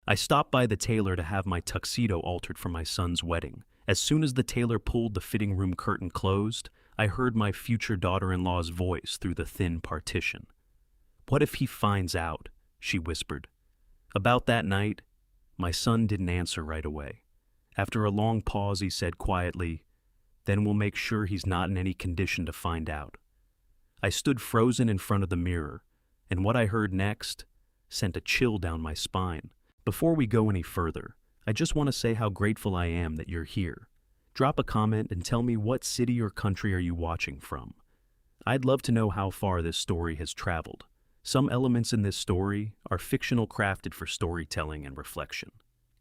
I stopped by the tailor to have my tuxedo altered for my son's wedding. As soon as the tailor pulled the fitting room curtain closed, I heard my future daughter-in-law's voice through the thin partition. "What if he finds out?" she whispered. About that night, my son didn't answer right away. After a long pause, he said quietly, "Then we'll make sure he's not in any condition to find out." I stood frozen in front of the mirror, and what I heard next sent a chill down my spine. Before we go any further, I just want to say how grateful I am that you're here. Drop a comment and tell me what city or country are you watching from. I'd love to know how far this story has traveled. Some elements in this story are fictional, crafted for storytelling and reflection.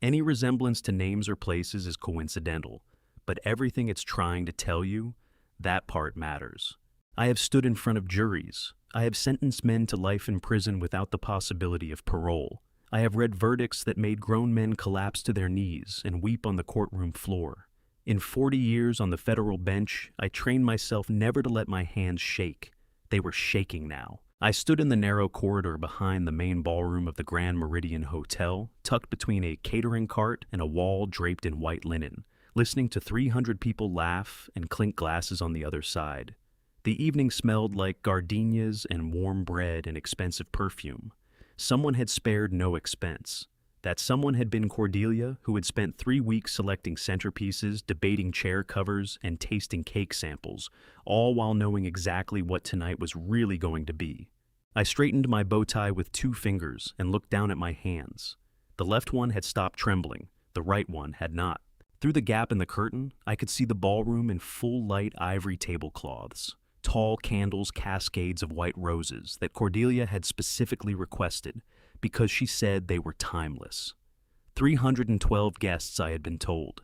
Any resemblance to names or places is coincidental, but everything it's trying to tell you, that part matters. I have stood in front of juries. I have sentenced men to life in prison without the possibility of parole. I have read verdicts that made grown men collapse to their knees and weep on the courtroom floor. In 40 years on the federal bench, I trained myself never to let my hands shake. They were shaking now. I stood in the narrow corridor behind the main ballroom of the Grand Meridian Hotel, tucked between a catering cart and a wall draped in white linen, listening to 300 people laugh and clink glasses on the other side. The evening smelled like gardenias and warm bread and expensive perfume. Someone had spared no expense. That someone had been Cordelia, who had spent 3 weeks selecting centerpieces, debating chair covers, and tasting cake samples, all while knowing exactly what tonight was really going to be. I straightened my bow tie with 2 fingers and looked down at my hands. The left one had stopped trembling, the right one had not. Through the gap in the curtain, I could see the ballroom in full light ivory tablecloths, tall candles, cascades of white roses that Cordelia had specifically requested, because she said they were timeless. 312 guests, I had been told.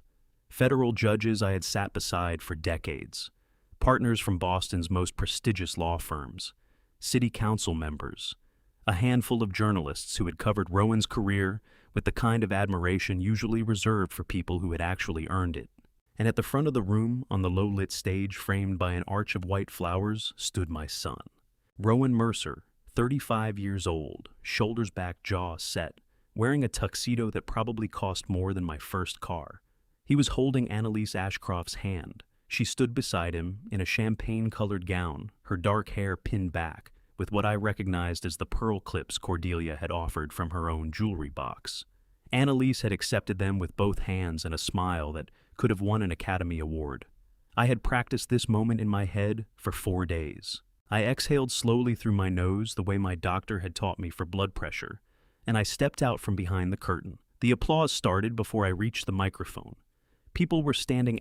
Federal judges I had sat beside for decades. Partners from Boston's most prestigious law firms. City council members. A handful of journalists who had covered Rowan's career with the kind of admiration usually reserved for people who had actually earned it. And at the front of the room, on the low-lit stage framed by an arch of white flowers, stood my son. Rowan Mercer, 35 years old, shoulders back, jaw set, wearing a tuxedo that probably cost more than my first car. He was holding Annalise Ashcroft's hand. She stood beside him in a champagne-colored gown, her dark hair pinned back, with what I recognized as the pearl clips Cordelia had offered from her own jewelry box. Annalise had accepted them with both hands and a smile that could have won an Academy Award. I had practiced this moment in my head for 4 days. I exhaled slowly through my nose the way my doctor had taught me for blood pressure, and I stepped out from behind the curtain. The applause started before I reached the microphone. People were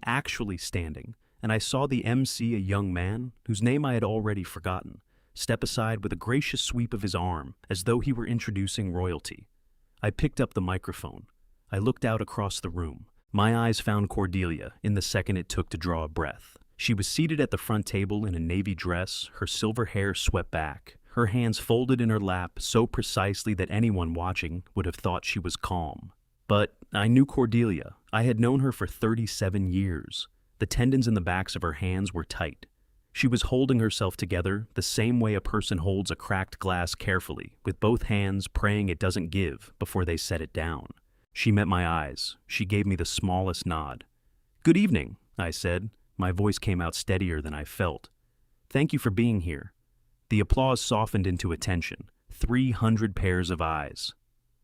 actually standing, and I saw the MC, a young man, whose name I had already forgotten, step aside with a gracious sweep of his arm, as though he were introducing royalty. I picked up the microphone. I looked out across the room. My eyes found Cordelia in the second it took to draw a breath. She was seated at the front table in a navy dress, her silver hair swept back, her hands folded in her lap so precisely that anyone watching would have thought she was calm. But I knew Cordelia. I had known her for 37 years. The tendons in the backs of her hands were tight. She was holding herself together the same way a person holds a cracked glass carefully, with both hands praying it doesn't give before they set it down. She met my eyes. She gave me the smallest nod. "Good evening," I said. My voice came out steadier than I felt. "Thank you for being here." The applause softened into attention. 300 pairs of eyes.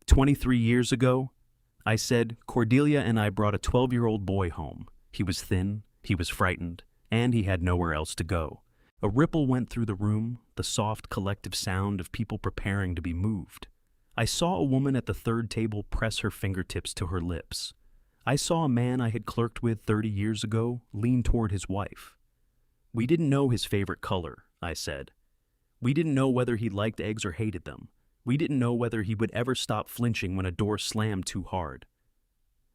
23 years ago, I said, Cordelia and I brought a 12-year-old boy home. He was thin, he was frightened, and he had nowhere else to go. A ripple went through the room, the soft collective sound of people preparing to be moved. I saw a woman at the third table press her fingertips to her lips. I saw a man I had clerked with 30 years ago lean toward his wife. "We didn't know his favorite color," I said. "We didn't know whether he liked eggs or hated them. We didn't know whether he would ever stop flinching when a door slammed too hard."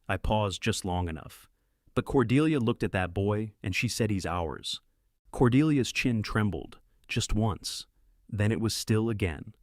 I paused just long enough. But Cordelia looked at that boy, and she said, "He's ours." Cordelia's chin trembled, just once. Then it was still again.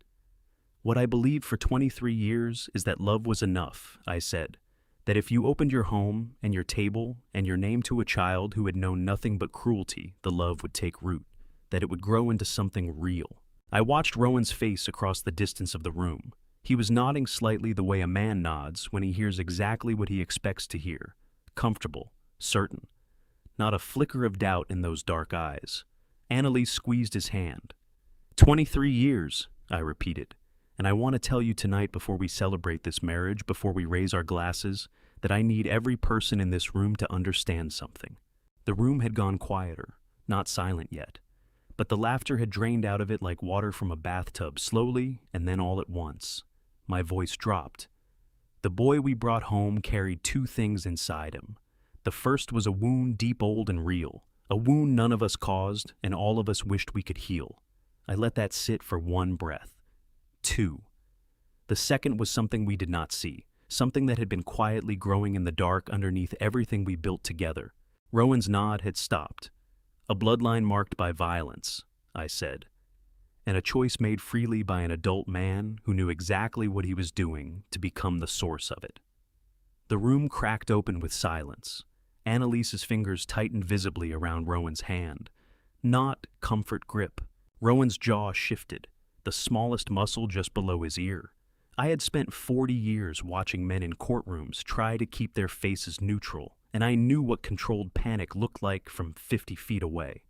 "What I believed for 23 years is that love was enough," I said. "That if you opened your home and your table and your name to a child who had known nothing but cruelty, the love would take root, that it would grow into something real." I watched Rowan's face across the distance of the room. He was nodding slightly the way a man nods when he hears exactly what he expects to hear. Comfortable, certain. Not a flicker of doubt in those dark eyes. Annalise squeezed his hand. 23 years, I repeated. And I want to tell you tonight before we celebrate this marriage, before we raise our glasses, that I need every person in this room to understand something. The room had gone quieter, not silent yet, but the laughter had drained out of it like water from a bathtub, slowly and then all at once. My voice dropped. The boy we brought home carried two things inside him. The first was a wound deep, old, and real, a wound none of us caused and all of us wished we could heal. I let that sit for one breath. 2. The second was something we did not see, something that had been quietly growing in the dark underneath everything we built together. Rowan's nod had stopped. A bloodline marked by violence, I said, and a choice made freely by an adult man who knew exactly what he was doing to become the source of it. The room cracked open with silence. Annalise's fingers tightened visibly around Rowan's hand. Not comfort grip. Rowan's jaw shifted, the smallest muscle just below his ear. I had spent 40 years watching men in courtrooms try to keep their faces neutral, and I knew what controlled panic looked like from 50 feet away.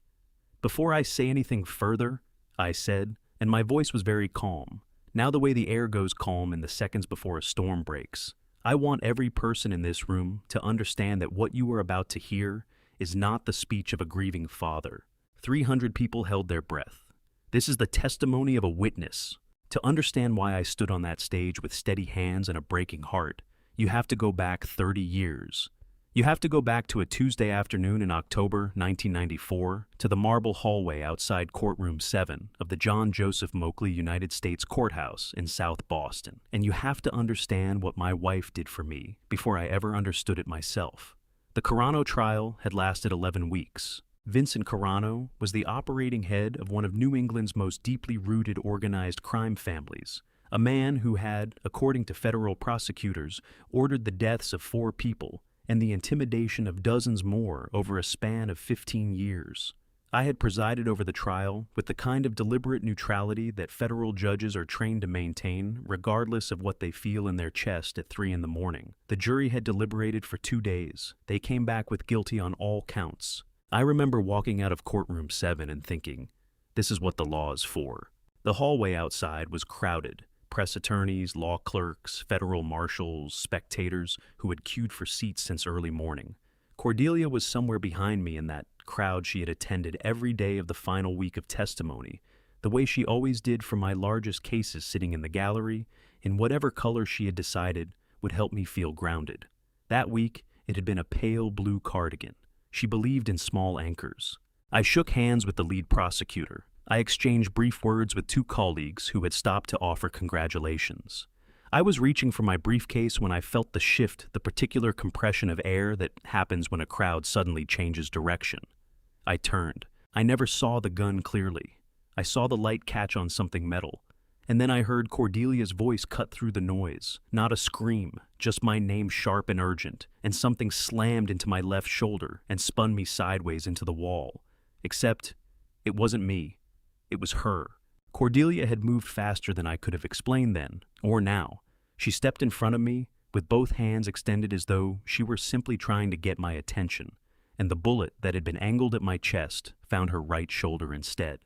Before I say anything further, I said, and my voice was very calm, now the way the air goes calm in the seconds before a storm breaks. I want every person in this room to understand that what you are about to hear is not the speech of a grieving father. 300 people held their breath. This is the testimony of a witness. To understand why I stood on that stage with steady hands and a breaking heart, you have to go back 30 years. You have to go back to a Tuesday afternoon in October 1994 to the marble hallway outside Courtroom 7 of the John Joseph Moakley United States Courthouse in South Boston. And you have to understand what my wife did for me before I ever understood it myself. The Carano trial had lasted 11 weeks. Vincent Carano was the operating head of one of New England's most deeply rooted organized crime families, a man who had, according to federal prosecutors, ordered the deaths of 4 people and the intimidation of dozens more over a span of 15 years. I had presided over the trial with the kind of deliberate neutrality that federal judges are trained to maintain, regardless of what they feel in their chest at 3 a.m. The jury had deliberated for 2 days. They came back with guilty on all counts. I remember walking out of Courtroom 7 and thinking, this is what the law is for. The hallway outside was crowded. Press attorneys, law clerks, federal marshals, spectators who had queued for seats since early morning. Cordelia was somewhere behind me in that crowd she had attended every day of the final week of testimony, the way she always did for my largest cases, sitting in the gallery, in whatever color she had decided would help me feel grounded. That week, it had been a pale blue cardigan. She believed in small anchors. I shook hands with the lead prosecutor. I exchanged brief words with 2 colleagues who had stopped to offer congratulations. I was reaching for my briefcase when I felt the shift, the particular compression of air that happens when a crowd suddenly changes direction. I turned. I never saw the gun clearly. I saw the light catch on something metal. And then I heard Cordelia's voice cut through the noise. Not a scream, just my name sharp and urgent, and something slammed into my left shoulder and spun me sideways into the wall. Except, it wasn't me. It was her. Cordelia had moved faster than I could have explained then, or now. She stepped in front of me, with both hands extended as though she were simply trying to get my attention, and the bullet that had been angled at my chest found her right shoulder instead.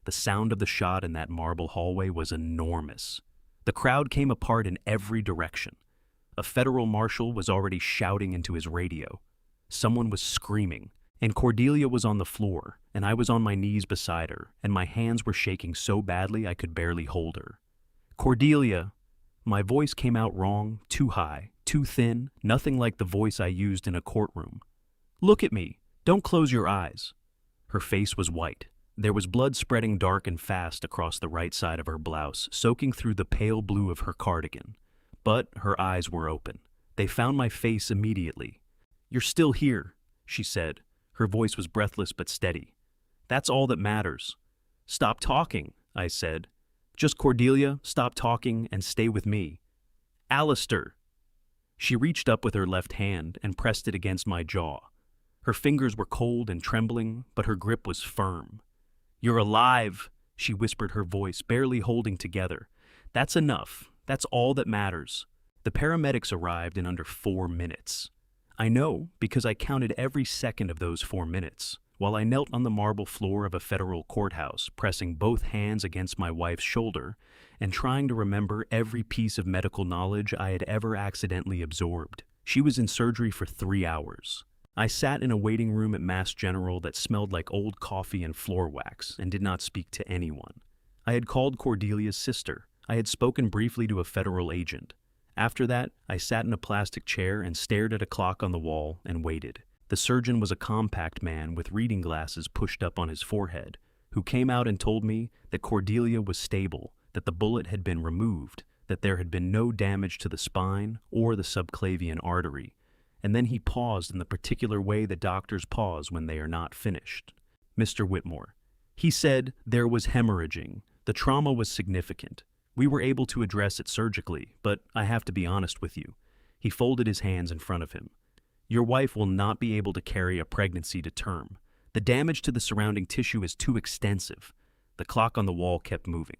The sound of the shot in that marble hallway was enormous. The crowd came apart in every direction. A federal marshal was already shouting into his radio. Someone was screaming, and Cordelia was on the floor, and I was on my knees beside her, and my hands were shaking so badly I could barely hold her. Cordelia! My voice came out wrong, too high, too thin, nothing like the voice I used in a courtroom. Look at me! Don't close your eyes! Her face was white. There was blood spreading dark and fast across the right side of her blouse, soaking through the pale blue of her cardigan. But her eyes were open. They found my face immediately. "You're still here," she said. Her voice was breathless but steady. "That's all that matters." "Stop talking," I said. "Just Cordelia, stop talking and stay with me." "Alistair!" She reached up with her left hand and pressed it against my jaw. Her fingers were cold and trembling, but her grip was firm. "You're alive," she whispered, her voice barely holding together. "That's enough. That's all that matters. The paramedics arrived in under 4 minutes. I know because I counted every second of those 4 minutes while I knelt on the marble floor of a federal courthouse, pressing both hands against my wife's shoulder and trying to remember every piece of medical knowledge I had ever accidentally absorbed. She was in surgery for 3 hours. I sat in a waiting room at Mass General that smelled like old coffee and floor wax and did not speak to anyone. I had called Cordelia's sister. I had spoken briefly to a federal agent. After that, I sat in a plastic chair and stared at a clock on the wall and waited. The surgeon was a compact man with reading glasses pushed up on his forehead, who came out and told me that Cordelia was stable, that the bullet had been removed, that there had been no damage to the spine or the subclavian artery, and then he paused in the particular way that doctors pause when they are not finished. Mr. Whitmore. He said there was hemorrhaging. The trauma was significant. We were able to address it surgically, but I have to be honest with you. He folded his hands in front of him. Your wife will not be able to carry a pregnancy to term. The damage to the surrounding tissue is too extensive. The clock on the wall kept moving.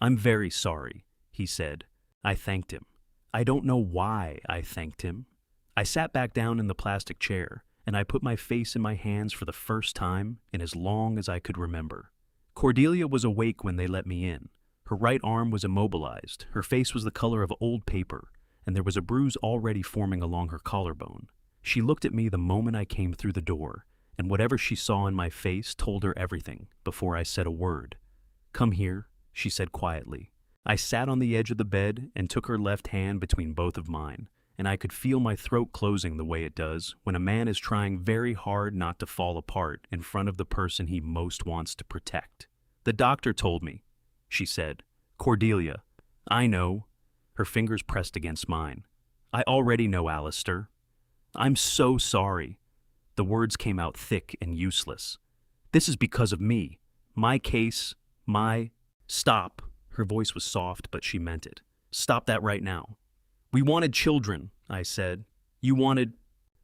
I'm very sorry, he said. I thanked him. I don't know why I thanked him. I sat back down in the plastic chair, and I put my face in my hands for the first time in as long as I could remember. Cordelia was awake when they let me in. Her right arm was immobilized, her face was the color of old paper, and there was a bruise already forming along her collarbone. She looked at me the moment I came through the door, and whatever she saw in my face told her everything before I said a word. Come here, she said quietly. I sat on the edge of the bed and took her left hand between both of mine, and I could feel my throat closing the way it does when a man is trying very hard not to fall apart in front of the person he most wants to protect. The doctor told me, she said. Cordelia. I know. Her fingers pressed against mine. I already know, Alistair. I'm so sorry. The words came out thick and useless. This is because of me. My case, my... Stop. Her voice was soft, but she meant it. Stop that right now. We wanted children, I said. You wanted...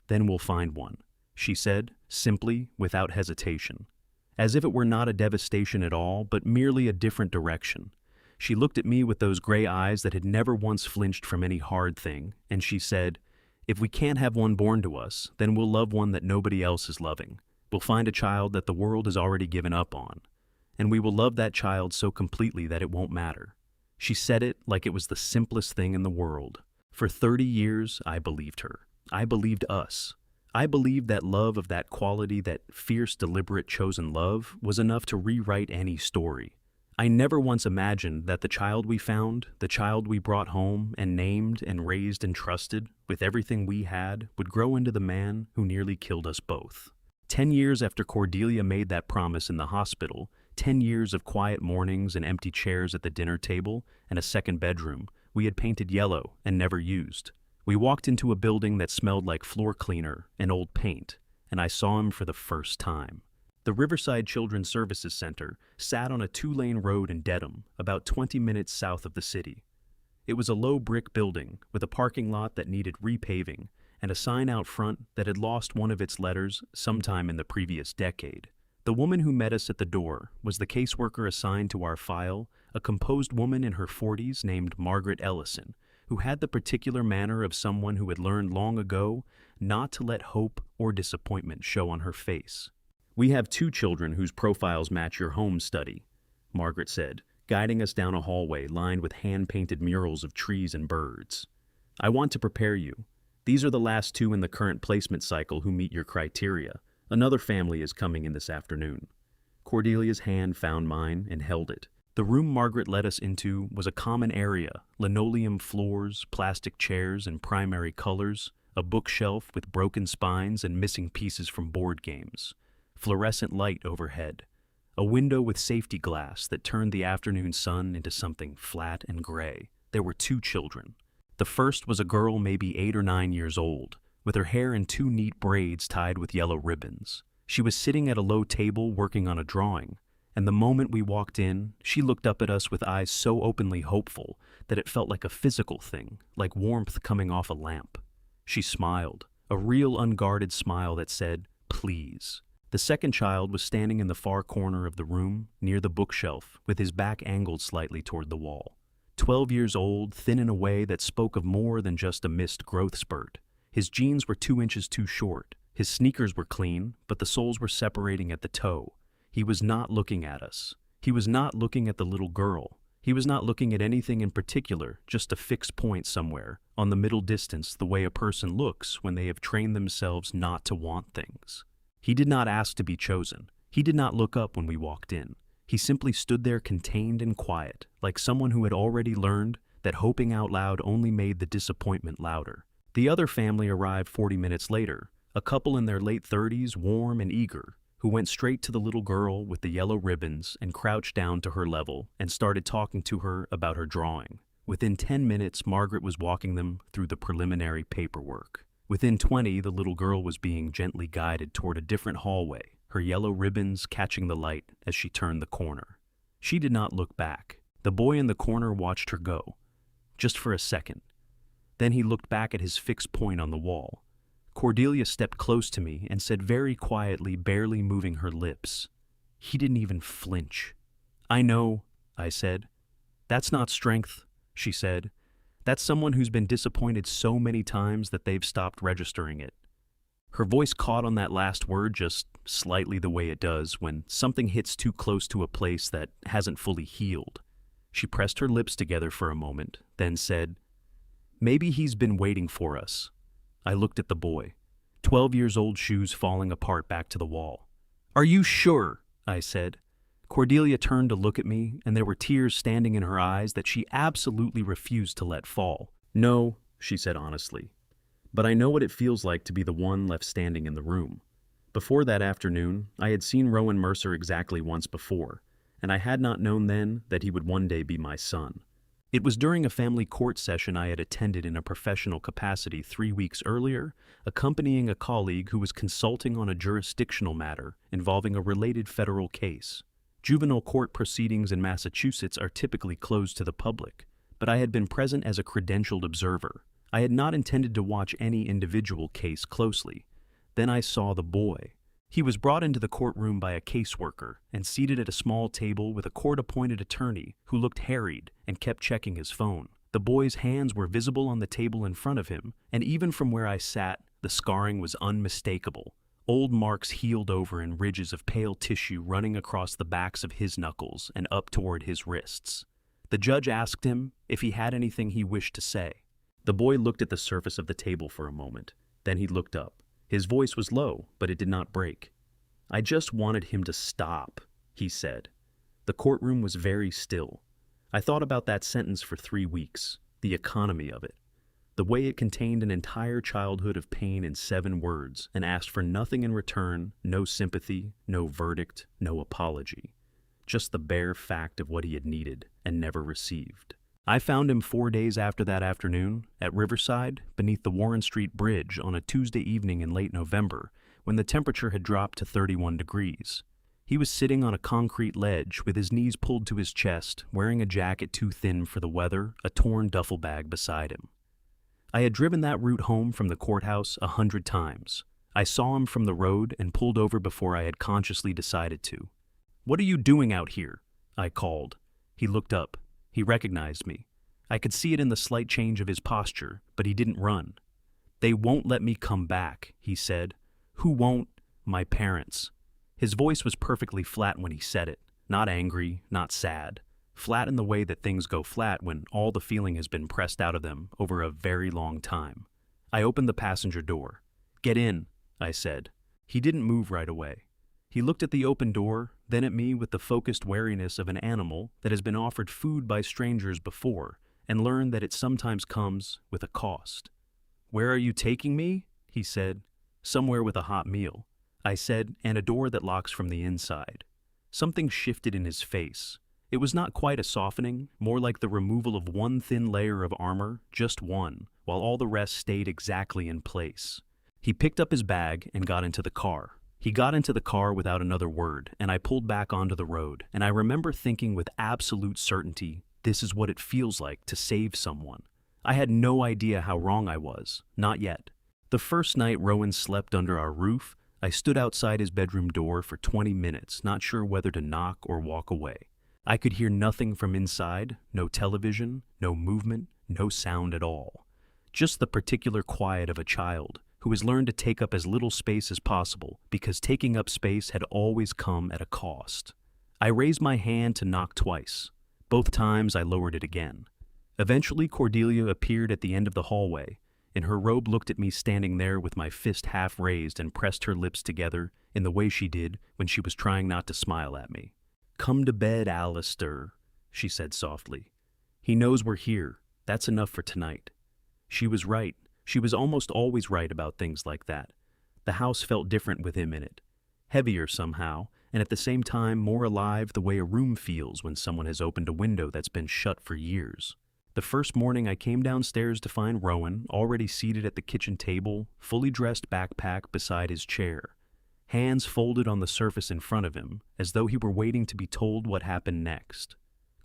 Then we'll find one, she said, simply, without hesitation. As if it were not a devastation at all, but merely a different direction. She looked at me with those gray eyes that had never once flinched from any hard thing, and she said, if we can't have one born to us, then we'll love one that nobody else is loving. We'll find a child that the world has already given up on. And we will love that child so completely that it won't matter. She said it like it was the simplest thing in the world. For 30 years, I believed her. I believed us. I believed that love of that quality, that fierce, deliberate, chosen love, was enough to rewrite any story. I never once imagined that the child we found, the child we brought home and named and raised and trusted, with everything we had, would grow into the man who nearly killed us both. 10 years after Cordelia made that promise in the hospital, 10 years of quiet mornings and empty chairs at the dinner table and a second bedroom we had painted yellow and never used. We walked into a building that smelled like floor cleaner and old paint, and I saw him for the first time. The Riverside Children's Services Center sat on a 2-lane road in Dedham, about 20 minutes south of the city. It was a low brick building with a parking lot that needed repaving and a sign out front that had lost one of its letters sometime in the previous decade. The woman who met us at the door was the caseworker assigned to our file, a composed woman in her 40s named Margaret Ellison, who had the particular manner of someone who had learned long ago not to let hope or disappointment show on her face. We have 2 children whose profiles match your home study, Margaret said, guiding us down a hallway lined with hand-painted murals of trees and birds. I want to prepare you. These are the last 2 in the current placement cycle who meet your criteria. Another family is coming in this afternoon. Cordelia's hand found mine and held it. The room Margaret led us into was a common area, linoleum floors, plastic chairs in primary colors, a bookshelf with broken spines and missing pieces from board games, fluorescent light overhead, a window with safety glass that turned the afternoon sun into something flat and gray. There were 2 children. The first was a girl maybe 8 or 9 years old, with her hair in 2 neat braids tied with yellow ribbons. She was sitting at a low table working on a drawing, and the moment we walked in, she looked up at us with eyes so openly hopeful that it felt like a physical thing, like warmth coming off a lamp. She smiled, a real unguarded smile that said, "Please." The second child was standing in the far corner of the room, near the bookshelf, with his back angled slightly toward the wall. 12 years old, thin in a way that spoke of more than just a missed growth spurt. His jeans were 2 inches too short. His sneakers were clean, but the soles were separating at the toe. He was not looking at us. He was not looking at the little girl. He was not looking at anything in particular, just a fixed point somewhere, on the middle distance, the way a person looks when they have trained themselves not to want things. He did not ask to be chosen. He did not look up when we walked in. He simply stood there contained and quiet, like someone who had already learned that hoping out loud only made the disappointment louder. The other family arrived 40 minutes later, a couple in their late 30s, warm and eager, who went straight to the little girl with the yellow ribbons and crouched down to her level and started talking to her about her drawing. Within 10 minutes, Margaret was walking them through the preliminary paperwork. Within 20, the little girl was being gently guided toward a different hallway, her yellow ribbons catching the light as she turned the corner. She did not look back. The boy in the corner watched her go, just for a second. Then he looked back at his fixed point on the wall. Cordelia stepped close to me and said very quietly, barely moving her lips, "He didn't even flinch." "I know," I said. "That's not strength," she said. "That's someone who's been disappointed so many times that they've stopped registering it." Her voice caught on that last word just slightly the way it does when something hits too close to a place that hasn't fully healed. She pressed her lips together for a moment, then said, "Maybe he's been waiting for us." I looked at the boy, 12 years old, shoes falling apart back to the wall. "Are you sure?" I said. Cordelia turned to look at me, and there were tears standing in her eyes that she absolutely refused to let fall. "No," she said honestly, "but I know what it feels like to be the one left standing in the room." Before that afternoon, I had seen Rowan Mercer exactly once before, and I had not known then that he would one day be my son. It was during a family court session I had attended in a professional capacity 3 weeks earlier, accompanying a colleague who was consulting on a jurisdictional matter involving a related federal case. Juvenile court proceedings in Massachusetts are typically closed to the public, but I had been present as a credentialed observer. I had not intended to watch any individual case closely. Then I saw the boy. He was brought into the courtroom by a caseworker and seated at a small table with a court-appointed attorney who looked harried and kept checking his phone. The boy's hands were visible on the table in front of him, and even from where I sat, the scarring was unmistakable. Old marks healed over in ridges of pale tissue running across the backs of his knuckles and up toward his wrists. The judge asked him if he had anything he wished to say. The boy looked at the surface of the table for a moment. Then he looked up. His voice was low, but it did not break. "I just wanted him to stop," he said. The courtroom was very still. I thought about that sentence for 3 weeks, the economy of it, the way it contained an entire childhood of pain in 7 words and asked for nothing in return, no sympathy, no verdict, no apology, just the bare fact of what he had needed and never received. I found him 4 days after that afternoon, at Riverside, beneath the Warren Street Bridge on a Tuesday evening in late November, when the temperature had dropped to 31 degrees. He was sitting on a concrete ledge with his knees pulled to his chest, wearing a jacket too thin for the weather, a torn duffel bag beside him. I had driven that route home from the courthouse 100 times. I saw him from the road and pulled over before I had consciously decided to. "What are you doing out here?" I called. He looked up. He recognized me. I could see it in the slight change of his posture, but he didn't run. "They won't let me come back," he said. "Who won't?" "My parents." His voice was perfectly flat when he said it, not angry, not sad. Flat in the way that things go flat when all the feeling has been pressed out of them over a very long time. I opened the passenger door. "Get in," I said. He didn't move right away. He looked at the open door, then at me with the focused wariness of an animal that has been offered food by strangers before and learned that it sometimes comes with a cost. "Where are you taking me?" he said. "Somewhere with a hot meal," I said, "and a door that locks from the inside." Something shifted in his face. It was not quite a softening, more like the removal of one thin layer of armor, just one, while all the rest stayed exactly in place. He picked up his bag and got into the car. He got into the car without another word, and I pulled back onto the road, and I remember thinking with absolute certainty, this is what it feels like to save someone. I had no idea how wrong I was, not yet. The first night Rowan slept under our roof, I stood outside his bedroom door for 20 minutes, not sure whether to knock or walk away. I could hear nothing from inside, no television, no movement, no sound at all. Just the particular quiet of a child who has learned to take up as little space as possible because taking up space had always come at a cost. I raised my hand to knock twice. Both times I lowered it again. Eventually Cordelia appeared at the end of the hallway, and her robe looked at me standing there with my fist half raised and pressed her lips together in the way she did when she was trying not to smile at me. "Come to bed, Alistair," she said softly. "He knows we're here. That's enough for tonight." She was right. She was almost always right about things like that. The house felt different with him in it. Heavier somehow, and at the same time more alive the way a room feels when someone has opened a window that's been shut for years. The first morning I came downstairs to find Rowan already seated at the kitchen table, fully dressed backpack beside his chair. Hands folded on the surface in front of him, as though he were waiting to be told what happened next.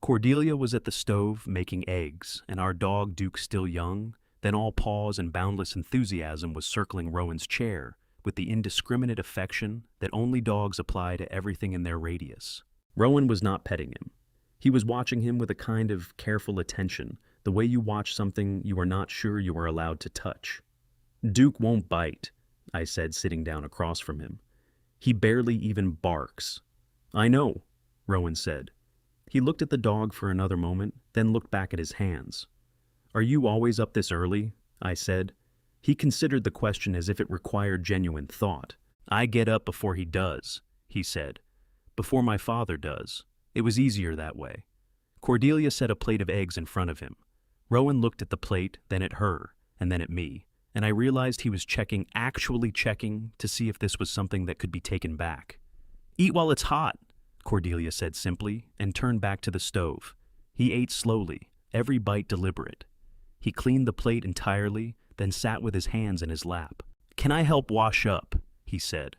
Cordelia was at the stove making eggs, and our dog Duke, still young, then all paws and boundless enthusiasm, was circling Rowan's chair with the indiscriminate affection that only dogs apply to everything in their radius. Rowan was not petting him. He was watching him with a kind of careful attention, the way you watch something you are not sure you are allowed to touch. "Duke won't bite," I said, sitting down across from him. "He barely even barks." "I know," Rowan said. He looked at the dog for another moment, then looked back at his hands. "Are you always up this early?" I said. He considered the question as if it required genuine thought. "I get up before he does," he said. "Before my father does. It was easier that way." Cordelia set a plate of eggs in front of him. Rowan looked at the plate, then at her, and then at me, and I realized he was actually checking to see if this was something that could be taken back. "Eat while it's hot," Cordelia said simply, and turned back to the stove. He ate slowly, every bite deliberate. He cleaned the plate entirely, then sat with his hands in his lap. "Can I help wash up?" he said.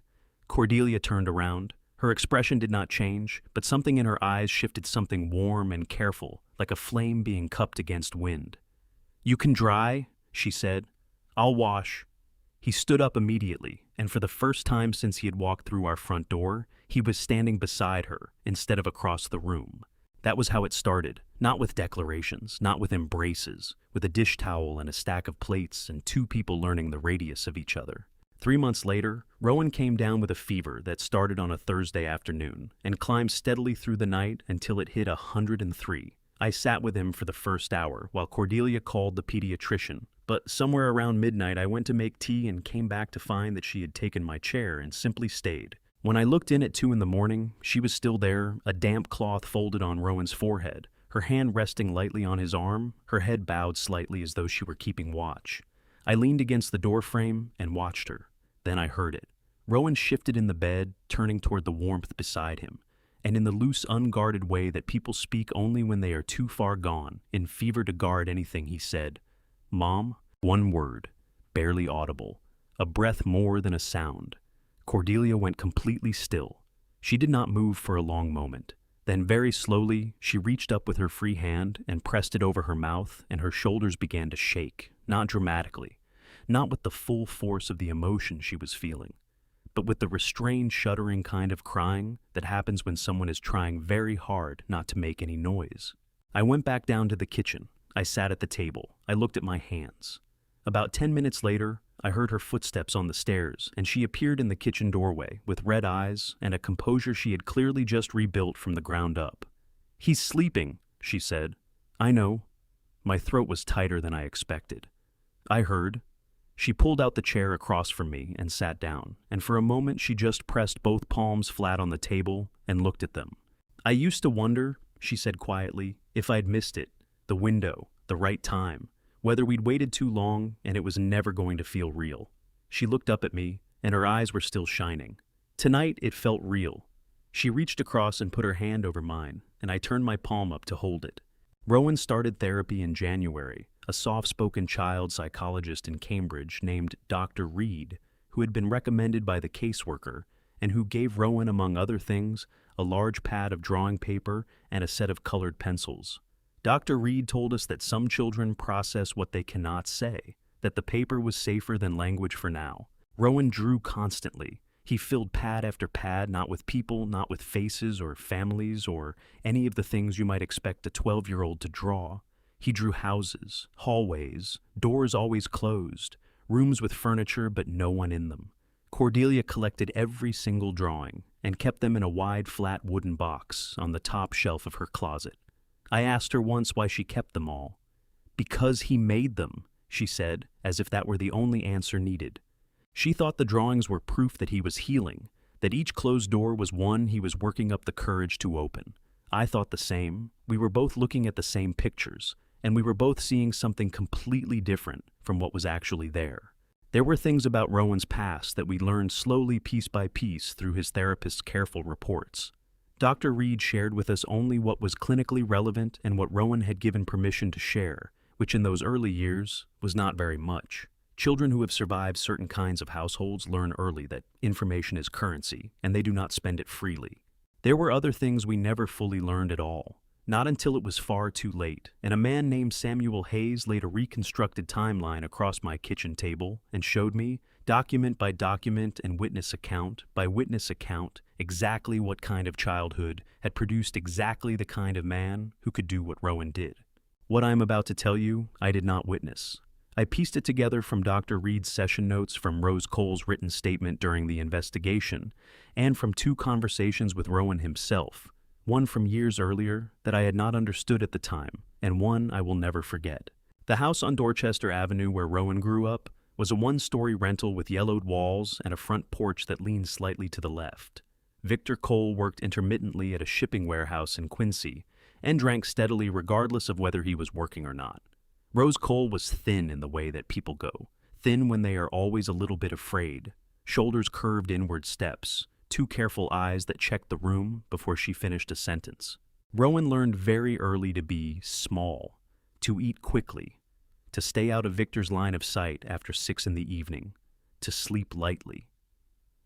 Cordelia turned around. Her expression did not change, but something in her eyes shifted, something warm and careful, like a flame being cupped against wind. "You can dry," she said. "I'll wash." He stood up immediately, and for the first time since he had walked through our front door, he was standing beside her instead of across the room. That was how it started, not with declarations, not with embraces, with a dish towel and a stack of plates and two people learning the radius of each other. 3 months later, Rowan came down with a fever that started on a Thursday afternoon and climbed steadily through the night until it hit 103. I sat with him for the first hour while Cordelia called the pediatrician, but somewhere around midnight I went to make tea and came back to find that she had taken my chair and simply stayed. When I looked in at 2 in the morning, she was still there, a damp cloth folded on Rowan's forehead, her hand resting lightly on his arm, her head bowed slightly as though she were keeping watch. I leaned against the doorframe and watched her. Then I heard it. Rowan shifted in the bed, turning toward the warmth beside him, and in the loose, unguarded way that people speak only when they are too far gone, in fever to guard anything, he said, "Mom," one word, barely audible, a breath more than a sound. Cordelia went completely still. She did not move for a long moment. Then very slowly, she reached up with her free hand and pressed it over her mouth, and her shoulders began to shake, not dramatically, not with the full force of the emotion she was feeling, but with the restrained, shuddering kind of crying that happens when someone is trying very hard not to make any noise. I went back down to the kitchen. I sat at the table. I looked at my hands. About 10 minutes later, I heard her footsteps on the stairs, and she appeared in the kitchen doorway with red eyes and a composure she had clearly just rebuilt from the ground up. "He's sleeping," she said. "I know." My throat was tighter than I expected. "I heard." She pulled out the chair across from me and sat down, and for a moment she just pressed both palms flat on the table and looked at them. "I used to wonder," she said quietly, "if I'd missed it, the window, the right time, whether we'd waited too long and it was never going to feel real." She looked up at me, and her eyes were still shining. Tonight it felt real. She reached across and put her hand over mine, and I turned my palm up to hold it. Rowan started therapy in January, a soft-spoken child psychologist in Cambridge named Dr. Reed, who had been recommended by the caseworker and who gave Rowan, among other things, a large pad of drawing paper and a set of colored pencils. Dr. Reed told us that some children process what they cannot say, that the paper was safer than language for now. Rowan drew constantly. He filled pad after pad, not with people, not with faces or families or any of the things you might expect a 12-year-old to draw. He drew houses, hallways, doors always closed, rooms with furniture but no one in them. Cordelia collected every single drawing and kept them in a wide, flat wooden box on the top shelf of her closet. I asked her once why she kept them all. "Because he made them," she said, as if that were the only answer needed. She thought the drawings were proof that he was healing, that each closed door was one he was working up the courage to open. I thought the same. We were both looking at the same pictures, and we were both seeing something completely different from what was actually there. There were things about Rowan's past that we learned slowly piece by piece through his therapist's careful reports. Dr. Reed shared with us only what was clinically relevant and what Rowan had given permission to share, which in those early years was not very much. Children who have survived certain kinds of households learn early that information is currency, and they do not spend it freely. There were other things we never fully learned at all, not until it was far too late, and a man named Samuel Hayes laid a reconstructed timeline across my kitchen table and showed me, document by document and witness account by witness account, exactly what kind of childhood had produced exactly the kind of man who could do what Rowan did. What I am about to tell you, I did not witness. I pieced it together from Dr. Reed's session notes, from Rose Cole's written statement during the investigation, and from 2 conversations with Rowan himself, one from years earlier that I had not understood at the time, and one I will never forget. The house on Dorchester Avenue where Rowan grew up was a 1-story rental with yellowed walls and a front porch that leaned slightly to the left. Victor Cole worked intermittently at a shipping warehouse in Quincy and drank steadily regardless of whether he was working or not. Rose Cole was thin in the way that people go, thin when they are always a little bit afraid, shoulders curved inward steps, 2 careful eyes that checked the room before she finished a sentence. Rowan learned very early to be small, to eat quickly, to stay out of Victor's line of sight after 6 in the evening, to sleep lightly.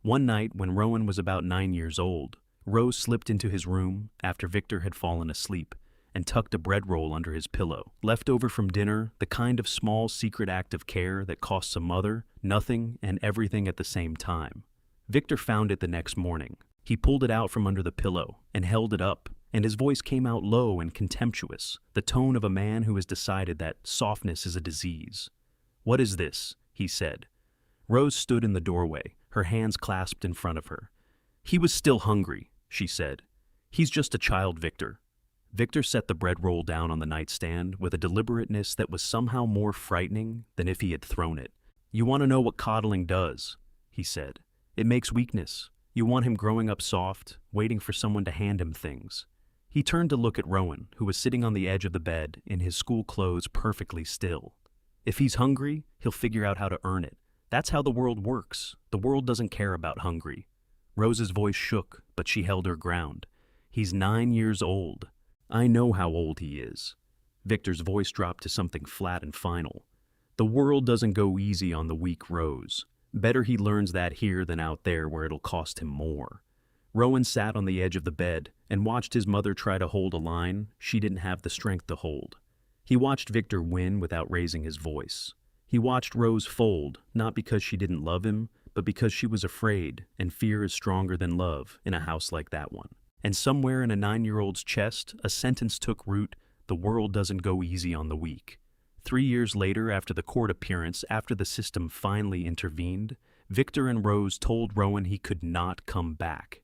One night when Rowan was about 9 years old, Rose slipped into his room after Victor had fallen asleep and tucked a bread roll under his pillow, left over from dinner, the kind of small secret act of care that costs a mother nothing and everything at the same time. Victor found it the next morning. He pulled it out from under the pillow and held it up, and his voice came out low and contemptuous, the tone of a man who has decided that softness is a disease. "What is this?" he said. Rose stood in the doorway, her hands clasped in front of her. "He was still hungry," she said. "He's just a child, Victor." Victor set the bread roll down on the nightstand with a deliberateness that was somehow more frightening than if he had thrown it. "You want to know what coddling does," he said. "It makes weakness. You want him growing up soft, waiting for someone to hand him things." He turned to look at Rowan, who was sitting on the edge of the bed in his school clothes perfectly still. "If he's hungry, he'll figure out how to earn it. That's how the world works. The world doesn't care about hungry." Rose's voice shook, but she held her ground. "He's 9 years old. I know how old he is." Victor's voice dropped to something flat and final. "The world doesn't go easy on the weak, Rose. Better he learns that here than out there where it'll cost him more." Rowan sat on the edge of the bed and watched his mother try to hold a line she didn't have the strength to hold. He watched Victor win without raising his voice. He watched Rose fold, not because she didn't love him, but because she was afraid, and fear is stronger than love in a house like that one. And somewhere in a 9-year-old's chest, a sentence took root: "The world doesn't go easy on the weak." 3 years later, after the court appearance, after the system finally intervened, Victor and Rose told Rowan he could not come back.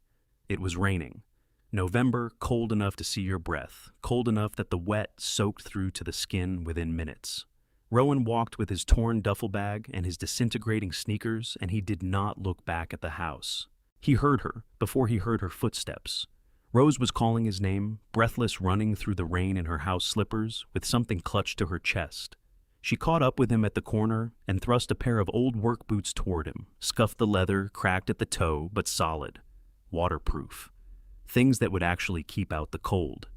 It was raining. November, cold enough to see your breath, cold enough that the wet soaked through to the skin within minutes. Rowan walked with his torn duffel bag and his disintegrating sneakers, and he did not look back at the house. He heard her before he heard her footsteps. Rose was calling his name, breathless, running through the rain in her house slippers with something clutched to her chest. She caught up with him at the corner and thrust a pair of old work boots toward him, scuffed the leather, cracked at the toe, but solid. Waterproof. Things that would actually keep out the cold.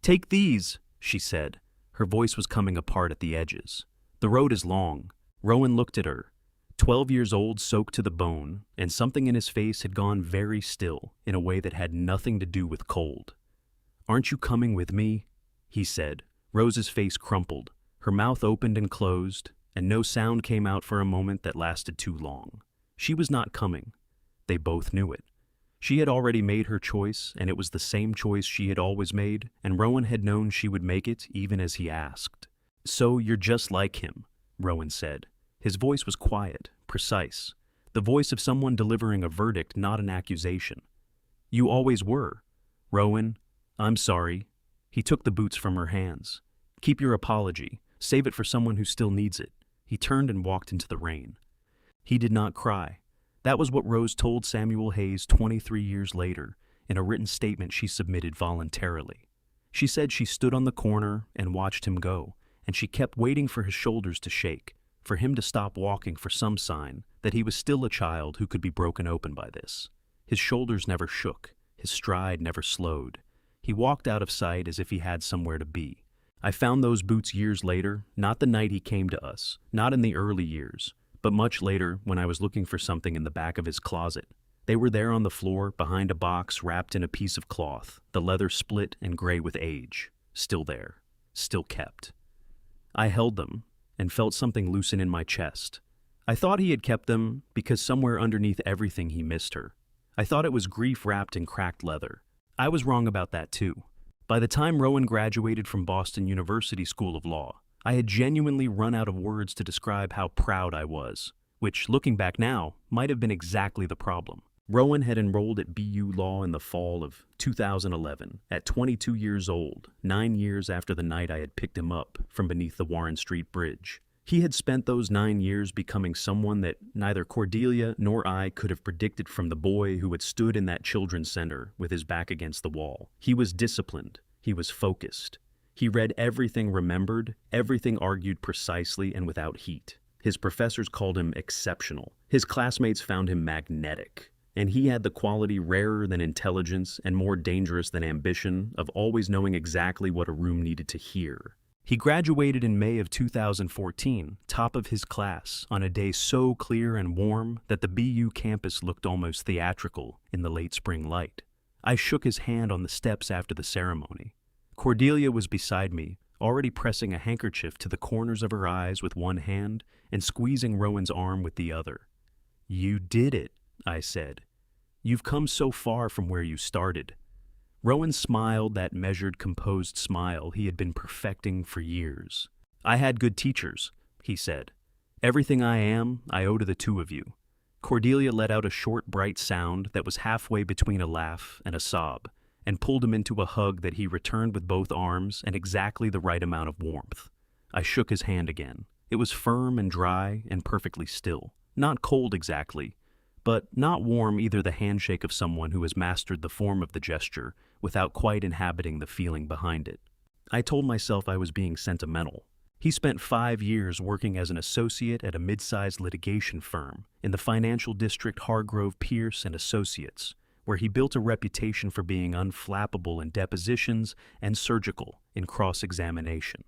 "Take these," she said. Her voice was coming apart at the edges. "The road is long." Rowan looked at her. 12 years old, soaked to the bone, and something in his face had gone very still in a way that had nothing to do with cold. "Aren't you coming with me?" he said. Rose's face crumpled. Her mouth opened and closed, and no sound came out for a moment that lasted too long. She was not coming. They both knew it. She had already made her choice, and it was the same choice she had always made, and Rowan had known she would make it even as he asked. "So you're just like him," Rowan said. His voice was quiet, precise, the voice of someone delivering a verdict, not an accusation. "You always were." "Rowan, I'm sorry." He took the boots from her hands. "Keep your apology. Save it for someone who still needs it." He turned and walked into the rain. He did not cry. That was what Rose told Samuel Hayes 23 years later in a written statement she submitted voluntarily. She said she stood on the corner and watched him go, and she kept waiting for his shoulders to shake, for him to stop walking, for some sign that he was still a child who could be broken open by this. His shoulders never shook. His stride never slowed. He walked out of sight as if he had somewhere to be. I found those boots years later, not the night he came to us, not in the early years, but much later when I was looking for something in the back of his closet. They were there on the floor, behind a box wrapped in a piece of cloth, the leather split and gray with age. Still there. Still kept. I held them and felt something loosen in my chest. I thought he had kept them because somewhere underneath everything he missed her. I thought it was grief wrapped in cracked leather. I was wrong about that too. By the time Rowan graduated from Boston University School of Law, I had genuinely run out of words to describe how proud I was, which, looking back now, might have been exactly the problem. Rowan had enrolled at BU Law in the fall of 2011, at 22 years old, 9 years after the night I had picked him up from beneath the Warren Street Bridge. He had spent those 9 years becoming someone that neither Cordelia nor I could have predicted from the boy who had stood in that children's center with his back against the wall. He was disciplined. He was focused. He read everything remembered, everything argued precisely and without heat. His professors called him exceptional. His classmates found him magnetic. And he had the quality rarer than intelligence and more dangerous than ambition of always knowing exactly what a room needed to hear. He graduated in May of 2014, top of his class, on a day so clear and warm that the BU campus looked almost theatrical in the late spring light. I shook his hand on the steps after the ceremony. Cordelia was beside me, already pressing a handkerchief to the corners of her eyes with one hand and squeezing Rowan's arm with the other. "You did it," I said. "You've come so far from where you started." Rowan smiled, that measured, composed smile he had been perfecting for years. "I had good teachers," he said. "Everything I am, I owe to the two of you." Cordelia let out a short, bright sound that was halfway between a laugh and a sob, and pulled him into a hug that he returned with both arms and exactly the right amount of warmth. I shook his hand again. It was firm and dry and perfectly still. Not cold exactly, but not warm either, the handshake of someone who has mastered the form of the gesture without quite inhabiting the feeling behind it. I told myself I was being sentimental. He spent 5 years working as an associate at a mid-sized litigation firm in the financial district Hargrove Pierce and Associates, where he built a reputation for being unflappable in depositions and surgical in cross-examination.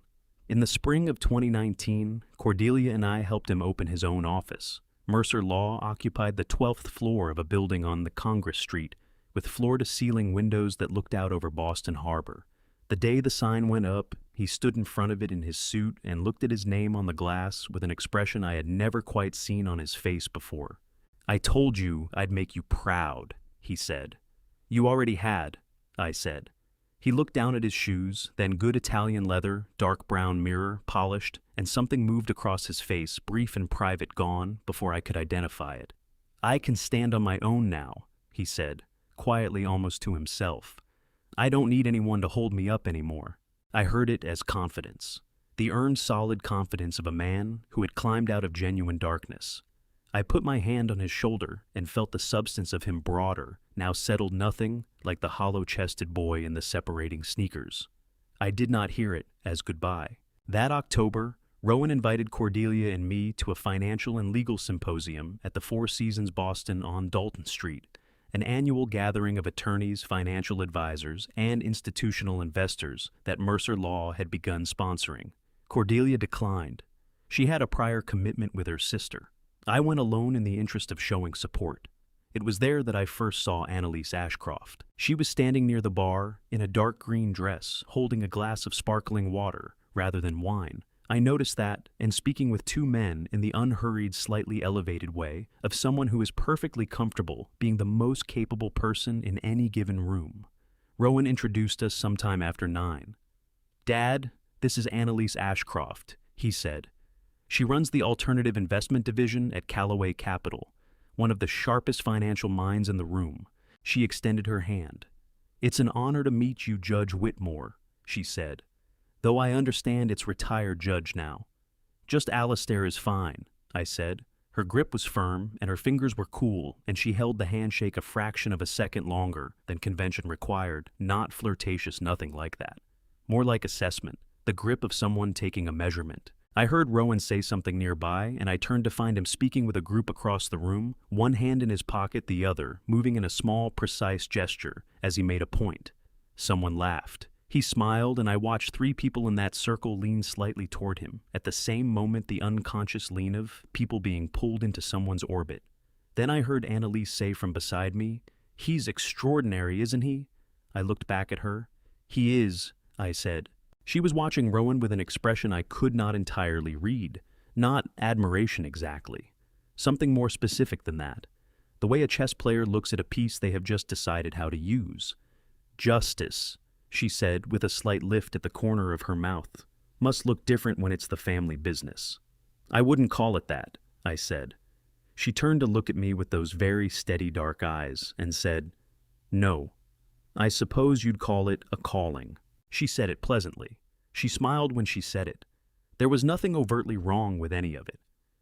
In the spring of 2019, Cordelia and I helped him open his own office. Mercer Law occupied the 12th floor of a building on the Congress Street, with floor-to-ceiling windows that looked out over Boston Harbor. The day the sign went up, he stood in front of it in his suit and looked at his name on the glass with an expression I had never quite seen on his face before. "I told you I'd make you proud," he said. "You already had," I said. He looked down at his shoes, then good Italian leather, dark brown mirror, polished, and something moved across his face, brief and private, gone, before I could identify it. "I can stand on my own now," he said, quietly, almost to himself. "I don't need anyone to hold me up anymore." I heard it as confidence, the earned solid confidence of a man who had climbed out of genuine darkness. I put my hand on his shoulder and felt the substance of him broader, now settled nothing like the hollow-chested boy in the separating sneakers. I did not hear it as goodbye. That October, Rowan invited Cordelia and me to a financial and legal symposium at the Four Seasons Boston on Dalton Street, an annual gathering of attorneys, financial advisors, and institutional investors that Mercer Law had begun sponsoring. Cordelia declined. She had a prior commitment with her sister. I went alone in the interest of showing support. It was there that I first saw Annalise Ashcroft. She was standing near the bar in a dark green dress, holding a glass of sparkling water rather than wine, I noticed that, and speaking with two men in the unhurried, slightly elevated way of someone who is perfectly comfortable being the most capable person in any given room. Rowan introduced us sometime after 9. "Dad, this is Annalise Ashcroft," he said. "She runs the alternative investment division at Callaway Capital, one of the sharpest financial minds in the room." She extended her hand. "It's an honor to meet you, Judge Whitmore," she said. "Though I understand it's retired judge now." "Just Alistair is fine," I said. Her grip was firm, and her fingers were cool, and she held the handshake a fraction of a second longer than convention required, not flirtatious, nothing like that. More like assessment, the grip of someone taking a measurement. I heard Rowan say something nearby, and I turned to find him speaking with a group across the room, one hand in his pocket, the other, moving in a small, precise gesture as he made a point. Someone laughed. He smiled, and I watched 3 people in that circle lean slightly toward him, at the same moment the unconscious lean of people being pulled into someone's orbit. Then I heard Annalise say from beside me, "He's extraordinary, isn't he?" I looked back at her. "He is," I said. She was watching Rowan with an expression I could not entirely read. Not admiration exactly. Something more specific than that. The way a chess player looks at a piece they have just decided how to use. "Justice," she said with a slight lift at the corner of her mouth. "Must look different when it's the family business." "I wouldn't call it that," I said. She turned to look at me with those very steady dark eyes and said, "No. I suppose you'd call it a calling." She said it pleasantly. She smiled when she said it. There was nothing overtly wrong with any of it.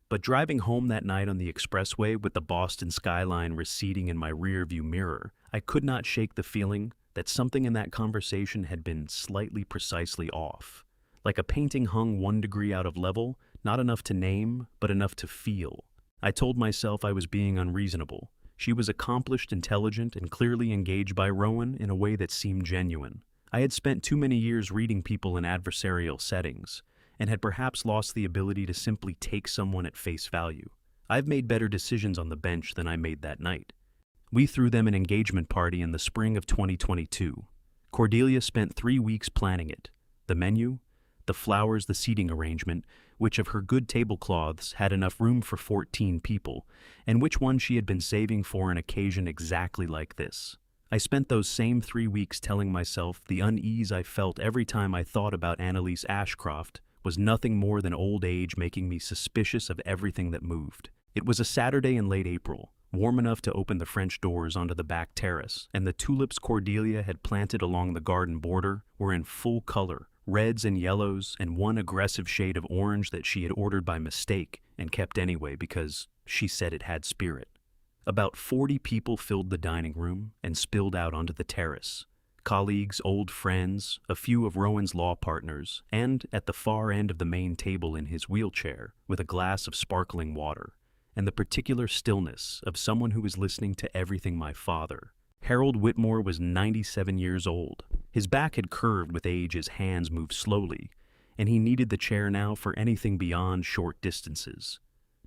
But driving home that night on the expressway with the Boston skyline receding in my rearview mirror, I could not shake the feeling that something in that conversation had been slightly precisely off. Like a painting hung 1 degree out of level, not enough to name, but enough to feel. I told myself I was being unreasonable. She was accomplished, intelligent, and clearly engaged by Rowan in a way that seemed genuine. I had spent too many years reading people in adversarial settings, and had perhaps lost the ability to simply take someone at face value. I've made better decisions on the bench than I made that night. We threw them an engagement party in the spring of 2022. Cordelia spent 3 weeks planning it. The menu, the flowers, the seating arrangement, which of her good tablecloths had enough room for 14 people, and which one she had been saving for an occasion exactly like this. I spent those same 3 weeks telling myself the unease I felt every time I thought about Annalise Ashcroft was nothing more than old age making me suspicious of everything that moved. It was a Saturday in late April, warm enough to open the French doors onto the back terrace, and the tulips Cordelia had planted along the garden border were in full color, reds and yellows, and one aggressive shade of orange that she had ordered by mistake and kept anyway because she said it had spirit. About 40 people filled the dining room and spilled out onto the terrace. Colleagues, old friends, a few of Rowan's law partners, and at the far end of the main table in his wheelchair with a glass of sparkling water, and the particular stillness of someone who was listening to everything my father. Harold Whitmore was 97 years old. His back had curved with age, his hands moved slowly, and he needed the chair now for anything beyond short distances.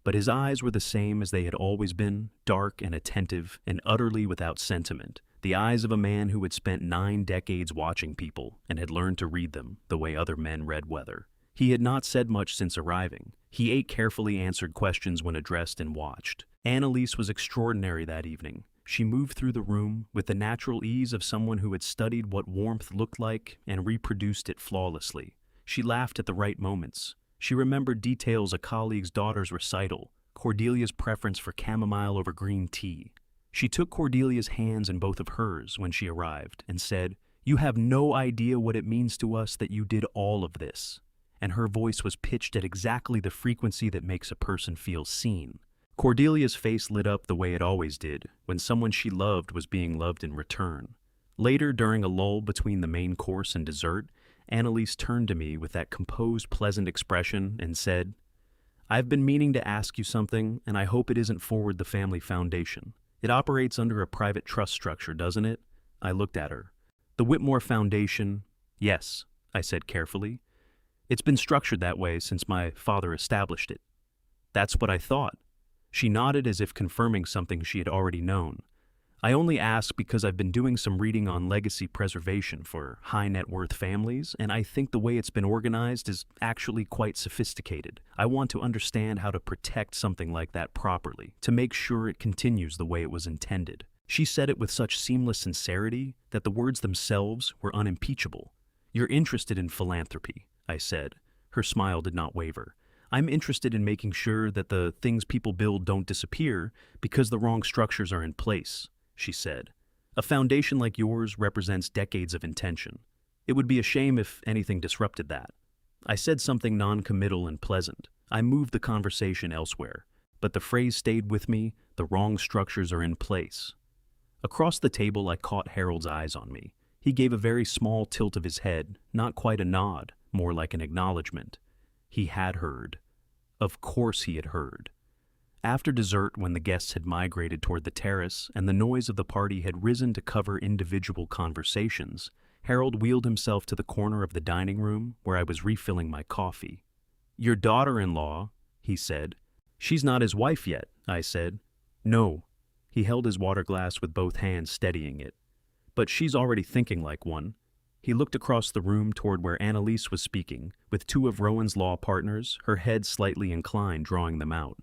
But his eyes were the same as they had always been, dark and attentive and utterly without sentiment. The eyes of a man who had spent 9 decades watching people and had learned to read them the way other men read weather. He had not said much since arriving. He ate carefully, answered questions when addressed, and watched. Annalise was extraordinary that evening. She moved through the room with the natural ease of someone who had studied what warmth looked like and reproduced it flawlessly. She laughed at the right moments. She remembered details a colleague's daughter's recital, Cordelia's preference for chamomile over green tea. She took Cordelia's hands in both of hers when she arrived and said, "You have no idea what it means to us that you did all of this." And her voice was pitched at exactly the frequency that makes a person feel seen. Cordelia's face lit up the way it always did when someone she loved was being loved in return. Later, during a lull between the main course and dessert, Annalise turned to me with that composed, pleasant expression and said, "I've been meaning to ask you something, and I hope it isn't forward the family foundation. It operates under a private trust structure, doesn't it?" I looked at her. "The Whitmore Foundation, yes," I said carefully. "It's been structured that way since my father established it." "That's what I thought." She nodded as if confirming something she had already known. I only ask because I've been doing some reading on legacy preservation for high net worth families, and I think the way it's been organized is actually quite sophisticated. I want to understand how to protect something like that properly, to make sure it continues the way it was intended. She said it with such seamless sincerity that the words themselves were unimpeachable. You're interested in philanthropy, I said. Her smile did not waver. I'm interested in making sure that the things people build don't disappear because the wrong structures are in place, she said. A foundation like yours represents decades of intention. It would be a shame if anything disrupted that. I said something non-committal and pleasant. I moved the conversation elsewhere, but the phrase stayed with me, the wrong structures are in place. Across the table, I caught Harold's eyes on me. He gave a very small tilt of his head, not quite a nod, more like an acknowledgement. He had heard. Of course he had heard. After dessert, when the guests had migrated toward the terrace and the noise of the party had risen to cover individual conversations, Harold wheeled himself to the corner of the dining room where I was refilling my coffee. "Your daughter-in-law," he said. "She's not his wife yet," I said. "No." He held his water glass with both hands, steadying it. "But she's already thinking like one." He looked across the room toward where Annalise was speaking, with two of Rowan's law partners, her head slightly inclined, drawing them out.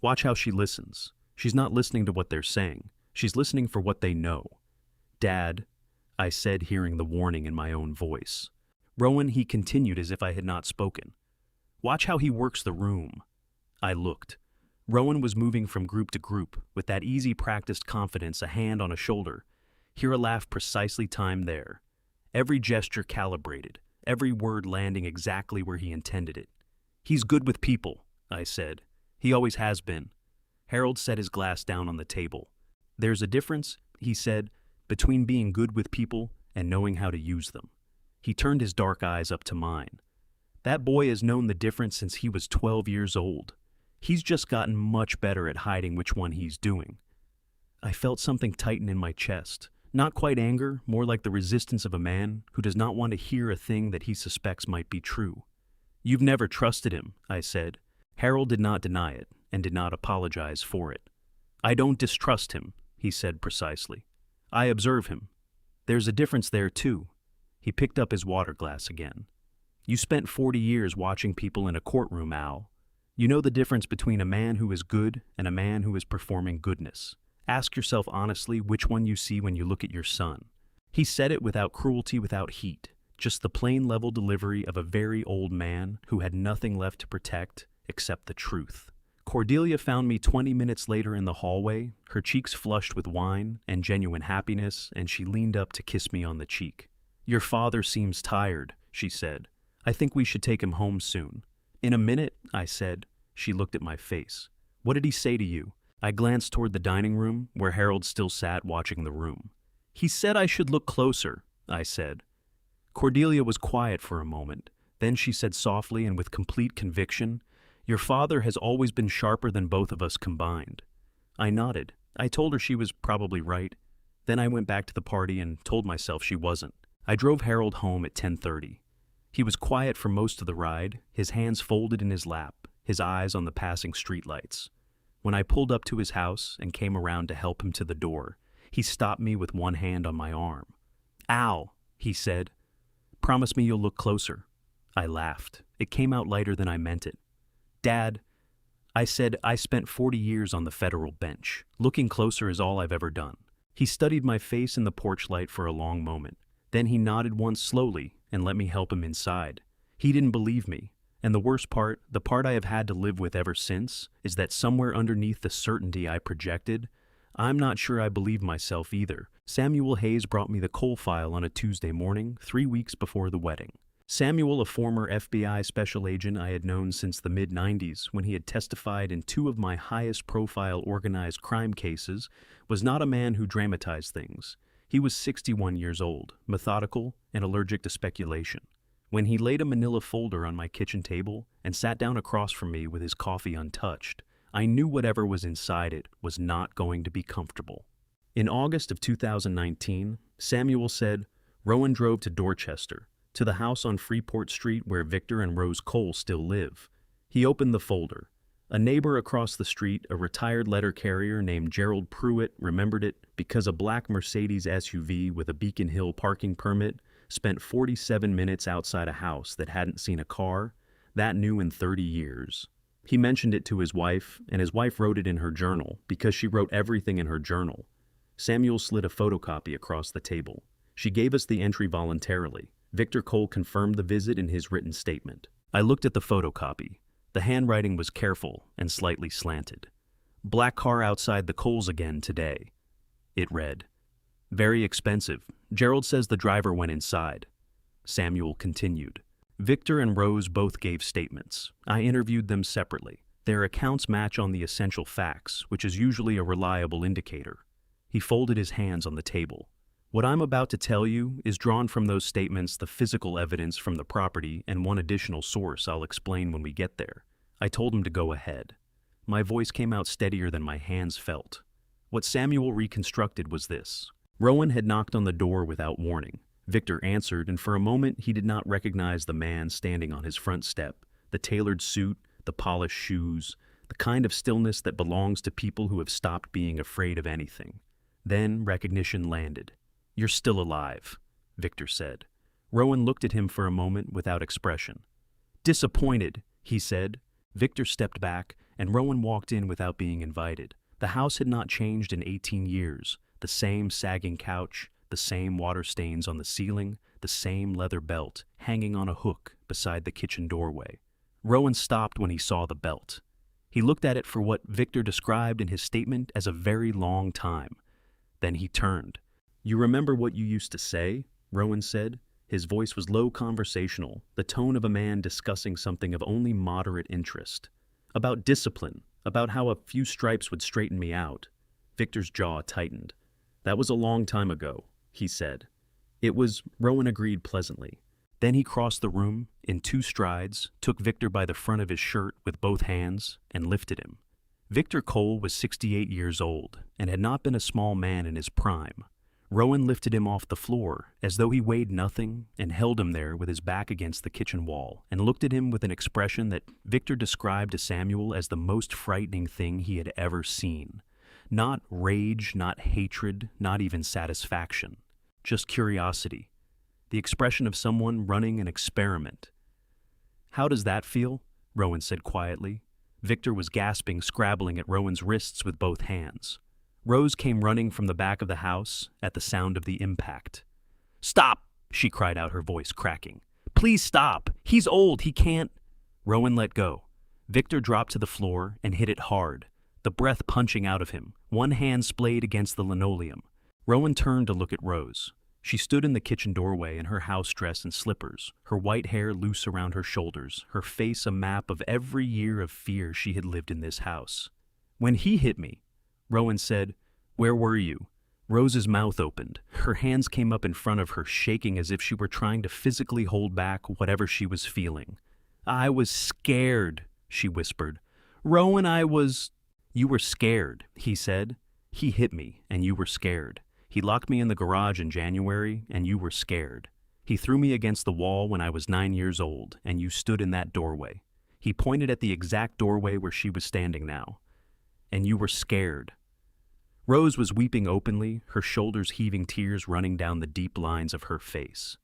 "Watch how she listens. She's not listening to what they're saying. She's listening for what they know." "Dad," I said, hearing the warning in my own voice. "Rowan," he continued as if I had not spoken. "Watch how he works the room." I looked. Rowan was moving from group to group, with that easy practiced confidence, a hand on a shoulder. Here a laugh precisely timed there. Every gesture calibrated, every word landing exactly where he intended it. "He's good with people," I said. "He always has been." Harold set his glass down on the table. "There's a difference," he said, "between being good with people and knowing how to use them." He turned his dark eyes up to mine. "That boy has known the difference since he was 12 years old. He's just gotten much better at hiding which one he's doing." I felt something tighten in my chest. Not quite anger, more like the resistance of a man who does not want to hear a thing that he suspects might be true. "You've never trusted him," I said. Harold did not deny it, and did not apologize for it. "I don't distrust him," he said precisely. "I observe him. There's a difference there, too." He picked up his water glass again. "You spent 40 years watching people in a courtroom, Al. You know the difference between a man who is good and a man who is performing goodness. Ask yourself honestly which one you see when you look at your son." He said it without cruelty, without heat, just the plain level delivery of a very old man who had nothing left to protect except the truth. Cordelia found me 20 minutes later in the hallway, her cheeks flushed with wine and genuine happiness, and she leaned up to kiss me on the cheek. "Your father seems tired," she said. "I think we should take him home soon." "In a minute," I said. She looked at my face. "What did he say to you?" I glanced toward the dining room, where Harold still sat watching the room. "He said I should look closer," I said. Cordelia was quiet for a moment. Then she said softly and with complete conviction, "Your father has always been sharper than both of us combined." I nodded. I told her she was probably right. Then I went back to the party and told myself she wasn't. I drove Harold home at 10:30. He was quiet for most of the ride, his hands folded in his lap, his eyes on the passing streetlights. When I pulled up to his house and came around to help him to the door, he stopped me with one hand on my arm. "Al," he said, "promise me you'll look closer." I laughed. It came out lighter than I meant it. "Dad," I said, "I spent 40 years on the federal bench. Looking closer is all I've ever done." He studied my face in the porch light for a long moment. Then he nodded once slowly and let me help him inside. He didn't believe me. And the worst part, the part I have had to live with ever since, is that somewhere underneath the certainty I projected, I'm not sure I believe myself either. Samuel Hayes brought me the Cole file on a Tuesday morning, 3 weeks before the wedding. Samuel, a former FBI special agent I had known since the mid-90s when he had testified in 2 of my highest-profile organized crime cases, was not a man who dramatized things. He was 61 years old, methodical, and allergic to speculation. When he laid a manila folder on my kitchen table and sat down across from me with his coffee untouched, I knew whatever was inside it was not going to be comfortable. In August of 2019, Samuel said, Rowan drove to Dorchester, to the house on Freeport Street where Victor and Rose Cole still live. He opened the folder. A neighbor across the street, a retired letter carrier named Gerald Pruitt, remembered it because a black Mercedes SUV with a Beacon Hill parking permit spent 47 minutes outside a house that hadn't seen a car that new in 30 years. He mentioned it to his wife, and his wife wrote it in her journal because she wrote everything in her journal. Samuel slid a photocopy across the table. She gave us the entry voluntarily. Victor Cole confirmed the visit in his written statement. I looked at the photocopy. The handwriting was careful and slightly slanted. Black car outside the Coles again today. It read. Very expensive. Gerald says the driver went inside. Samuel continued. Victor and Rose both gave statements. I interviewed them separately. Their accounts match on the essential facts, which is usually a reliable indicator. He folded his hands on the table. What I'm about to tell you is drawn from those statements, the physical evidence from the property, and one additional source I'll explain when we get there. I told him to go ahead. My voice came out steadier than my hands felt. What Samuel reconstructed was this. Rowan had knocked on the door without warning. Victor answered, and for a moment he did not recognize the man standing on his front step, the tailored suit, the polished shoes, the kind of stillness that belongs to people who have stopped being afraid of anything. Then recognition landed. You're still alive, Victor said. Rowan looked at him for a moment without expression. Disappointed, he said. Victor stepped back, and Rowan walked in without being invited. The house had not changed in 18 years. The same sagging couch, the same water stains on the ceiling, the same leather belt hanging on a hook beside the kitchen doorway. Rowan stopped when he saw the belt. He looked at it for what Victor described in his statement as a very long time. Then he turned. You remember what you used to say? Rowan said. His voice was low conversational, the tone of a man discussing something of only moderate interest. About discipline, about how a few stripes would straighten me out. Victor's jaw tightened. That was a long time ago, he said. It was, Rowan agreed pleasantly. Then he crossed the room, in 2 strides, took Victor by the front of his shirt with both hands, and lifted him. Victor Cole was 68 years old, and had not been a small man in his prime. Rowan lifted him off the floor, as though he weighed nothing, and held him there with his back against the kitchen wall, and looked at him with an expression that Victor described to Samuel as the most frightening thing he had ever seen. Not rage, not hatred, not even satisfaction. Just curiosity. The expression of someone running an experiment. How does that feel? Rowan said quietly. Victor was gasping, scrabbling at Rowan's wrists with both hands. Rose came running from the back of the house at the sound of the impact. Stop! She cried out, her voice cracking. Please stop! He's old, he can't... Rowan let go. Victor dropped to the floor and hit it hard, the breath punching out of him, one hand splayed against the linoleum. Rowan turned to look at Rose. She stood in the kitchen doorway in her house dress and slippers, her white hair loose around her shoulders, her face a map of every year of fear she had lived in this house. When he hit me, Rowan said, Where were you? Rose's mouth opened. Her hands came up in front of her, shaking as if she were trying to physically hold back whatever she was feeling. I was scared, she whispered. Rowan, You were scared, he said. He hit me, and you were scared. He locked me in the garage in January, and you were scared. He threw me against the wall when I was 9 years old, and you stood in that doorway. He pointed at the exact doorway where she was standing now. And you were scared. Rose was weeping openly, her shoulders heaving, tears running down the deep lines of her face.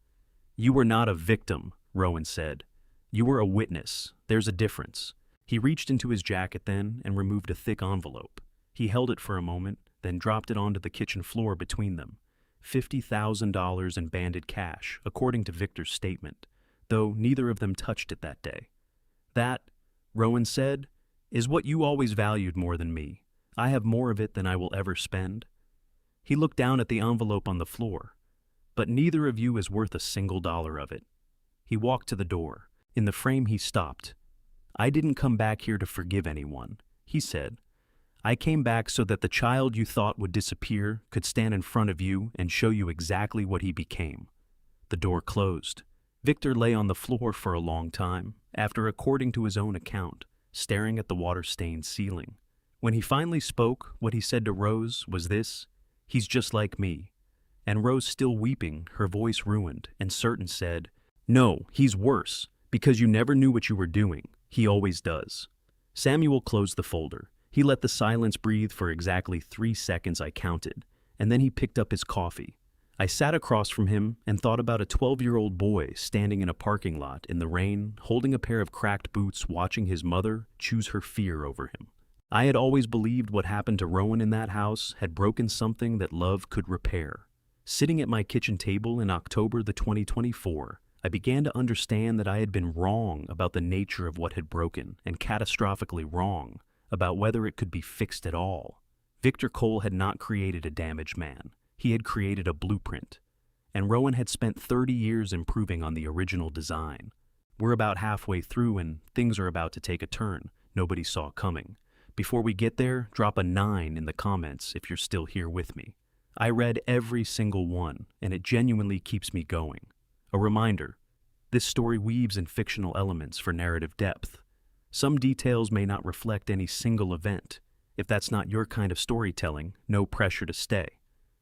You were not a victim, Rowan said. You were a witness. There's a difference. He reached into his jacket then and removed a thick envelope. He held it for a moment, then dropped it onto the kitchen floor between them. $50,000 in banded cash, according to Victor's statement, though neither of them touched it that day. That, Rowan said, is what you always valued more than me. I have more of it than I will ever spend. He looked down at the envelope on the floor. But neither of you is worth a single dollar of it. He walked to the door. In the frame he stopped. I didn't come back here to forgive anyone, he said. I came back so that the child you thought would disappear could stand in front of you and show you exactly what he became. The door closed. Victor lay on the floor for a long time, after, according to his own account, staring at the water-stained ceiling. When he finally spoke, what he said to Rose was this: He's just like me. And Rose, still weeping, her voice ruined, and certain, said, No, he's worse, because you never knew what you were doing. He always does. Samuel closed the folder. He let the silence breathe for exactly 3 seconds, I counted, and then he picked up his coffee. I sat across from him and thought about a 12-year-old boy standing in a parking lot in the rain, holding a pair of cracked boots, watching his mother choose her fear over him. I had always believed what happened to Rowan in that house had broken something that love could repair. Sitting at my kitchen table in October 2024, I began to understand that I had been wrong about the nature of what had broken, and catastrophically wrong about whether it could be fixed at all. Victor Cole had not created a damaged man. He had created a blueprint, and Rowan had spent 30 years improving on the original design. We're about halfway through and things are about to take a turn nobody saw coming. Before we get there, drop a 9 in the comments if you're still here with me. I read every single one, and it genuinely keeps me going. A reminder, this story weaves in fictional elements for narrative depth. Some details may not reflect any single event. If that's not your kind of storytelling, no pressure to stay.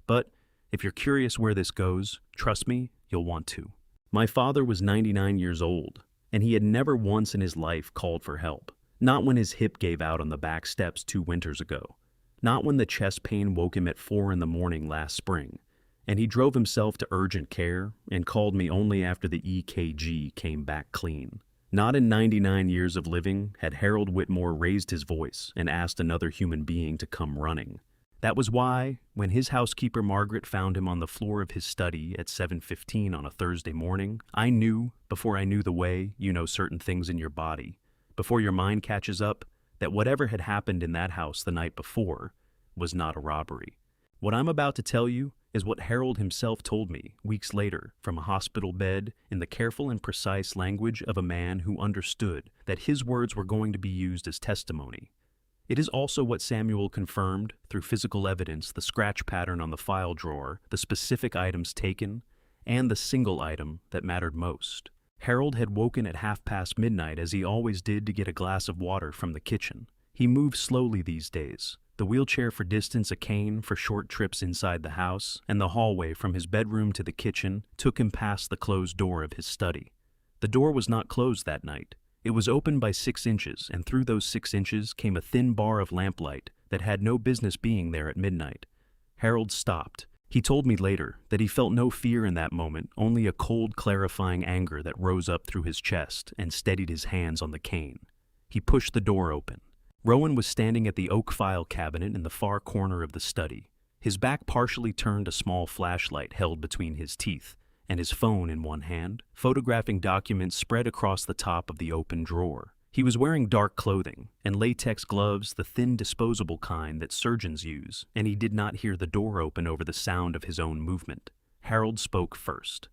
But if you're curious where this goes, trust me, you'll want to. My father was 99 years old, and he had never once in his life called for help. Not when his hip gave out on the back steps 2 winters ago. Not when the chest pain woke him at 4 in the morning last spring, and he drove himself to urgent care and called me only after the EKG came back clean. Not in 99 years of living had Harold Whitmore raised his voice and asked another human being to come running. That was why, when his housekeeper Margaret found him on the floor of his study at 7:15 on a Thursday morning, I knew, before I knew the way you know certain things in your body, before your mind catches up, that whatever had happened in that house the night before was not a robbery. What I'm about to tell you is what Harold himself told me weeks later from a hospital bed in the careful and precise language of a man who understood that his words were going to be used as testimony. It is also what Samuel confirmed through physical evidence, the scratch pattern on the file drawer, the specific items taken, and the single item that mattered most. Harold had woken at midnight as he always did to get a glass of water from the kitchen. He moved slowly these days, the wheelchair for distance, a cane for short trips inside the house, and the hallway from his bedroom to the kitchen took him past the closed door of his study. The door was not closed that night. It was open by 6 inches, and through those 6 inches came a thin bar of lamplight that had no business being there at midnight. Harold stopped. He told me later that he felt no fear in that moment, only a cold, clarifying anger that rose up through his chest and steadied his hands on the cane. He pushed the door open. Rowan was standing at the oak file cabinet in the far corner of the study, his back partially turned, a small flashlight held between his teeth, and his phone in one hand, photographing documents spread across the top of the open drawer. He was wearing dark clothing and latex gloves, the thin disposable kind that surgeons use, and he did not hear the door open over the sound of his own movement. Harold spoke first.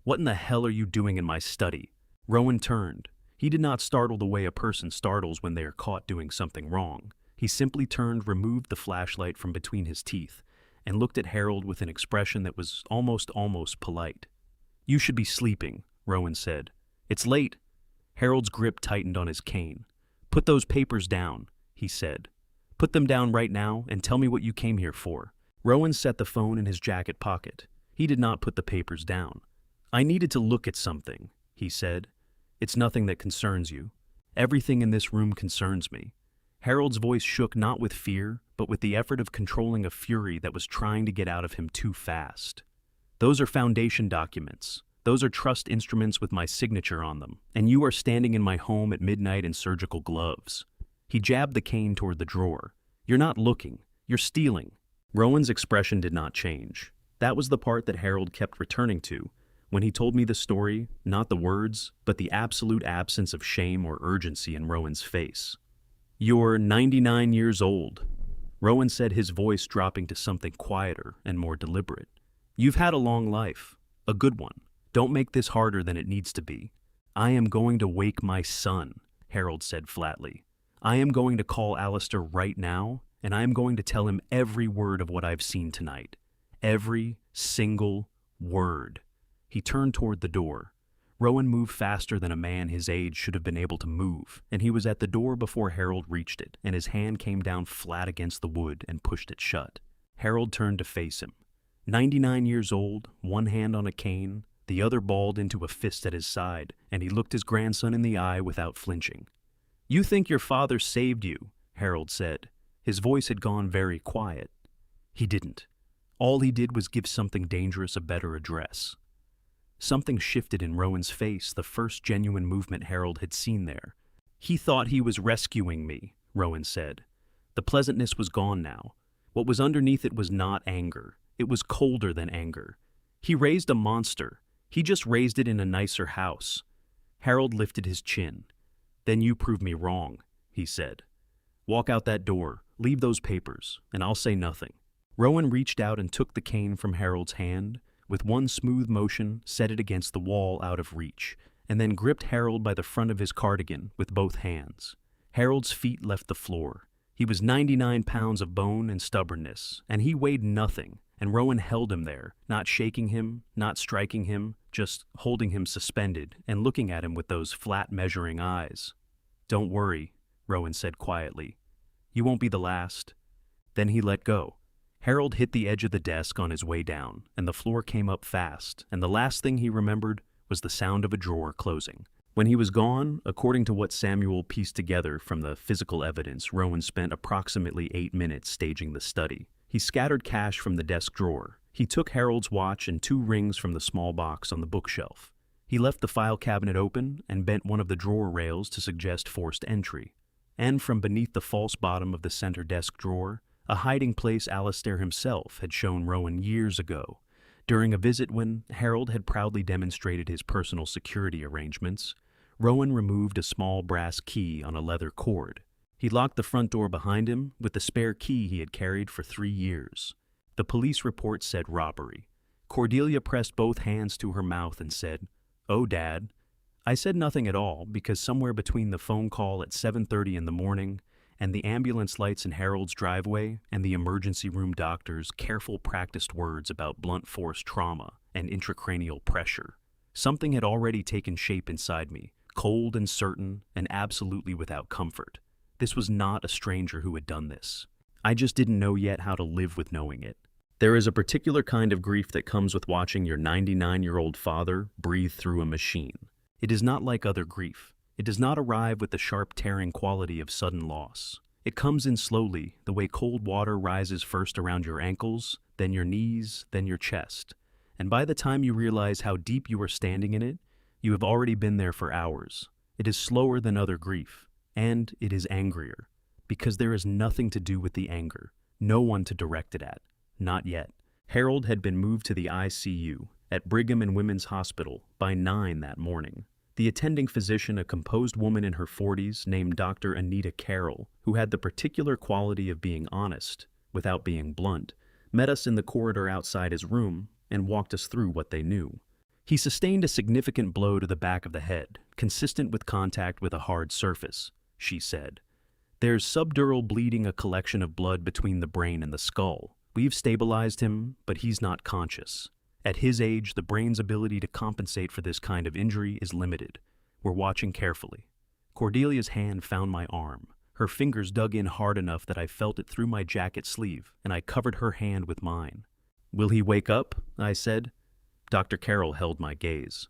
"What in the hell are you doing in my study?" Rowan turned. He did not startle the way a person startles when they are caught doing something wrong. He simply turned, removed the flashlight from between his teeth, and looked at Harold with an expression that was almost polite. "You should be sleeping," Rowan said. "It's late." Harold's grip tightened on his cane. "Put those papers down," he said. "Put them down right now and tell me what you came here for." Rowan set the phone in his jacket pocket. He did not put the papers down. "I needed to look at something," he said. "It's nothing that concerns you. Everything in this room concerns me." Harold's voice shook not with fear, but with the effort of controlling a fury that was trying to get out of him too fast. "Those are foundation documents. Those are trust instruments with my signature on them, and you are standing in my home at midnight in surgical gloves." He jabbed the cane toward the drawer. "You're not looking. You're stealing." Rowan's expression did not change. That was the part that Harold kept returning to when he told me the story, not the words, but the absolute absence of shame or urgency in Rowan's face. "You're 99 years old," Rowan said, his voice dropping to something quieter and more deliberate. "You've had a long life, a good one. Don't make this harder than it needs to be." "I am going to wake my son," Harold said flatly. "I am going to call Alistair right now, and I am going to tell him every word of what I've seen tonight. Every single word." He turned toward the door. Rowan moved faster than a man his age should have been able to move, and he was at the door before Harold reached it, and his hand came down flat against the wood and pushed it shut. Harold turned to face him. 99 years old, one hand on a cane, the other balled into a fist at his side, and he looked his grandson in the eye without flinching. "You think your father saved you," Harold said. His voice had gone very quiet. He didn't. All he did was give something dangerous a better address. Something shifted in Rowan's face, the first genuine movement Harold had seen there. "He thought he was rescuing me," Rowan said. The pleasantness was gone now. What was underneath it was not anger. It was colder than anger. "He raised a monster. He just raised it in a nicer house." Harold lifted his chin. "Then you prove me wrong," he said. "Walk out that door, leave those papers, and I'll say nothing." Rowan reached out and took the cane from Harold's hand. With one smooth motion, set it against the wall out of reach, and then gripped Harold by the front of his cardigan with both hands. Harold's feet left the floor. He was 99 pounds of bone and stubbornness, and he weighed nothing, and Rowan held him there, not shaking him, not striking him, just holding him suspended and looking at him with those flat measuring eyes. "Don't worry," Rowan said quietly. "You won't be the last." Then he let go. Harold hit the edge of the desk on his way down, and the floor came up fast, and the last thing he remembered was the sound of a drawer closing. When he was gone, according to what Samuel pieced together from the physical evidence, Rowan spent approximately 8 minutes staging the study. He scattered cash from the desk drawer. He took Harold's watch and 2 rings from the small box on the bookshelf. He left the file cabinet open and bent one of the drawer rails to suggest forced entry. And from beneath the false bottom of the center desk drawer, a hiding place Alistair himself had shown Rowan years ago, during a visit when Harold had proudly demonstrated his personal security arrangements. Rowan removed a small brass key on a leather cord. He locked the front door behind him with the spare key he had carried for 3 years. The police report said robbery. Cordelia pressed both hands to her mouth and said, "Oh, Dad." I said nothing at all because somewhere between the phone call at 7:30 in the morning and the ambulance lights in Harold's driveway and the emergency room doctor's careful practiced words about blunt force trauma and intracranial pressure, something had already taken shape inside me, cold and certain and absolutely without comfort. This was not a stranger who had done this. I just didn't know yet how to live with knowing it. There is a particular kind of grief that comes with watching your 99-year-old father breathe through a machine. It is not like other grief. It does not arrive with the sharp tearing quality of sudden loss. It comes in slowly, the way cold water rises first around your ankles, then your knees, then your chest. And by the time you realize how deep you are standing in it, you have already been there for hours. It is slower than other grief, and it is angrier, because there is nothing to do with the anger, no one to direct it at, not yet. Harold had been moved to the ICU at Brigham and Women's Hospital by 9 that morning. The attending physician, a composed woman in her 40s named Dr. Anita Carroll, who had the particular quality of being honest, without being blunt, met us in the corridor outside his room and walked us through what they knew. He sustained a significant blow to the back of the head, consistent with contact with a hard surface, she said. There's subdural bleeding, a collection of blood between the brain and the skull. We've stabilized him, but he's not conscious. At his age, the brain's ability to compensate for this kind of injury is limited. We're watching carefully. Cordelia's hand found my arm. Her fingers dug in hard enough that I felt it through my jacket sleeve, and I covered her hand with mine. "Will he wake up?" I said. Dr. Carroll held my gaze.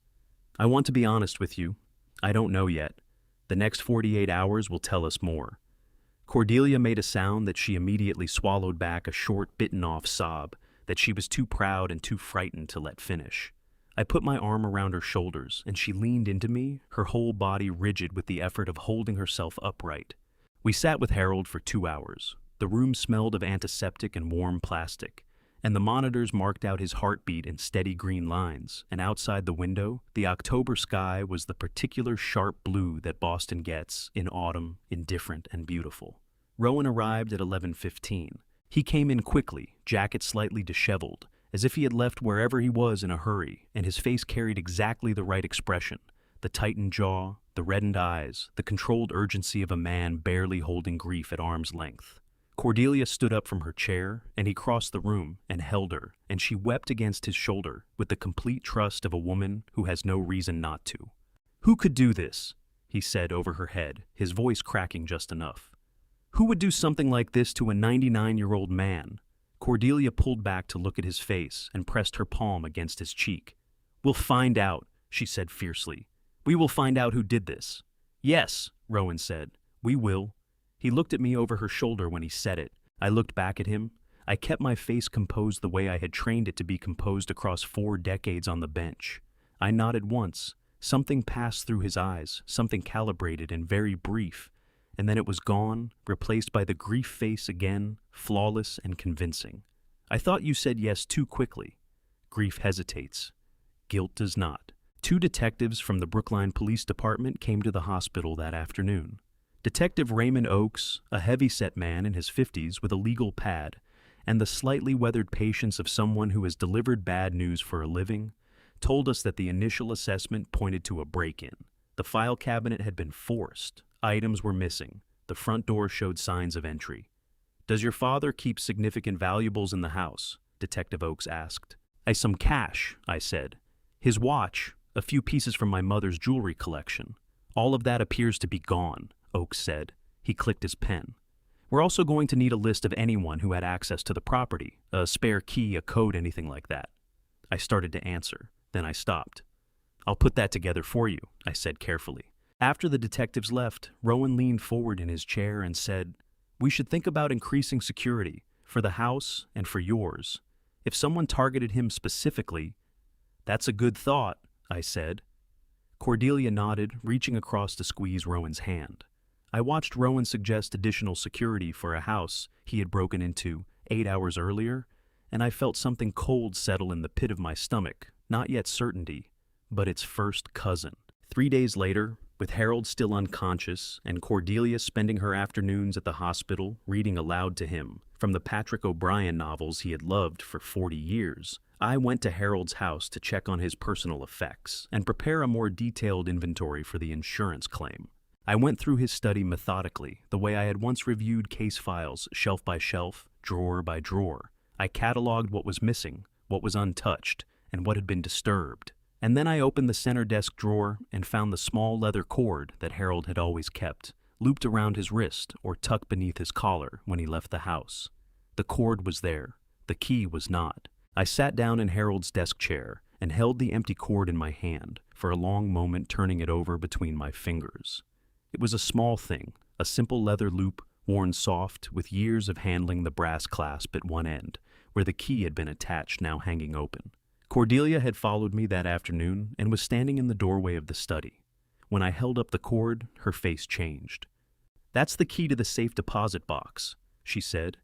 "I want to be honest with you. I don't know yet. The next 48 hours will tell us more." Cordelia made a sound that she immediately swallowed back, a short, bitten-off sob that she was too proud and too frightened to let finish. I put my arm around her shoulders, and she leaned into me, her whole body rigid with the effort of holding herself upright. We sat with Harold for 2 hours. The room smelled of antiseptic and warm plastic, and the monitors marked out his heartbeat in steady green lines, and outside the window, the October sky was the particular sharp blue that Boston gets in autumn, indifferent and beautiful. Rowan arrived at 11:15. He came in quickly, jacket slightly disheveled, as if he had left wherever he was in a hurry, and his face carried exactly the right expression, the tightened jaw, the reddened eyes, the controlled urgency of a man barely holding grief at arm's length. Cordelia stood up from her chair, and he crossed the room and held her, and she wept against his shoulder with the complete trust of a woman who has no reason not to. "Who could do this?" he said over her head, his voice cracking just enough. "Who would do something like this to a 99-year-old man?" Cordelia pulled back to look at his face and pressed her palm against his cheek. "We'll find out," she said fiercely. "We will find out who did this." "Yes," Rowan said. "We will." He looked at me over her shoulder when he said it. I looked back at him. I kept my face composed the way I had trained it to be composed across 4 decades on the bench. I nodded once. Something passed through his eyes, something calibrated and very brief, and then it was gone, replaced by the grief face again, flawless and convincing. "I thought you said yes too quickly." Grief hesitates. Guilt does not. 2 detectives from the Brookline Police Department came to the hospital that afternoon. Detective Raymond Oakes, a heavy-set man in his 50s with a legal pad, and the slightly weathered patience of someone who has delivered bad news for a living, told us that the initial assessment pointed to a break-in. The file cabinet had been forced. Items were missing. The front door showed signs of entry. "Does your father keep significant valuables in the house?" Detective Oakes asked. "Some cash," I said. "His watch, a few pieces from my mother's jewelry collection. All of that appears to be gone," Oakes said. He clicked his pen. "We're also going to need a list of anyone who had access to the property, a spare key, a code, anything like that." I started to answer. Then I stopped. "I'll put that together for you," I said carefully. After the detectives left, Rowan leaned forward in his chair and said, "We should think about increasing security, for the house and for yours. If someone targeted him specifically—" "That's a good thought," I said. Cordelia nodded, reaching across to squeeze Rowan's hand. I watched Rowan suggest additional security for a house he had broken into 8 hours earlier, and I felt something cold settle in the pit of my stomach. Not yet certainty, but its first cousin. 3 days later, with Harold still unconscious and Cordelia spending her afternoons at the hospital reading aloud to him from the Patrick O'Brian novels he had loved for 40 years, I went to Harold's house to check on his personal effects and prepare a more detailed inventory for the insurance claim. I went through his study methodically, the way I had once reviewed case files, shelf by shelf, drawer by drawer. I cataloged what was missing, what was untouched, and what had been disturbed. And then I opened the center desk drawer and found the small leather cord that Harold had always kept, looped around his wrist or tucked beneath his collar when he left the house. The cord was there. The key was not. I sat down in Harold's desk chair and held the empty cord in my hand for a long moment, turning it over between my fingers. It was a small thing, a simple leather loop worn soft with years of handling the brass clasp at one end, where the key had been attached, now hanging open. Cordelia had followed me that afternoon and was standing in the doorway of the study. When I held up the cord, her face changed. "That's the key to the safe deposit box," she said.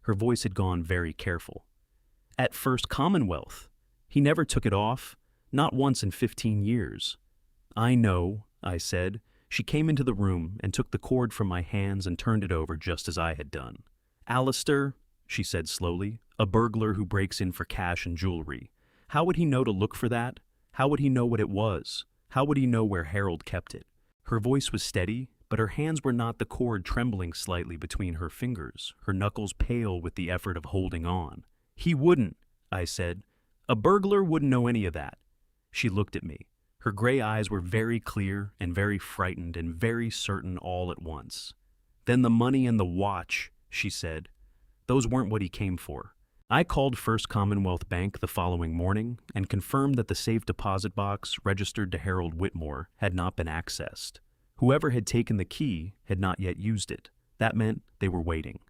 Her voice had gone very careful. "At First Commonwealth. He never took it off, not once in 15 years. "I know," I said. She came into the room and took the cord from my hands and turned it over just as I had done. "Alistair," she said slowly, "a burglar who breaks in for cash and jewelry. How would he know to look for that? How would he know what it was? How would he know where Harold kept it?" Her voice was steady, but her hands were not, the cord trembling slightly between her fingers, her knuckles pale with the effort of holding on. "He wouldn't," I said. "A burglar wouldn't know any of that." She looked at me. Her gray eyes were very clear and very frightened and very certain all at once. "Then the money and the watch," she said. "Those weren't what he came for." I called First Commonwealth Bank the following morning and confirmed that the safe deposit box registered to Harold Whitmore had not been accessed. Whoever had taken the key had not yet used it. That meant they were waiting.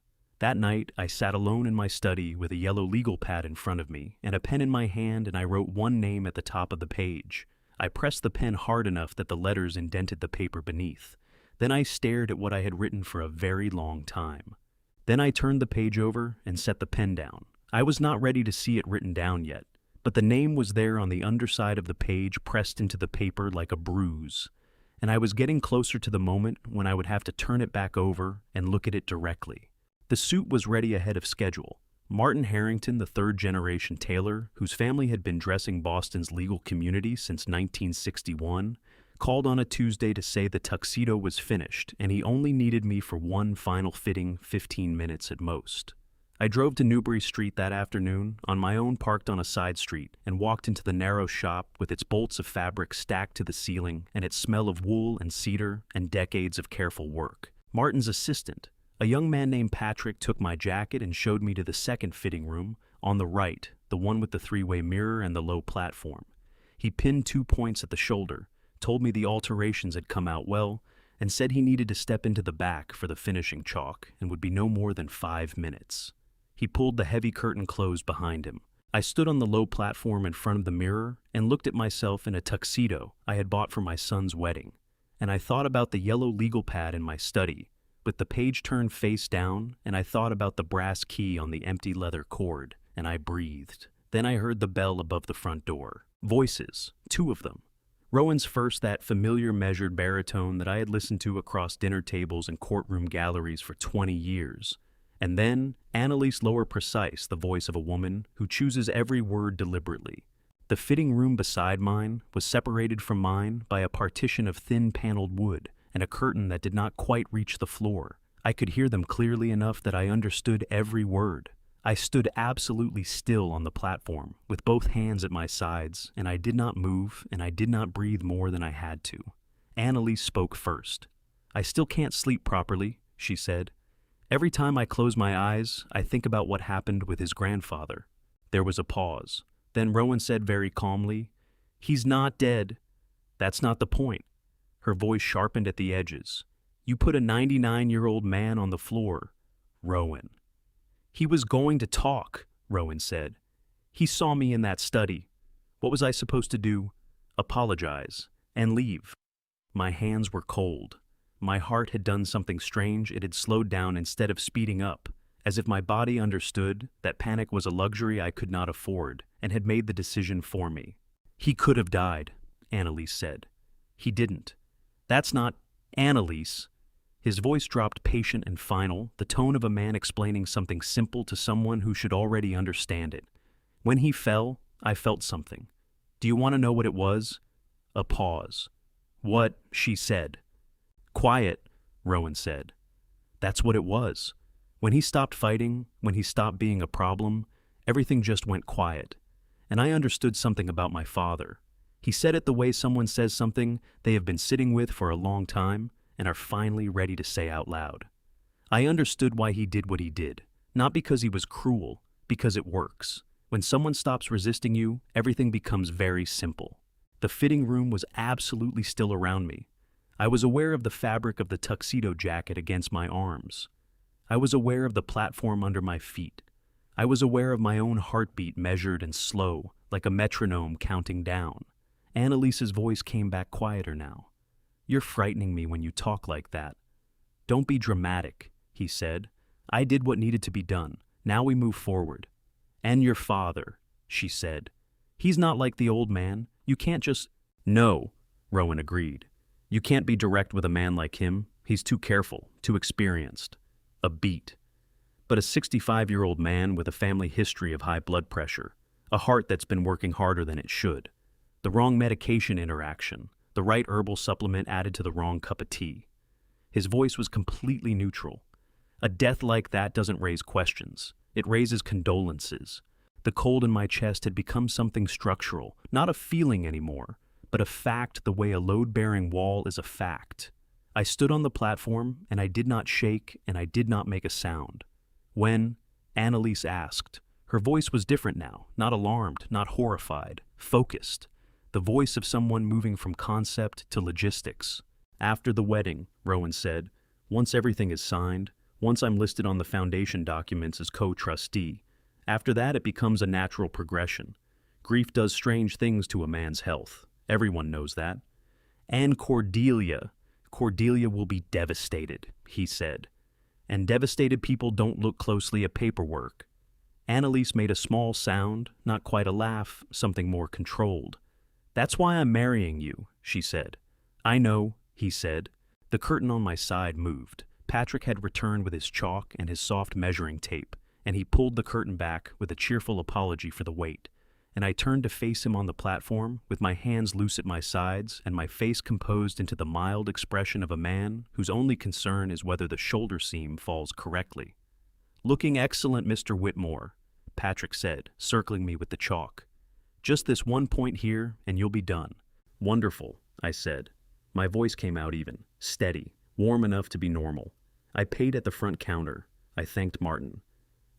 That night, I sat alone in my study with a yellow legal pad in front of me and a pen in my hand, and I wrote one name at the top of the page. I pressed the pen hard enough that the letters indented the paper beneath. Then I stared at what I had written for a very long time. Then I turned the page over and set the pen down. I was not ready to see it written down yet, but the name was there on the underside of the page, pressed into the paper like a bruise, and I was getting closer to the moment when I would have to turn it back over and look at it directly. The suit was ready ahead of schedule. Martin Harrington, the third-generation Tailor, whose family had been dressing Boston's legal community since 1961, called on a Tuesday to say the tuxedo was finished and he only needed me for one final fitting, 15 minutes at most. I drove to Newbury Street that afternoon, on my own, parked on a side street, and walked into the narrow shop with its bolts of fabric stacked to the ceiling and its smell of wool and cedar and decades of careful work. Martin's assistant, a young man named Patrick, took my jacket and showed me to the second fitting room, on the right, the one with the 3-way mirror and the low platform. He pinned 2 points at the shoulder, told me the alterations had come out well, and said he needed to step into the back for the finishing chalk and would be no more than 5 minutes. He pulled the heavy curtain closed behind him. I stood on the low platform in front of the mirror and looked at myself in a tuxedo I had bought for my son's wedding, and I thought about the yellow legal pad in my study, with the page turned face down, and I thought about the brass key on the empty leather cord, and I breathed. Then I heard the bell above the front door. Voices, 2 of them. Rowan's first, that familiar measured baritone that I had listened to across dinner tables and courtroom galleries for 20 years. And then Annalise lower precise, the voice of a woman who chooses every word deliberately. The fitting room beside mine was separated from mine by a partition of thin paneled wood and a curtain that did not quite reach the floor. I could hear them clearly enough that I understood every word. I stood absolutely still on the platform, with both hands at my sides, and I did not move, and I did not breathe more than I had to. Annalise spoke first. "I still can't sleep properly," she said. "Every time I close my eyes, I think about what happened with his grandfather." There was a pause. Then Rowan said very calmly, "He's not dead. That's not the point." Her voice sharpened at the edges. "You put a 99-year-old man on the floor, Rowan." "He was going to talk," Rowan said. "He saw me in that study. What was I supposed to do? Apologize and leave?" My hands were cold. My heart had done something strange. It had slowed down instead of speeding up, as if my body understood that panic was a luxury I could not afford and had made the decision for me. "He could have died," Annalise said. "He didn't." "That's not Annalise." His voice dropped patient and final, the tone of a man explaining something simple to someone who should already understand it. "When he fell, I felt something. Do you want to know what it was?" A pause. "What?" she said. "Quiet," Rowan said. "That's what it was. When he stopped fighting, when he stopped being a problem, everything just went quiet. And I understood something about my father. He said it the way someone says something they have been sitting with for a long time and are finally ready to say out loud. I understood why he did what he did, not because he was cruel, because it works. When someone stops resisting you, everything becomes very simple. The fitting room was absolutely still around me. I was aware of the fabric of the tuxedo jacket against my arms. I was aware of the platform under my feet. I was aware of my own heartbeat, measured and slow, like a metronome counting down. Annalise's voice came back quieter now. "You're frightening me when you talk like that." "Don't be dramatic," he said. "I did what needed to be done. Now we move forward." "And your father," she said. "He's not like the old man. You can't just—" "No," Rowan agreed. "You can't be direct with a man like him. He's too careful, too experienced. A beat. But a 65-year-old man with a family history of high blood pressure, a heart that's been working harder than it should, the wrong medication interaction, the right herbal supplement added to the wrong cup of tea." His voice was completely neutral. "A death like that doesn't raise questions. It raises condolences." The cold in my chest had become something structural, not a feeling anymore, but a fact the way a load-bearing wall is a fact. I stood on the platform, and I did not shake, and I did not make a sound. When Annalise asked, her voice was different now, not alarmed, not horrified, focused. The voice of someone moving from concept to logistics. "After the wedding," Rowan said, "once everything is signed, once I'm listed on the foundation documents as co-trustee, after that it becomes a natural progression. Grief does strange things to a man's health. Everyone knows that. And Cordelia will be devastated," he said. "And devastated people don't look closely at paperwork." Annalise made a small sound, not quite a laugh, something more controlled. "That's why I'm marrying you," she said. "I know," he said. The curtain on my side moved. Patrick had returned with his chalk and his soft measuring tape, and he pulled the curtain back with a cheerful apology for the wait. And I turned to face him on the platform, with my hands loose at my sides and my face composed into the mild expression of a man whose only concern is whether the shoulder seam falls correctly. "Looking excellent, Mr. Whitmore," Patrick said, circling me with the chalk. "Just this one point here, and you'll be done." "Wonderful," I said. My voice came out even, steady, warm enough to be normal. I paid at the front counter. I thanked Martin.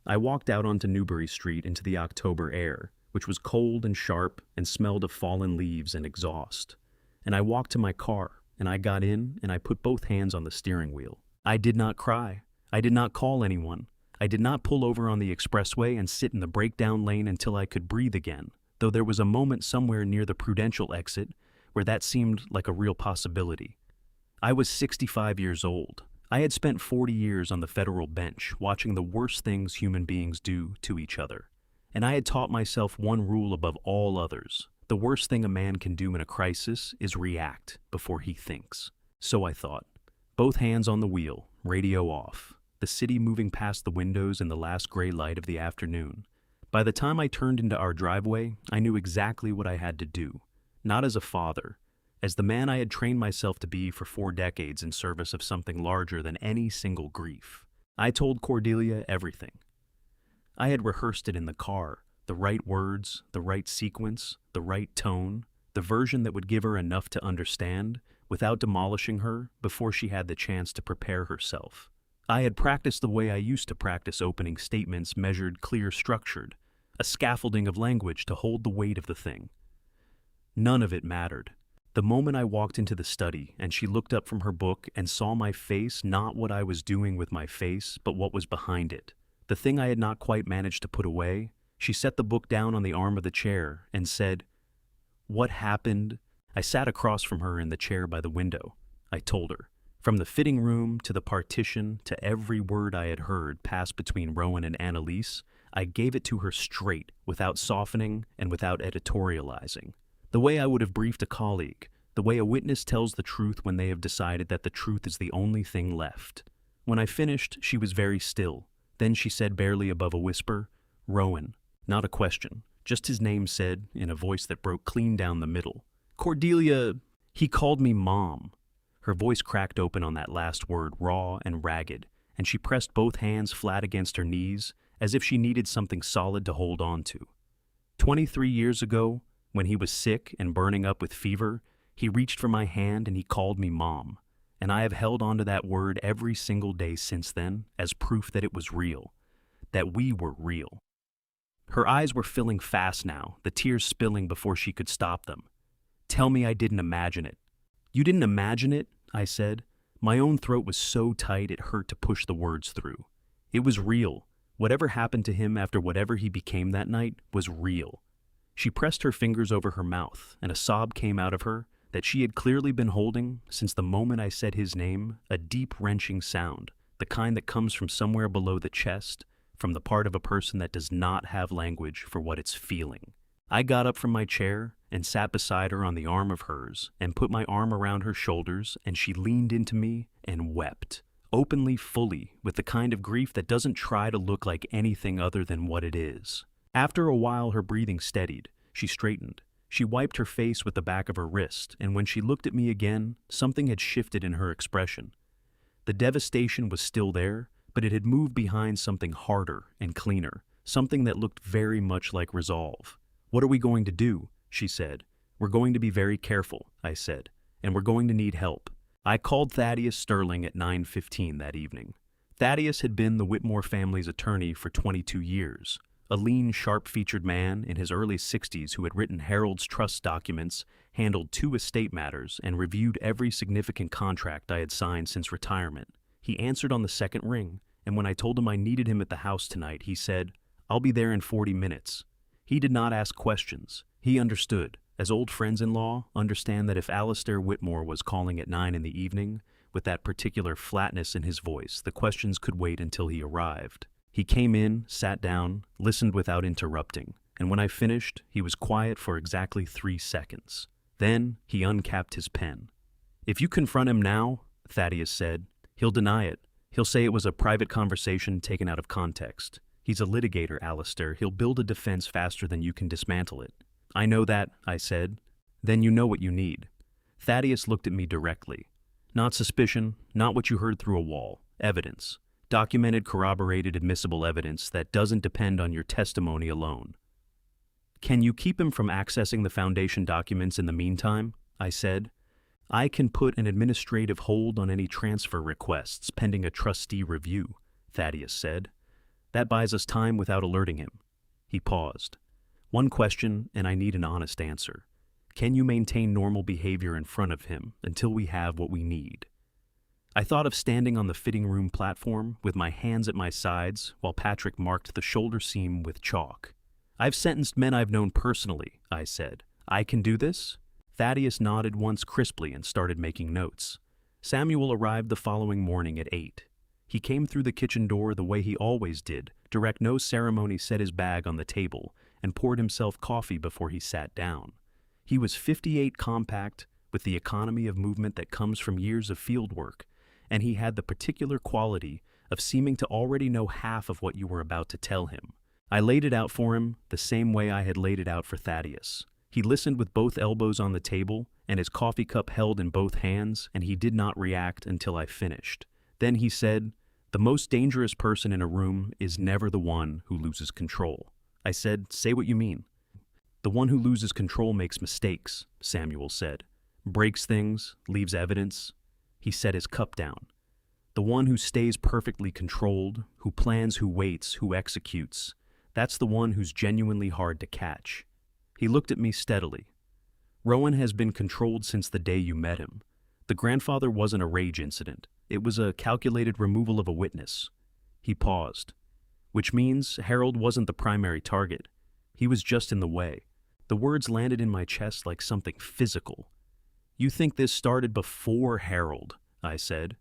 I walked out onto Newbury Street into the October air, which was cold and sharp and smelled of fallen leaves and exhaust. And I walked to my car, and I got in and I put both hands on the steering wheel. I did not cry. I did not call anyone. I did not pull over on the expressway and sit in the breakdown lane until I could breathe again, though there was a moment somewhere near the Prudential exit where that seemed like a real possibility. I was 65 years old. I had spent 40 years on the federal bench watching the worst things human beings do to each other. And I had taught myself one rule above all others. The worst thing a man can do in a crisis is react before he thinks. So I thought. Both hands on the wheel, radio off, the city moving past the windows in the last gray light of the afternoon. By the time I turned into our driveway, I knew exactly what I had to do. Not as a father, as the man I had trained myself to be for 4 decades in service of something larger than any single grief. I told Cordelia everything. I had rehearsed it in the car, the right words, the right sequence, the right tone, the version that would give her enough to understand without demolishing her before she had the chance to prepare herself. I had practiced the way I used to practice opening statements, measured, clear, structured, a scaffolding of language to hold the weight of the thing. None of it mattered. The moment I walked into the study and she looked up from her book and saw my face, not what I was doing with my face, but what was behind it, the thing I had not quite managed to put away, she set the book down on the arm of the chair and said, "What happened?" I sat across from her in the chair by the window. I told her. From the fitting room to the partition to every word I had heard pass between Rowan and Annalise, I gave it to her straight, without softening and without editorializing. The way I would have briefed a colleague, the way a witness tells the truth when they have decided that the truth is the only thing left. When I finished, she was very still. Then she said barely above a whisper, "Rowan." Not a question, just his name said in a voice that broke clean down the middle. "Cordelia, he called me Mom." Her voice cracked open on that last word, raw and ragged, and she pressed both hands flat against her knees as if she needed something solid to hold on to. 23 years ago, when he was sick and burning up with fever, he reached for my hand and he called me Mom, and I have held on to that word every single day since then as proof that it was real, that we were real. Her eyes were filling fast now, the tears spilling before she could stop them. "Tell me I didn't imagine it." "You didn't imagine it?" I said. My own throat was so tight it hurt to push the words through. It was real. Whatever happened to him after whatever he became that night was real. She pressed her fingers over her mouth, and a sob came out of her that she had clearly been holding since the moment I said his name, a deep, wrenching sound, the kind that comes from somewhere below the chest, from the part of a person that does not have language for what it's feeling. I got up from my chair and sat beside her on the arm of hers and put my arm around her shoulders, and she leaned into me and wept, openly, fully, with the kind of grief that doesn't try to look like anything other than what it is. After a while, her breathing steadied. She straightened. She wiped her face with the back of her wrist, and when she looked at me again, something had shifted in her expression. The devastation was still there, but it had moved behind something harder and cleaner, something that looked very much like resolve. "What are we going to do?" she said. "We're going to be very careful," I said, "and we're going to need help." I called Thaddeus Sterling at 9:15 that evening. Thaddeus had been the Whitmore family's attorney for 22 years. A lean, sharp-featured man in his early 60s who had written Harold's trust documents, handled 2 estate matters, and reviewed every significant contract I had signed since retirement. He answered on the second ring, and when I told him I needed him at the house tonight, he said, "I'll be there in 40 minutes. He did not ask questions. He understood, as old friends-in-law understand that if Alistair Whitmore was calling at 9 in the evening, with that particular flatness in his voice, the questions could wait until he arrived. He came in, sat down, listened without interrupting, and when I finished, he was quiet for exactly 3 seconds. Then he uncapped his pen. "If you confront him now," Thaddeus said, "he'll deny it. He'll say it was a private conversation taken out of context. He's a litigator, Alistair. He'll build a defense faster than you can dismantle it." "I know that," I said. "Then you know what you need." Thaddeus looked at me directly. "Not suspicion, not what you heard through a wall. Evidence. Documented, corroborated, admissible evidence that doesn't depend on your testimony alone." "Can you keep him from accessing the foundation documents in the meantime?" I said. "I can put an administrative hold on any transfer requests pending a trustee review," Thaddeus said. "That buys us time without alerting him." He paused. "One question, and I need an honest answer. Can you maintain normal behavior in front of him until we have what we need? I thought of standing on the fitting room platform with my hands at my sides while Patrick marked the shoulder seam with chalk. I've sentenced men I've known personally, I said. I can do this? Thaddeus nodded once crisply and started making notes. Samuel arrived the following morning at 8. He came through the kitchen door the way he always did, direct no ceremony, set his bag on the table, and poured himself coffee before he sat down. He was 58 compact, with the economy of movement that comes from years of field work, and he had the particular quality of seeming to already know half of what you were about to tell him. I laid it out for him the same way I had laid it out for Thaddeus. He listened with both elbows on the table and his coffee cup held in both hands, and he did not react until I finished. Then he said, "The most dangerous person in a room is never the one who loses control." I said, "Say what you mean." "The one who loses control makes mistakes," Samuel said. "Breaks things, leaves evidence." He set his cup down. "The one who stays perfectly controlled, who plans, who waits, who executes, that's the one who's genuinely hard to catch." He looked at me steadily. "Rowan has been controlled since the day you met him. The grandfather wasn't a rage incident. It was a calculated removal of a witness." He paused. "Which means Harold wasn't the primary target. He was just in the way." The words landed in my chest like something physical. "You think this started before Harold?" I said.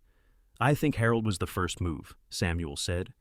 "I think Harold was the first move," Samuel said,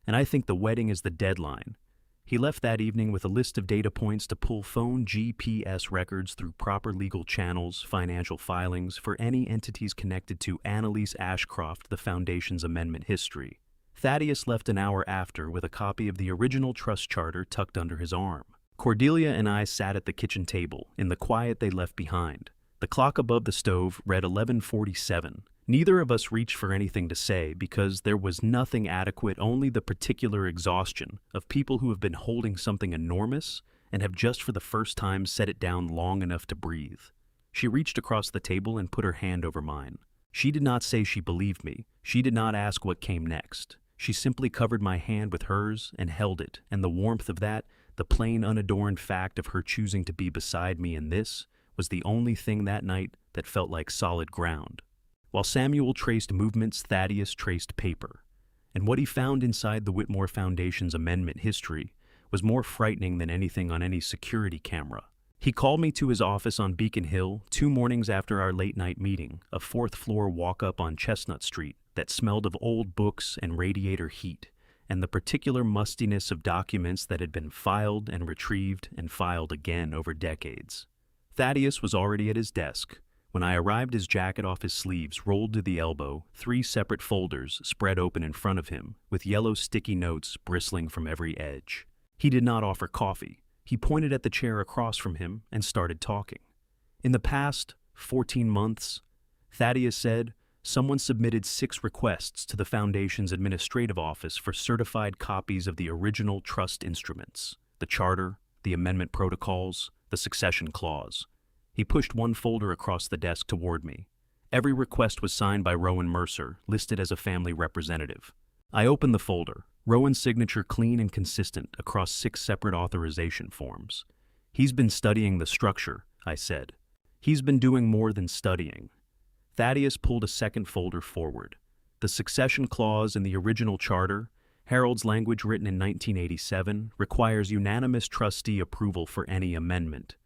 "and I think the wedding is the deadline." He left that evening with a list of data points to pull phone GPS records through proper legal channels, financial filings for any entities connected to Annalise Ashcroft, the Foundation's amendment history. Thaddeus left an hour after with a copy of the original trust charter tucked under his arm. Cordelia and I sat at the kitchen table in the quiet they left behind. The clock above the stove read 11:47. Neither of us reached for anything to say because there was nothing adequate, only the particular exhaustion of people who have been holding something enormous and have just for the first time set it down long enough to breathe. She reached across the table and put her hand over mine. She did not say she believed me. She did not ask what came next. She simply covered my hand with hers and held it, and the warmth of that, the plain unadorned fact of her choosing to be beside me in this, was the only thing that night that felt like solid ground. While Samuel traced movements, Thaddeus traced paper. And what he found inside the Whitmore Foundation's amendment history was more frightening than anything on any security camera. He called me to his office on Beacon Hill 2 mornings after our late-night meeting, a 4th-floor walk-up on Chestnut Street that smelled of old books and radiator heat, and the particular mustiness of documents that had been filed and retrieved and filed again over decades. Thaddeus was already at his desk. When I arrived, his jacket off his sleeves rolled to the elbow, 3 separate folders spread open in front of him, with yellow sticky notes bristling from every edge. He did not offer coffee. He pointed at the chair across from him and started talking. "In the past 14 months, Thaddeus said, someone submitted 6 requests to the Foundation's administrative office for certified copies of the original trust instruments, the charter, the amendment protocols, the succession clause." He pushed one folder across the desk toward me. Every request was signed by Rowan Mercer, listed as a family representative. I opened the folder, Rowan's signature clean and consistent across 6 separate authorization forms. "He's been studying the structure," I said. "He's been doing more than studying." Thaddeus pulled a second folder forward. The succession clause in the original charter, Harold's language written in 1987, requires unanimous trustee approval for any amendment.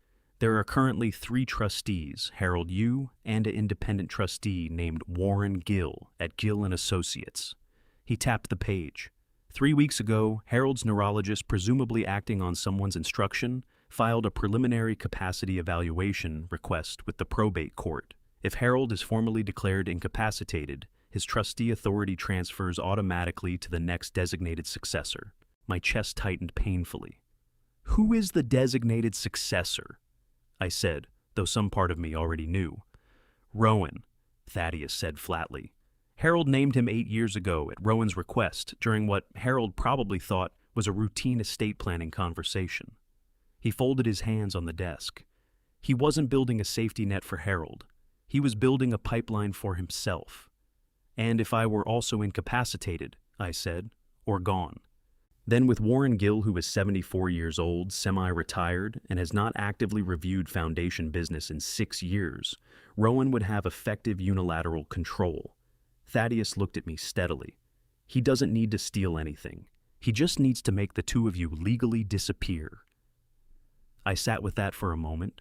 There are currently 3 trustees, Harold Yu, and an independent trustee named Warren Gill at Gill & Associates. He tapped the page. 3 weeks ago, Harold's neurologist, presumably acting on someone's instruction, filed a preliminary capacity evaluation request with the probate court. If Harold is formally declared incapacitated, his trustee authority transfers automatically to the next designated successor. My chest tightened painfully. "Who is the designated successor?" I said, though some part of me already knew. "Rowan," Thaddeus said flatly. "Harold named him 8 years ago at Rowan's request during what Harold probably thought was a routine estate planning conversation." He folded his hands on the desk. He wasn't building a safety net for Harold. He was building a pipeline for himself. "And if I were also incapacitated," I said, "or gone." Then with Warren Gill, who is 74 years old, semi-retired, and has not actively reviewed foundation business in 6 years, Rowan would have effective unilateral control. Thaddeus looked at me steadily. He doesn't need to steal anything. He just needs to make the two of you legally disappear. I sat with that for a moment.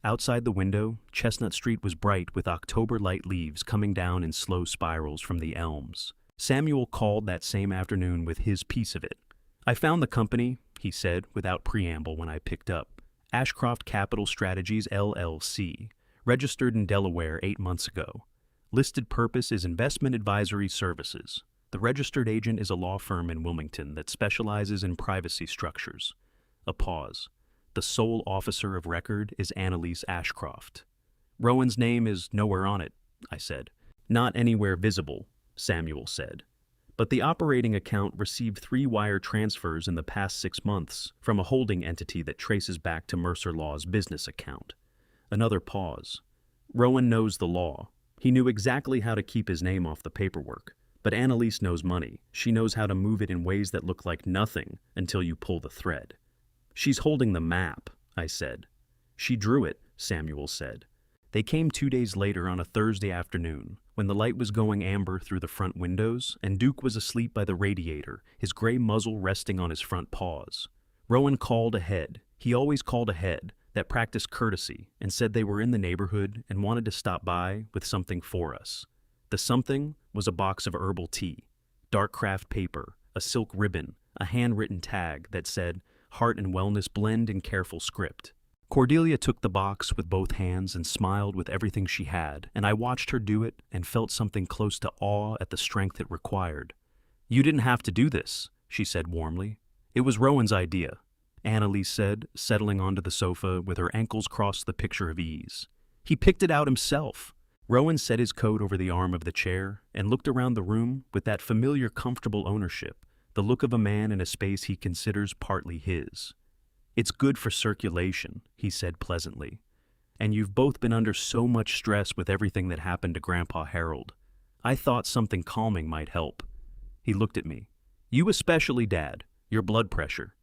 Outside the window, Chestnut Street was bright with October light leaves coming down in slow spirals from the elms. Samuel called that same afternoon with his piece of it. I found the company, he said without preamble when I picked up. Ashcroft Capital Strategies, LLC, registered in Delaware 8 months ago. Listed purpose is investment advisory services. The registered agent is a law firm in Wilmington that specializes in privacy structures. A pause. The sole officer of record is Annalise Ashcroft. Rowan's name is nowhere on it, I said. Not anywhere visible, Samuel said. But the operating account received 3 wire transfers in the past 6 months from a holding entity that traces back to Mercer Law's business account. Another pause. Rowan knows the law. He knew exactly how to keep his name off the paperwork. But Annalise knows money. She knows how to move it in ways that look like nothing until you pull the thread. She's holding the map, I said. She drew it, Samuel said. They came 2 days later on a Thursday afternoon, when the light was going amber through the front windows, and Duke was asleep by the radiator, his gray muzzle resting on his front paws. Rowan called ahead. He always called ahead, that practiced courtesy, and said they were in the neighborhood and wanted to stop by with something for us. The something was a box of herbal tea, dark craft paper, a silk ribbon, a handwritten tag that said, Heart and Wellness Blend in careful script. Cordelia took the box with both hands and smiled with everything she had, and I watched her do it and felt something close to awe at the strength it required. You didn't have to do this, she said warmly. It was Rowan's idea, Annalise said, settling onto the sofa with her ankles crossed the picture of ease. He picked it out himself. Rowan set his coat over the arm of the chair and looked around the room with that familiar comfortable ownership, the look of a man in a space he considers partly his. It's good for circulation, he said pleasantly. And you've both been under so much stress with everything that happened to Grandpa Harold. I thought something calming might help. He looked at me. You especially, Dad. Your blood pressure.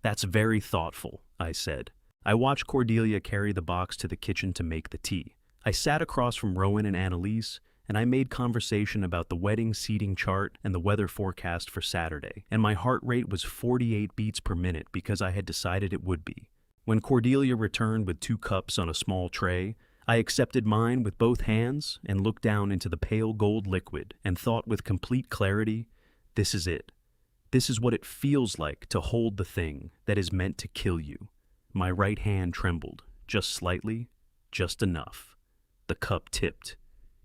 That's very thoughtful, I said. I watched Cordelia carry the box to the kitchen to make the tea. I sat across from Rowan and Annalise, and I made conversation about the wedding seating chart and the weather forecast for Saturday, and my heart rate was 48 beats per minute because I had decided it would be. When Cordelia returned with 2 cups on a small tray, I accepted mine with both hands and looked down into the pale gold liquid and thought with complete clarity, this is it. This is what it feels like to hold the thing that is meant to kill you. My right hand trembled, just slightly, just enough. The cup tipped.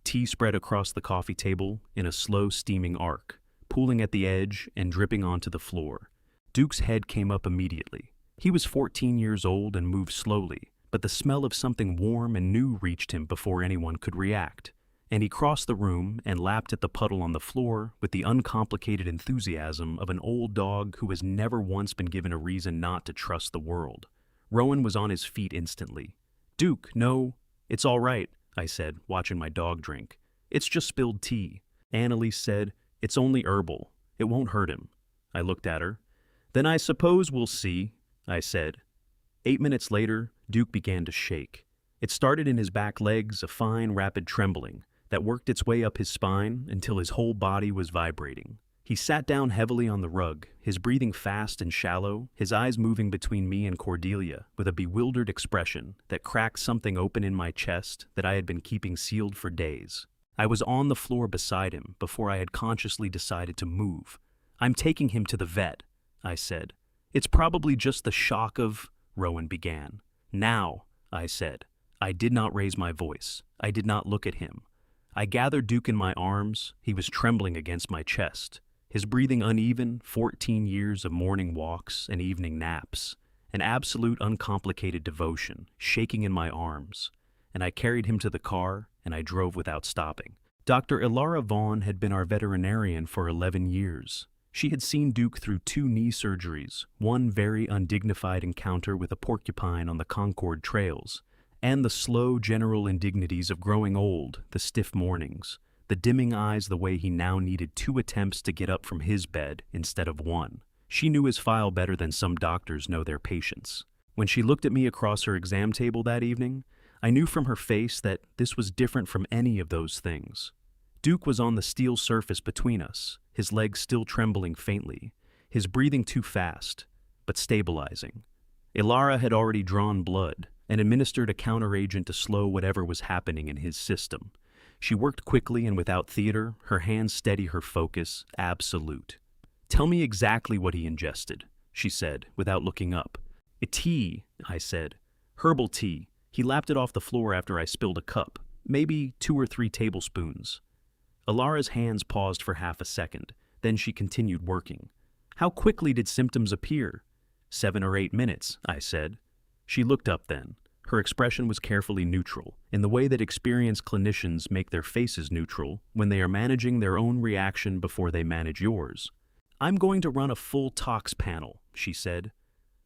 Tea spread across the coffee table in a slow steaming arc, pooling at the edge and dripping onto the floor. Duke's head came up immediately. He was 14 years old and moved slowly, but the smell of something warm and new reached him before anyone could react, and he crossed the room and lapped at the puddle on the floor with the uncomplicated enthusiasm of an old dog who has never once been given a reason not to trust the world. Rowan was on his feet instantly. Duke, no, it's all right, I said, watching my dog drink. It's just spilled tea. Annalise said, it's only herbal. It won't hurt him. I looked at her. Then I suppose we'll see, I said. 8 minutes later, Duke began to shake. It started in his back legs, a fine, rapid trembling that worked its way up his spine until his whole body was vibrating. He sat down heavily on the rug, his breathing fast and shallow, his eyes moving between me and Cordelia with a bewildered expression that cracked something open in my chest that I had been keeping sealed for days. I was on the floor beside him before I had consciously decided to move. I'm taking him to the vet, I said. It's probably just the shock of, Rowan began. Now, I said. I did not raise my voice. I did not look at him. I gathered Duke in my arms. He was trembling against my chest. His breathing uneven, 14 years of morning walks and evening naps, an absolute uncomplicated devotion, shaking in my arms, and I carried him to the car and I drove without stopping. Dr. Ilara Vaughn had been our veterinarian for 11 years. She had seen Duke through 2 knee surgeries, one very undignified encounter with a porcupine on the Concord trails, and the slow general indignities of growing old, the stiff mornings, the dimming eyes the way he now needed 2 attempts to get up from his bed instead of 1. She knew his file better than some doctors know their patients. When she looked at me across her exam table that evening, I knew from her face that this was different from any of those things. Duke was on the steel surface between us, his legs still trembling faintly, his breathing too fast, but stabilizing. Ilara had already drawn blood and administered a counteragent to slow whatever was happening in his system. She worked quickly and without theater, her hands steady, her focus absolute. "Tell me exactly what he ingested," she said, without looking up. "A tea," I said. "Herbal tea. He lapped it off the floor after I spilled a cup. Maybe 2 or 3 tablespoons. Ilara's hands paused for half a second. Then she continued working. "How quickly did symptoms appear?" 7 or 8 minutes, I said. She looked up then. Her expression was carefully neutral, in the way that experienced clinicians make their faces neutral when they are managing their own reaction before they manage yours. "I'm going to run a full tox panel," she said.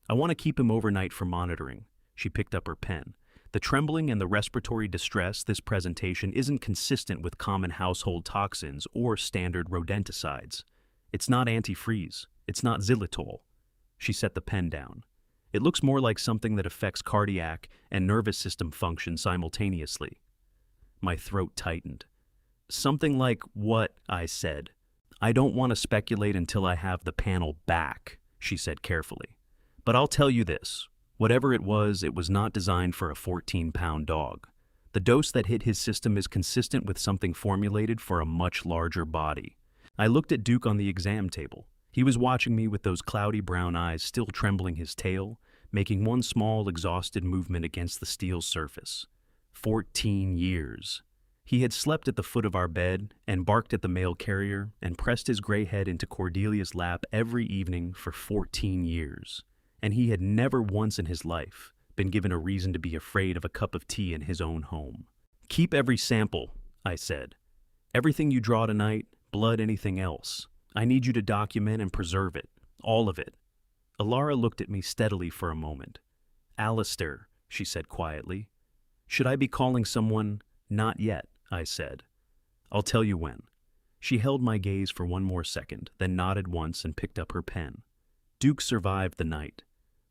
"I want to keep him overnight for monitoring." She picked up her pen. "The trembling and the respiratory distress this presentation isn't consistent with common household toxins or standard rodenticides. It's not antifreeze. It's not xylitol." She set the pen down. "It looks more like something that affects cardiac and nervous system function simultaneously." My throat tightened. "Something like what?" I said. "I don't want to speculate until I have the panel back," she said carefully. "But I'll tell you this. Whatever it was not designed for a 14-pound dog. The dose that hit his system is consistent with something formulated for a much larger body." I looked at Duke on the exam table. He was watching me with those cloudy brown eyes still trembling his tail, making one small, exhausted movement against the steel surface. 14 years. He had slept at the foot of our bed and barked at the mail carrier and pressed his gray head into Cordelia's lap every evening for 14 years. And he had never once in his life been given a reason to be afraid of a cup of tea in his own home. "Keep every sample," I said. "Everything you draw tonight, blood, anything else. I need you to document and preserve it. All of it." Ilara looked at me steadily for a moment. "Alistair," she said quietly. "Should I be calling someone?" "Not yet," I said. "I'll tell you when." She held my gaze for one more second, then nodded once and picked up her pen. Duke survived the night.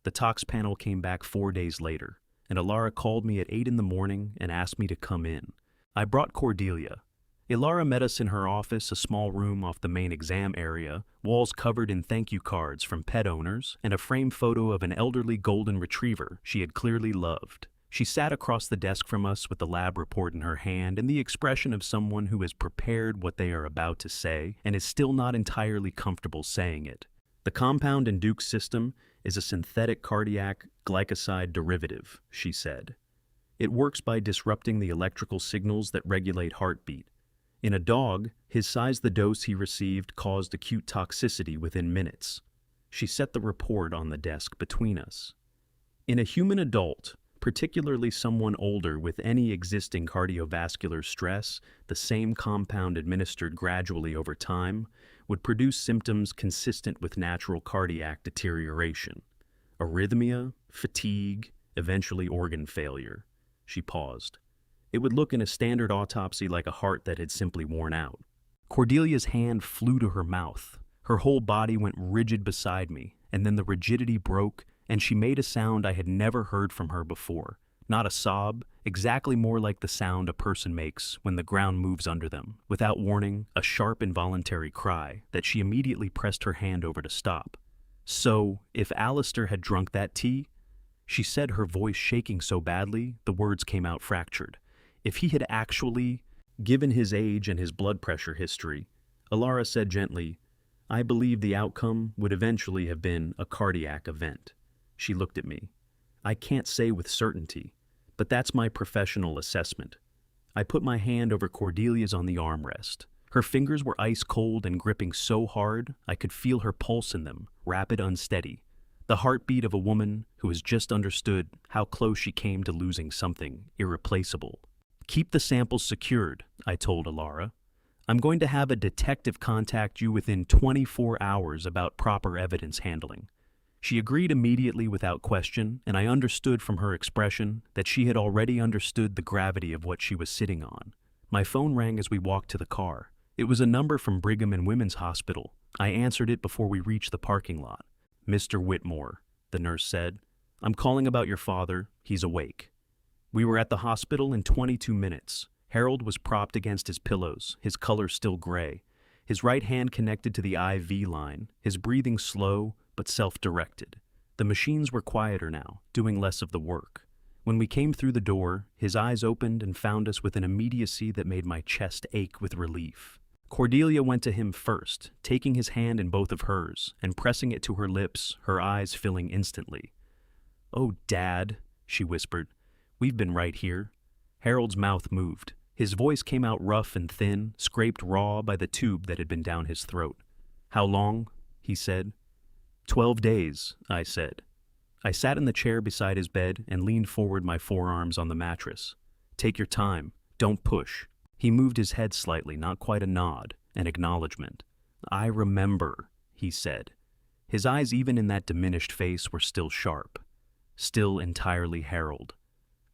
The tox panel came back 4 days later, and Ilara called me at 8 in the morning and asked me to come in. I brought Cordelia. Ilara met us in her office, a small room off the main exam area, walls covered in thank you cards from pet owners, and a framed photo of an elderly golden retriever she had clearly loved. She sat across the desk from us with the lab report in her hand and the expression of someone who has prepared what they are about to say and is still not entirely comfortable saying it. "The compound in Duke's system is a synthetic cardiac glycoside derivative," she said. "It works by disrupting the electrical signals that regulate heartbeat. In a dog, his size the dose he received caused acute toxicity within minutes." She set the report on the desk between us. "In a human adult, particularly someone older with any existing cardiovascular stress, the same compound administered gradually over time would produce symptoms consistent with natural cardiac deterioration. Arrhythmia, fatigue, eventually organ failure." She paused. "It would look in a standard autopsy like a heart that had simply worn out." Cordelia's hand flew to her mouth. Her whole body went rigid beside me, and then the rigidity broke, and she made a sound I had never heard from her before. Not a sob, exactly more like the sound a person makes when the ground moves under them. Without warning, a sharp involuntary cry that she immediately pressed her hand over to stop. "So, if Alistair had drunk that tea," she said, her voice shaking so badly the words came out fractured. "If he had actually, given his age and his blood pressure history," Ilara said gently, "I believe the outcome would eventually have been a cardiac event." She looked at me. "I can't say with certainty, but that's my professional assessment." I put my hand over Cordelia's on the armrest. Her fingers were ice cold and gripping so hard I could feel her pulse in them, rapid, unsteady. The heartbeat of a woman who has just understood how close she came to losing something irreplaceable. "Keep the samples secured," I told Ilara. "I'm going to have a detective contact you within 24 hours about proper evidence handling." She agreed immediately without question, and I understood from her expression that she had already understood the gravity of what she was sitting on. My phone rang as we walked to the car. It was a number from Brigham and Women's Hospital. I answered it before we reached the parking lot. "Mr. Whitmore," the nurse said. "I'm calling about your father. He's awake." We were at the hospital in 22 minutes. Harold was propped against his pillows, his color still gray, his right hand connected to the IV line, his breathing slow but self-directed. The machines were quieter now, doing less of the work. When we came through the door, his eyes opened and found us with an immediacy that made my chest ache with relief. Cordelia went to him first, taking his hand in both of hers and pressing it to her lips, her eyes filling instantly. "Oh, Dad," she whispered. "We've been right here." Harold's mouth moved. His voice came out rough and thin, scraped raw by the tube that had been down his throat. "How long?" he said. 12 days, I said. I sat in the chair beside his bed and leaned forward, my forearms on the mattress. "Take your time. Don't push." He moved his head slightly, not quite a nod, an acknowledgement. "I remember," he said. His eyes, even in that diminished face, were still sharp. Still entirely Harold.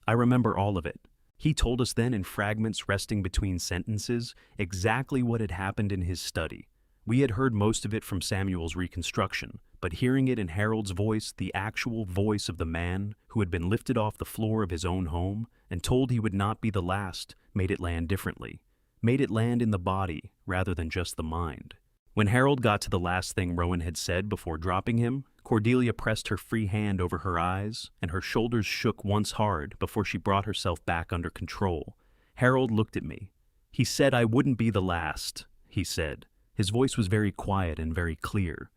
"I remember all of it." He told us then in fragments resting between sentences exactly what had happened in his study. We had heard most of it from Samuel's reconstruction, but hearing it in Harold's voice, the actual voice of the man who had been lifted off the floor of his own home and told he would not be the last, made it land differently. Made it land in the body rather than just the mind. When Harold got to the last thing Rowan had said before dropping him, Cordelia pressed her free hand over her eyes, and her shoulders shook once hard before she brought herself back under control. Harold looked at me. "He said I wouldn't be the last," he said. His voice was very quiet and very clear.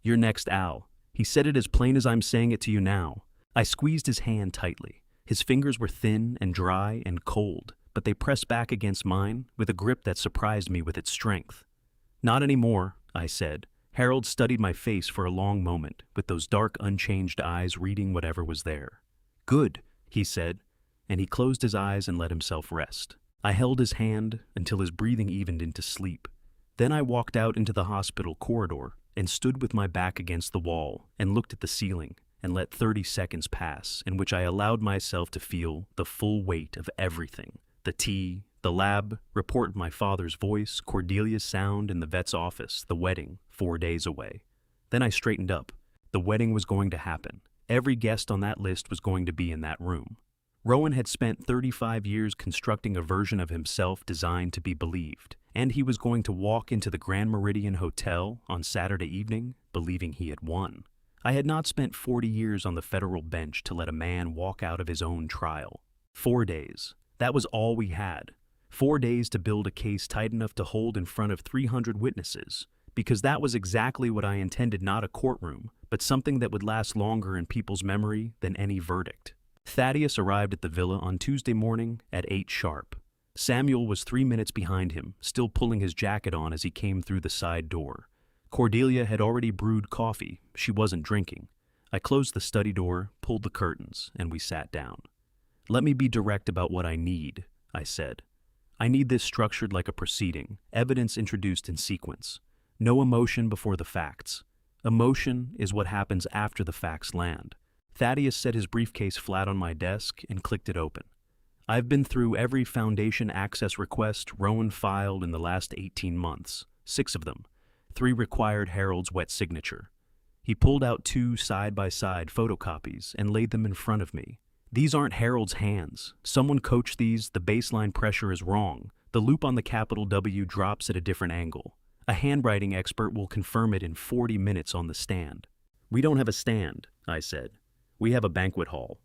"You're next, Al." He said it as plain as I'm saying it to you now. I squeezed his hand tightly. His fingers were thin and dry and cold, but they pressed back against mine with a grip that surprised me with its strength. "Not anymore," I said. Harold studied my face for a long moment, with those dark, unchanged eyes reading whatever was there. "Good," he said, and he closed his eyes and let himself rest. I held his hand until his breathing evened into sleep. Then I walked out into the hospital corridor and stood with my back against the wall and looked at the ceiling and let 30 seconds pass in which I allowed myself to feel the full weight of everything. The tea, the lab, report of my father's voice, Cordelia's sound in the vet's office, the wedding, 4 days away. Then I straightened up. The wedding was going to happen. Every guest on that list was going to be in that room. Rowan had spent 35 years constructing a version of himself designed to be believed, and he was going to walk into the Grand Meridian Hotel on Saturday evening believing he had won. I had not spent 40 years on the federal bench to let a man walk out of his own trial. 4 days. That was all we had. 4 days to build a case tight enough to hold in front of 300 witnesses, because that was exactly what I intended, not a courtroom, but something that would last longer in people's memory than any verdict. Thaddeus arrived at the villa on Tuesday morning at 8 sharp. Samuel was 3 minutes behind him, still pulling his jacket on as he came through the side door. Cordelia had already brewed coffee. She wasn't drinking. I closed the study door, pulled the curtains, and we sat down. "Let me be direct about what I need," I said. "I need this structured like a proceeding, evidence introduced in sequence. No emotion before the facts. Emotion is what happens after the facts land." Thaddeus set his briefcase flat on my desk and clicked it open. "I've been through every Foundation access request Rowan filed in the last 18 months, 6 of them. 3 required Harold's wet signature." He pulled out 2 side-by-side photocopies and laid them in front of me. "These aren't Harold's hands. Someone coached these, the baseline pressure is wrong. The loop on the capital W drops at a different angle. A handwriting expert will confirm it in 40 minutes on the stand." "We don't have a stand," I said. "We have a banquet hall.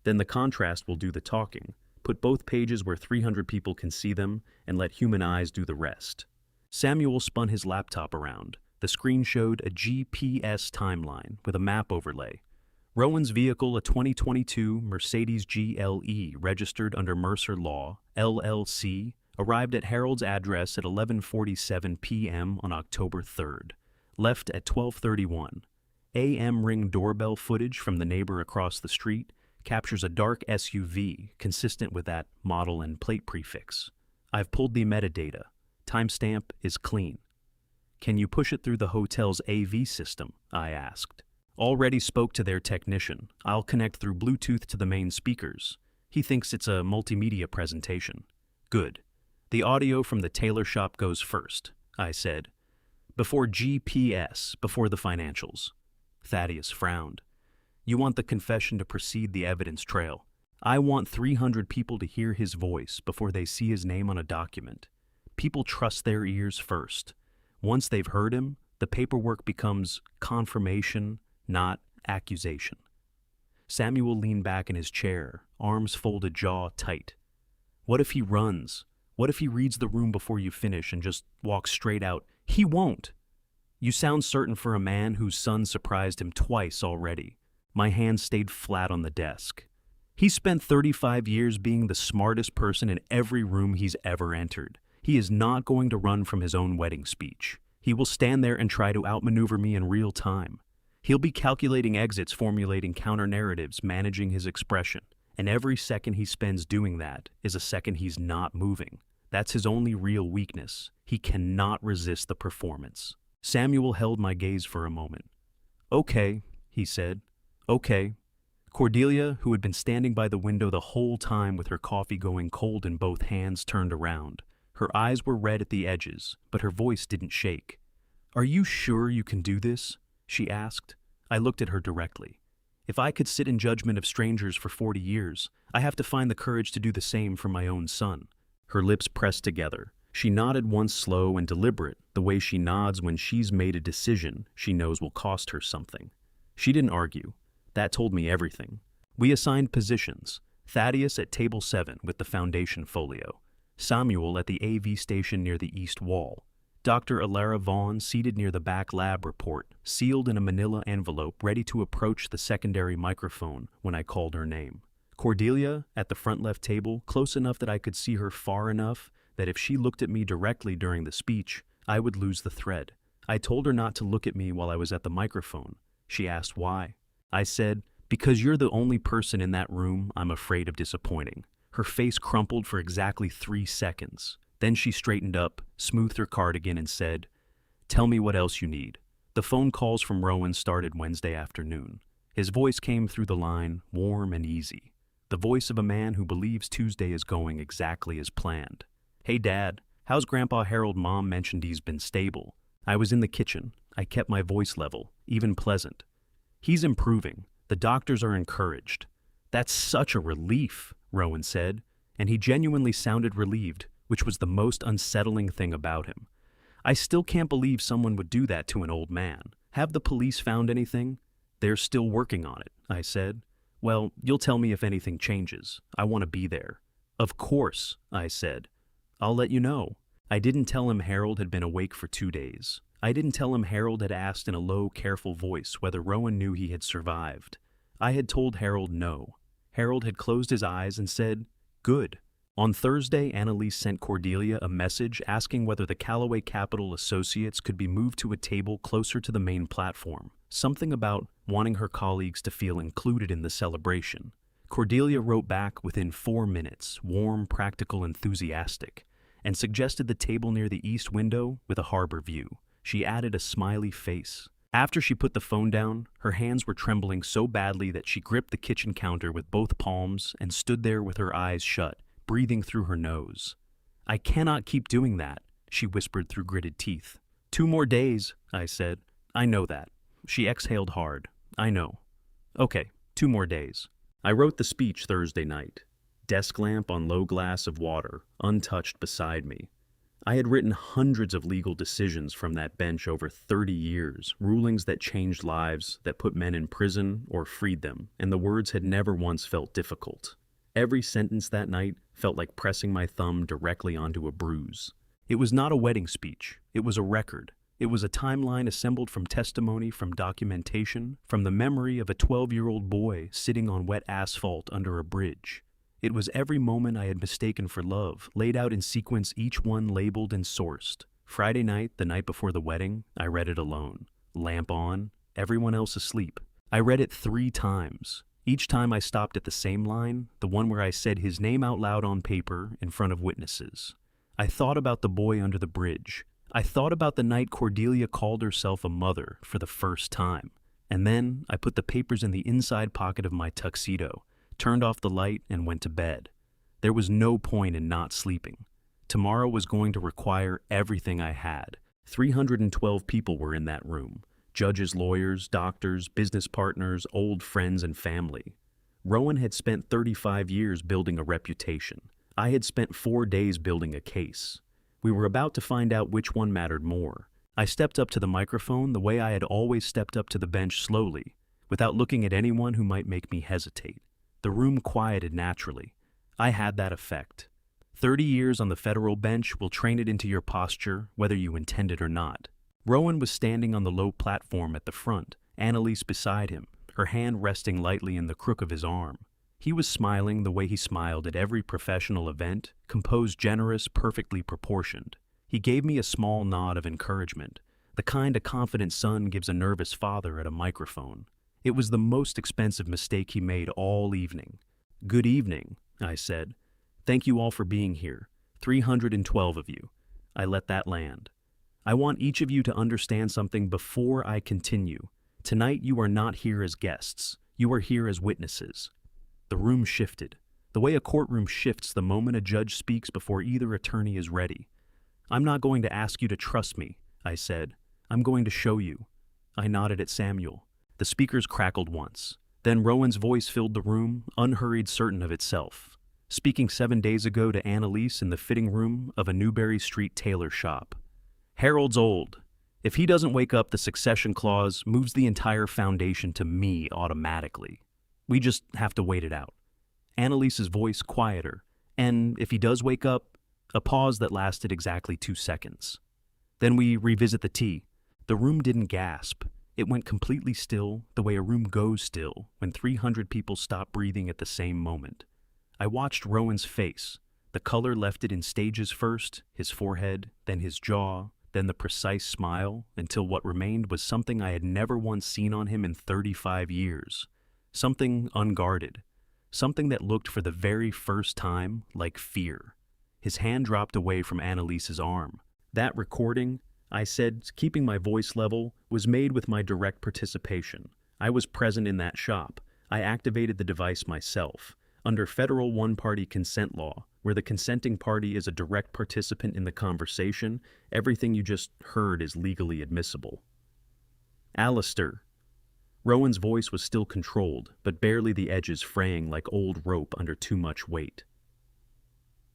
Then the contrast will do the talking. Put both pages where 300 people can see them and let human eyes do the rest." Samuel spun his laptop around. The screen showed a GPS timeline with a map overlay. Rowan's vehicle, a 2022 Mercedes GLE registered under Mercer Law, LLC, arrived at Harold's address at 11:47 p.m. on October 3rd. Left at 12:31. AM Ring doorbell footage from the neighbor across the street captures a dark SUV consistent with that model and plate prefix. I've pulled the metadata. Timestamp is clean. "Can you push it through the hotel's AV system?" I asked. "Already spoke to their technician. I'll connect through Bluetooth to the main speakers. He thinks it's a multimedia presentation." "Good. The audio from the Tailor shop goes first," I said. Before GPS, before the financials. Thaddeus frowned. You want the confession to precede the evidence trail. I want 300 people to hear his voice before they see his name on a document. People trust their ears first. Once they've heard him, the paperwork becomes confirmation, not accusation. Samuel leaned back in his chair, arms folded, jaw tight. What if he runs? What if he reads the room before you finish and just walks straight out? He won't. You sound certain for a man whose son surprised him twice already. My hand stayed flat on the desk. He spent 35 years being the smartest person in every room he's ever entered. He is not going to run from his own wedding speech. He will stand there and try to outmaneuver me in real time. He'll be calculating exits, formulating counter-narratives, managing his expression. And every second he spends doing that is a second he's not moving. That's his only real weakness. He cannot resist the performance. Samuel held my gaze for a moment. Okay, he said. Okay. Cordelia, who had been standing by the window the whole time with her coffee going cold in both hands, turned around. Her eyes were red at the edges, but her voice didn't shake. Are you sure you can do this? She asked. I looked at her directly. If I could sit in judgment of strangers for 40 years, I have to find the courage to do the same for my own son. Her lips pressed together. She nodded once, slow and deliberate, the way she nods when she's made a decision she knows will cost her something. She didn't argue. That told me everything. We assigned positions. Thaddeus at table 7 with the foundation folio. Samuel at the AV station near the east wall. Dr. Alara Vaughn seated near the back lab report, sealed in a manila envelope, ready to approach the secondary microphone when I called her name. Cordelia at the front left table, close enough that I could see her far enough that if she looked at me directly during the speech, I would lose the thread. I told her not to look at me while I was at the microphone. She asked why. I said, because you're the only person in that room I'm afraid of disappointing. Her face crumpled for exactly 3 seconds. Then she straightened up, smoothed her cardigan, and said, tell me what else you need. The phone calls from Rowan started Wednesday afternoon. His voice came through the line, warm and easy. The voice of a man who believes Tuesday is going exactly as planned. Hey, Dad, how's Grandpa Harold? Mom mentioned he's been stable. I was in the kitchen. I kept my voice level, even pleasant. He's improving. The doctors are encouraged. That's such a relief, Rowan said, and he genuinely sounded relieved, which was the most unsettling thing about him. I still can't believe someone would do that to an old man. Have the police found anything? They're still working on it, I said. Well, you'll tell me if anything changes. I want to be there. Of course, I said. I'll let you know. I didn't tell him Harold had been awake for 2 days. I didn't tell him Harold had asked in a low, careful voice whether Rowan knew he had survived. I had told Harold no. Harold had closed his eyes and said, good. On Thursday, Annalise sent Cordelia a message asking whether the Callaway Capital Associates could be moved to a table closer to the main platform, something about wanting her colleagues to feel included in the celebration. Cordelia wrote back within 4 minutes, warm, practical, enthusiastic, and suggested the table near the east window with a harbor view. She added a smiley face. After she put the phone down, her hands were trembling so badly that she gripped the kitchen counter with both palms and stood there with her eyes shut, breathing through her nose. I cannot keep doing that, she whispered through gritted teeth. 2 more days, I said. I know that. She exhaled hard. I know. Okay, 2 more days. I wrote the speech Thursday night. Desk lamp on low glass of water, untouched beside me. I had written hundreds of legal decisions from that bench over 30 years, rulings that changed lives, that put men in prison or freed them, and the words had never once felt difficult. Every sentence that night felt like pressing my thumb directly onto a bruise. It was not a wedding speech. It was a record. It was a timeline assembled from testimony, from documentation, from the memory of a 12-year-old boy sitting on wet asphalt under a bridge. It was every moment I had mistaken for love, laid out in sequence, each one labeled and sourced. Friday night, the night before the wedding, I read it alone. Lamp on, everyone else asleep. I read it 3 times. Each time I stopped at the same line, the one where I said his name out loud on paper in front of witnesses. I thought about the boy under the bridge. I thought about the night Cordelia called herself a mother for the first time. And then I put the papers in the inside pocket of my tuxedo, turned off the light, and went to bed. There was no point in not sleeping. Tomorrow was going to require everything I had. 312 people were in that room. Judges, lawyers, doctors, business partners, old friends, and family. Rowan had spent 35 years building a reputation. I had spent 4 days building a case. We were about to find out which one mattered more. I stepped up to the microphone the way I had always stepped up to the bench, slowly, without looking at anyone who might make me hesitate. The room quieted naturally. I had that effect. 30 years on the federal bench will train it into your posture, whether you intend it or not. Rowan was standing on the low platform at the front, Annalise beside him, her hand resting lightly in the crook of his arm. He was smiling the way he smiled at every professional event, composed, generous, perfectly proportioned. He gave me a small nod of encouragement, the kind a confident son gives a nervous father at a microphone. It was the most expensive mistake he made all evening. "Good evening," I said. "Thank you all for being here. 312 of you." I let that land. "I want each of you to understand something before I continue. Tonight you are not here as guests. You are here as witnesses." The room shifted, the way a courtroom shifts the moment a judge speaks before either attorney is ready. "I'm not going to ask you to trust me," I said. "I'm going to show you." I nodded at Samuel. The speakers crackled once. Then Rowan's voice filled the room, unhurried, certain of itself. Speaking 7 days ago to Annalise in the fitting room of a Newberry Street tailor shop. "Harold's old. If he doesn't wake up, the succession clause moves the entire foundation to me automatically. We just have to wait it out." Annalise's voice quieter. "And if he does wake up," a pause that lasted exactly 2 seconds. "Then we revisit the tea." The room didn't gasp. It went completely still, the way a room goes still when 300 people stop breathing at the same moment. I watched Rowan's face. The color left it in stages first, his forehead, then his jaw, then the precise smile, until what remained was something I had never once seen on him in 35 years. Something unguarded. Something that looked for the very first time like fear. His hand dropped away from Annalise's arm. "That recording," I said, keeping my voice level, "was made with my direct participation. I was present in that shop. I activated the device myself. Under federal one-party consent law, where the consenting party is a direct participant in the conversation, everything you just heard is legally admissible." "Alistair." Rowan's voice was still controlled, but barely the edges fraying like old rope under too much weight.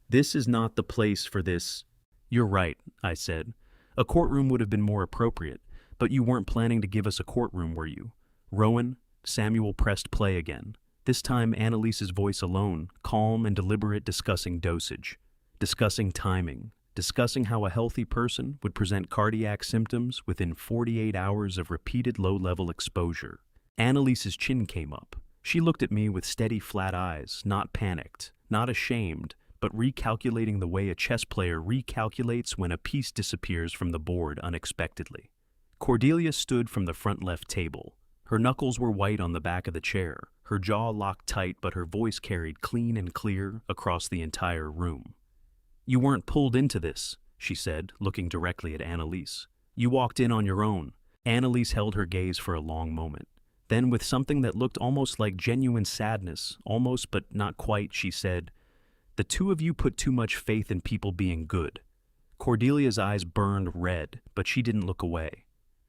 "This is not the place for this." "You're right," I said. "A courtroom would have been more appropriate, but you weren't planning to give us a courtroom, were you?" "Rowan," Samuel pressed play again. This time Annalise's voice alone, calm and deliberate, discussing dosage, discussing timing, discussing how a healthy person would present cardiac symptoms within 48 hours of repeated low-level exposure. Annalise's chin came up. She looked at me with steady, flat eyes, not panicked, not ashamed, but recalculating the way a chess player recalculates when a piece disappears from the board unexpectedly. Cordelia stood from the front left table. Her knuckles were white on the back of the chair, her jaw locked tight, but her voice carried clean and clear across the entire room. "You weren't pulled into this," she said, looking directly at Annalise. "You walked in on your own." Annalise held her gaze for a long moment. Then, with something that looked almost like genuine sadness, almost but not quite, she said, "The two of you put too much faith in people being good." Cordelia's eyes burned red, but she didn't look away.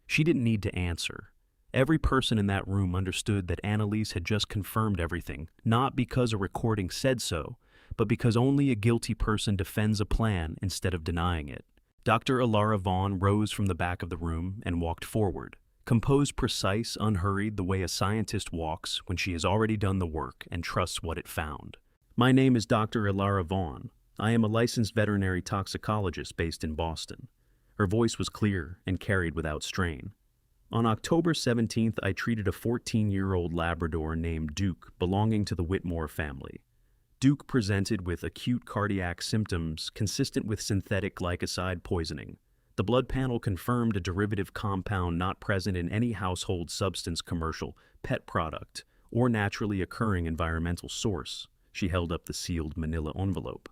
She didn't need to answer. Every person in that room understood that Annalise had just confirmed everything, not because a recording said so, but because only a guilty person defends a plan instead of denying it. Dr. Ilara Vaughn rose from the back of the room and walked forward, composed, precise, unhurried, the way a scientist walks when she has already done the work and trusts what it found. "My name is Dr. Ilara Vaughn. I am a licensed veterinary toxicologist based in Boston." Her voice was clear and carried without strain. "On October 17th, I treated a 14-year-old Labrador named Duke belonging to the Whitmore family. Duke presented with acute cardiac symptoms consistent with synthetic glycoside poisoning. The blood panel confirmed a derivative compound not present in any household substance, commercial, pet product, or naturally occurring environmental source." She held up the sealed manila envelope.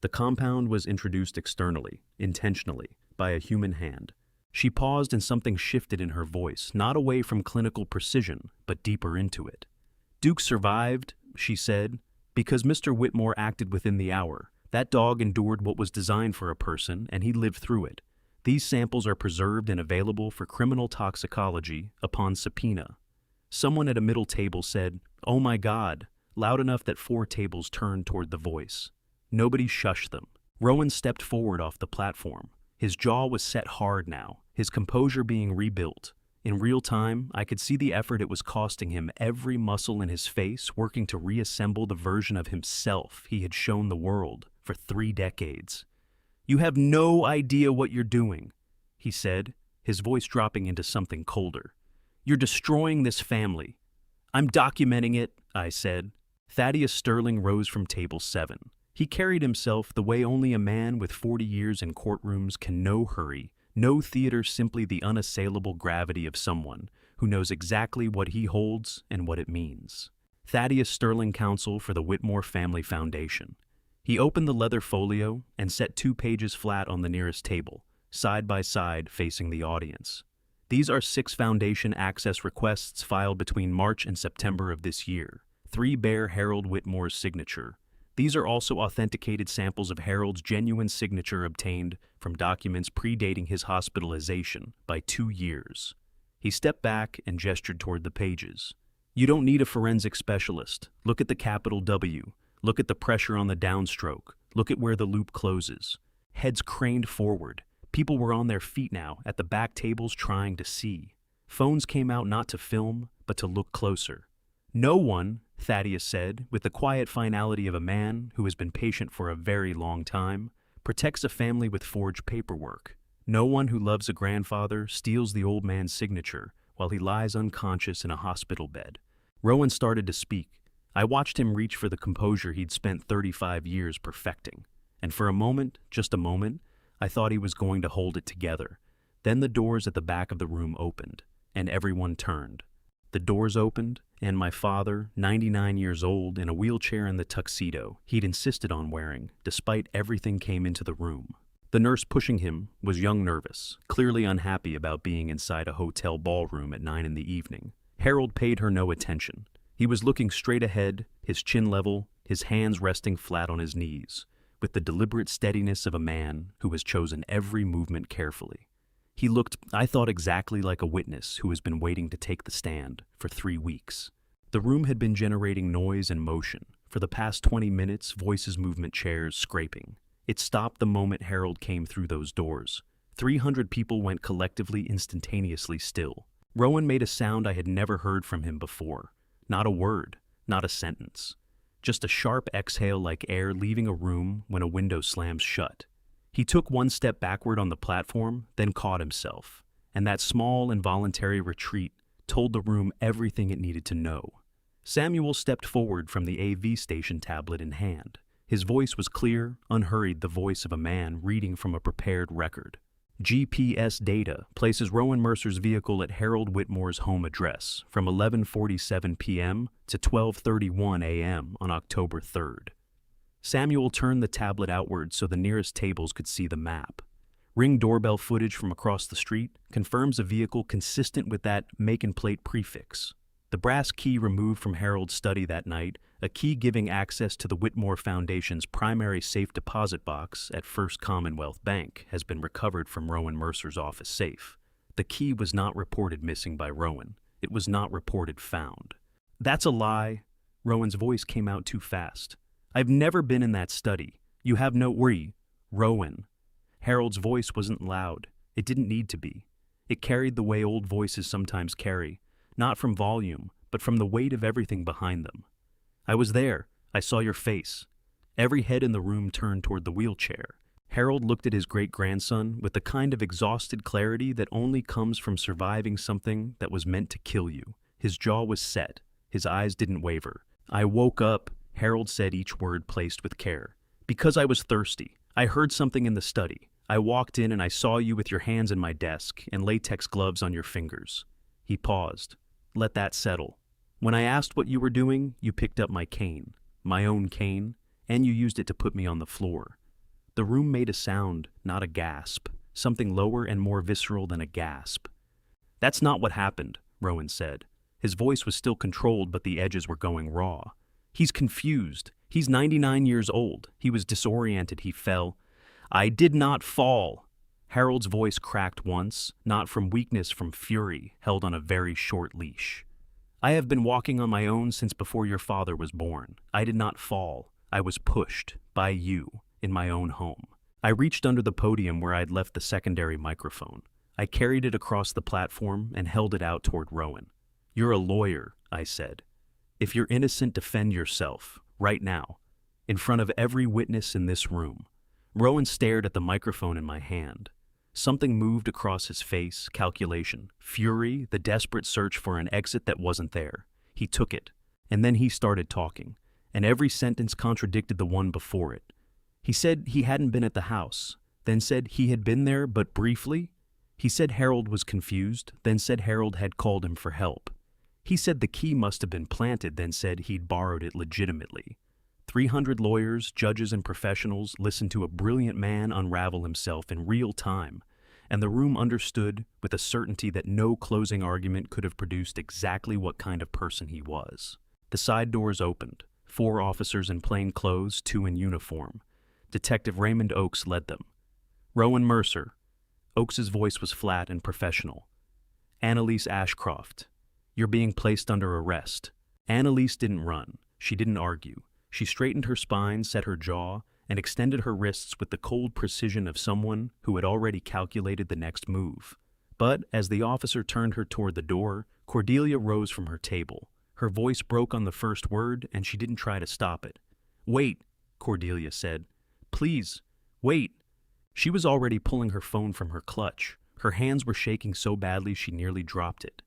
"The compound was introduced externally, intentionally, by a human hand." She paused and something shifted in her voice, not away from clinical precision, but deeper into it. "Duke survived," she said, "because Mr. Whitmore acted within the hour. That dog endured what was designed for a person, and he lived through it. These samples are preserved and available for criminal toxicology upon subpoena. Someone at a middle table said, "Oh my God," loud enough that 4 tables turned toward the voice. Nobody shushed them. Rowan stepped forward off the platform. His jaw was set hard now, his composure being rebuilt. In real time, I could see the effort it was costing him, every muscle in his face working to reassemble the version of himself he had shown the world for 3 decades. "You have no idea what you're doing," he said, his voice dropping into something colder. "You're destroying this family." "I'm documenting it," I said. Thaddeus Sterling rose from table 7. He carried himself the way only a man with 40 years in courtrooms can. No hurry, no theater, simply the unassailable gravity of someone who knows exactly what he holds and what it means. Thaddeus Sterling, counsel for the Whitmore Family Foundation. He opened the leather folio and set 2 pages flat on the nearest table, side by side facing the audience. These are 6 foundation access requests filed between March and September of this year. 3 bear Harold Whitmore's signature. These are also authenticated samples of Harold's genuine signature obtained from documents predating his hospitalization by 2 years. He stepped back and gestured toward the pages. "You don't need a forensic specialist. Look at the capital W. Look at the pressure on the downstroke. Look at where the loop closes." Heads craned forward. People were on their feet now, at the back tables trying to see. Phones came out not to film, but to look closer. "No one," Thaddeus said, with the quiet finality of a man who has been patient for a very long time, "protects a family with forged paperwork. No one who loves a grandfather steals the old man's signature while he lies unconscious in a hospital bed." Rowan started to speak. I watched him reach for the composure he'd spent 35 years perfecting. And for a moment, just a moment, I thought he was going to hold it together. Then the doors at the back of the room opened, and everyone turned. The doors opened, and my father, 99 years old, in a wheelchair and the tuxedo he'd insisted on wearing, despite everything, came into the room. The nurse pushing him was young, nervous, clearly unhappy about being inside a hotel ballroom at 9 in the evening. Harold paid her no attention. He was looking straight ahead, his chin level, his hands resting flat on his knees, with the deliberate steadiness of a man who has chosen every movement carefully. He looked, I thought, exactly like a witness who has been waiting to take the stand for 3 weeks. The room had been generating noise and motion. For the past 20 minutes, voices, movement, chairs, scraping. It stopped the moment Harold came through those doors. 300 people went collectively, instantaneously still. Rowan made a sound I had never heard from him before. Not a word, not a sentence. Just a sharp exhale like air leaving a room when a window slams shut. He took 1 step backward on the platform, then caught himself. And that small, involuntary retreat told the room everything it needed to know. Samuel stepped forward from the AV station, tablet in hand. His voice was clear, unhurried, the voice of a man reading from a prepared record. GPS data places Rowan Mercer's vehicle at Harold Whitmore's home address from 11:47 p.m. to 12:31 a.m. on October 3rd. Samuel turned the tablet outward so the nearest tables could see the map. Ring doorbell footage from across the street confirms a vehicle consistent with that make and plate prefix. The brass key removed from Harold's study that night, a key giving access to the Whitmore Foundation's primary safe deposit box at First Commonwealth Bank, has been recovered from Rowan Mercer's office safe. The key was not reported missing by Rowan. It was not reported found. "That's a lie." Rowan's voice came out too fast. "I've never been in that study. You have no worry, Rowan." Harold's voice wasn't loud. It didn't need to be. It carried the way old voices sometimes carry, not from volume, but from the weight of everything behind them. "I was there. I saw your face." Every head in the room turned toward the wheelchair. Harold looked at his great-grandson with the kind of exhausted clarity that only comes from surviving something that was meant to kill you. His jaw was set. His eyes didn't waver. "I woke up," Harold said, each word placed with care, "because I was thirsty. I heard something in the study. I walked in and I saw you with your hands in my desk and latex gloves on your fingers." He paused. "Let that settle. When I asked what you were doing, you picked up my cane, my own cane, and you used it to put me on the floor." The room made a sound, not a gasp, something lower and more visceral than a gasp. "That's not what happened," Rowan said. His voice was still controlled, but the edges were going raw. "He's confused. He's 99 years old. He was disoriented. He fell." "I did not fall." Harold's voice cracked once, not from weakness, from fury, held on a very short leash. "I have been walking on my own since before your father was born. I did not fall. I was pushed, by you, in my own home." I reached under the podium where I'd left the secondary microphone. I carried it across the platform and held it out toward Rowan. "You're a lawyer," I said. "If you're innocent, defend yourself, right now, in front of every witness in this room." Rowan stared at the microphone in my hand. Something moved across his face, calculation, fury, the desperate search for an exit that wasn't there. He took it, and then he started talking, and every sentence contradicted the one before it. He said he hadn't been at the house, then said he had been there but briefly. He said Harold was confused, then said Harold had called him for help. He said the key must have been planted, then said he'd borrowed it legitimately. 300 lawyers, judges, and professionals listened to a brilliant man unravel himself in real time, and the room understood with a certainty that no closing argument could have produced exactly what kind of person he was. The side doors opened. 4 officers in plain clothes, 2 in uniform. Detective Raymond Oakes led them. "Rowan Mercer." Oakes's voice was flat and professional. "Annalise Ashcroft. You're being placed under arrest." Annalise didn't run. She didn't argue. She straightened her spine, set her jaw, and extended her wrists with the cold precision of someone who had already calculated the next move. But as the officer turned her toward the door, Cordelia rose from her table. Her voice broke on the first word, and she didn't try to stop it. "Wait," Cordelia said. "Please, wait." She was already pulling her phone from her clutch. Her hands were shaking so badly she nearly dropped it.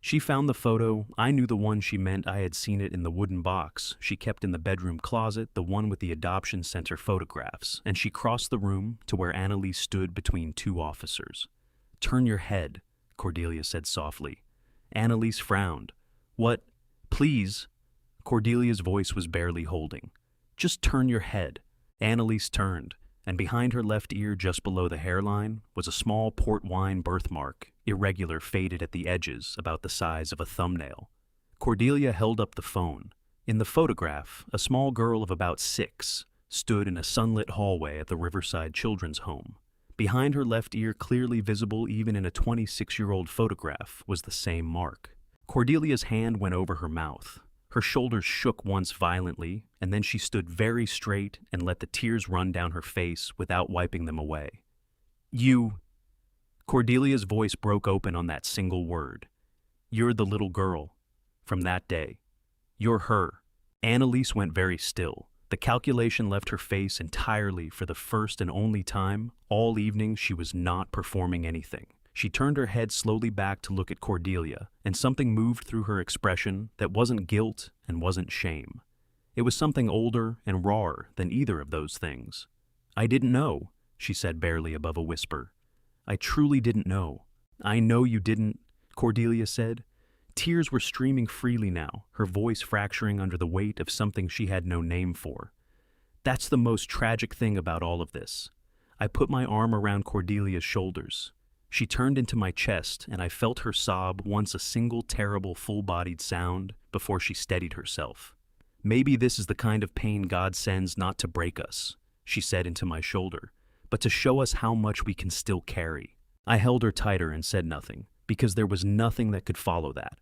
She found the photo. I knew the one she meant. I had seen it in the wooden box she kept in the bedroom closet, the one with the adoption center photographs, and she crossed the room to where Annalise stood between 2 officers. "Turn your head," Cordelia said softly. Annalise frowned. "What? Please?" Cordelia's voice was barely holding. "Just turn your head." Annalise turned, and behind her left ear, just below the hairline, was a small port wine birthmark, irregular, faded at the edges, about the size of a thumbnail. Cordelia held up the phone. In the photograph, a small girl of about 6 stood in a sunlit hallway at the Riverside Children's Home. Behind her left ear, clearly visible even in a 26-year-old photograph, was the same mark. Cordelia's hand went over her mouth. Her shoulders shook once violently, and then she stood very straight and let the tears run down her face without wiping them away. "You..." Cordelia's voice broke open on that single word. "You're the little girl. From that day. You're her." Annalise went very still. The calculation left her face entirely. For the first and only time all evening, she was not performing anything. She turned her head slowly back to look at Cordelia, and something moved through her expression that wasn't guilt and wasn't shame. It was something older and rawer than either of those things. "I didn't know," she said barely above a whisper. "I truly didn't know." "I know you didn't," Cordelia said. Tears were streaming freely now, her voice fracturing under the weight of something she had no name for. "That's the most tragic thing about all of this." I put my arm around Cordelia's shoulders. She turned into my chest, and I felt her sob, once a single terrible full-bodied sound, before she steadied herself. "Maybe this is the kind of pain God sends not to break us," she said into my shoulder, "but to show us how much we can still carry." I held her tighter and said nothing, because there was nothing that could follow that.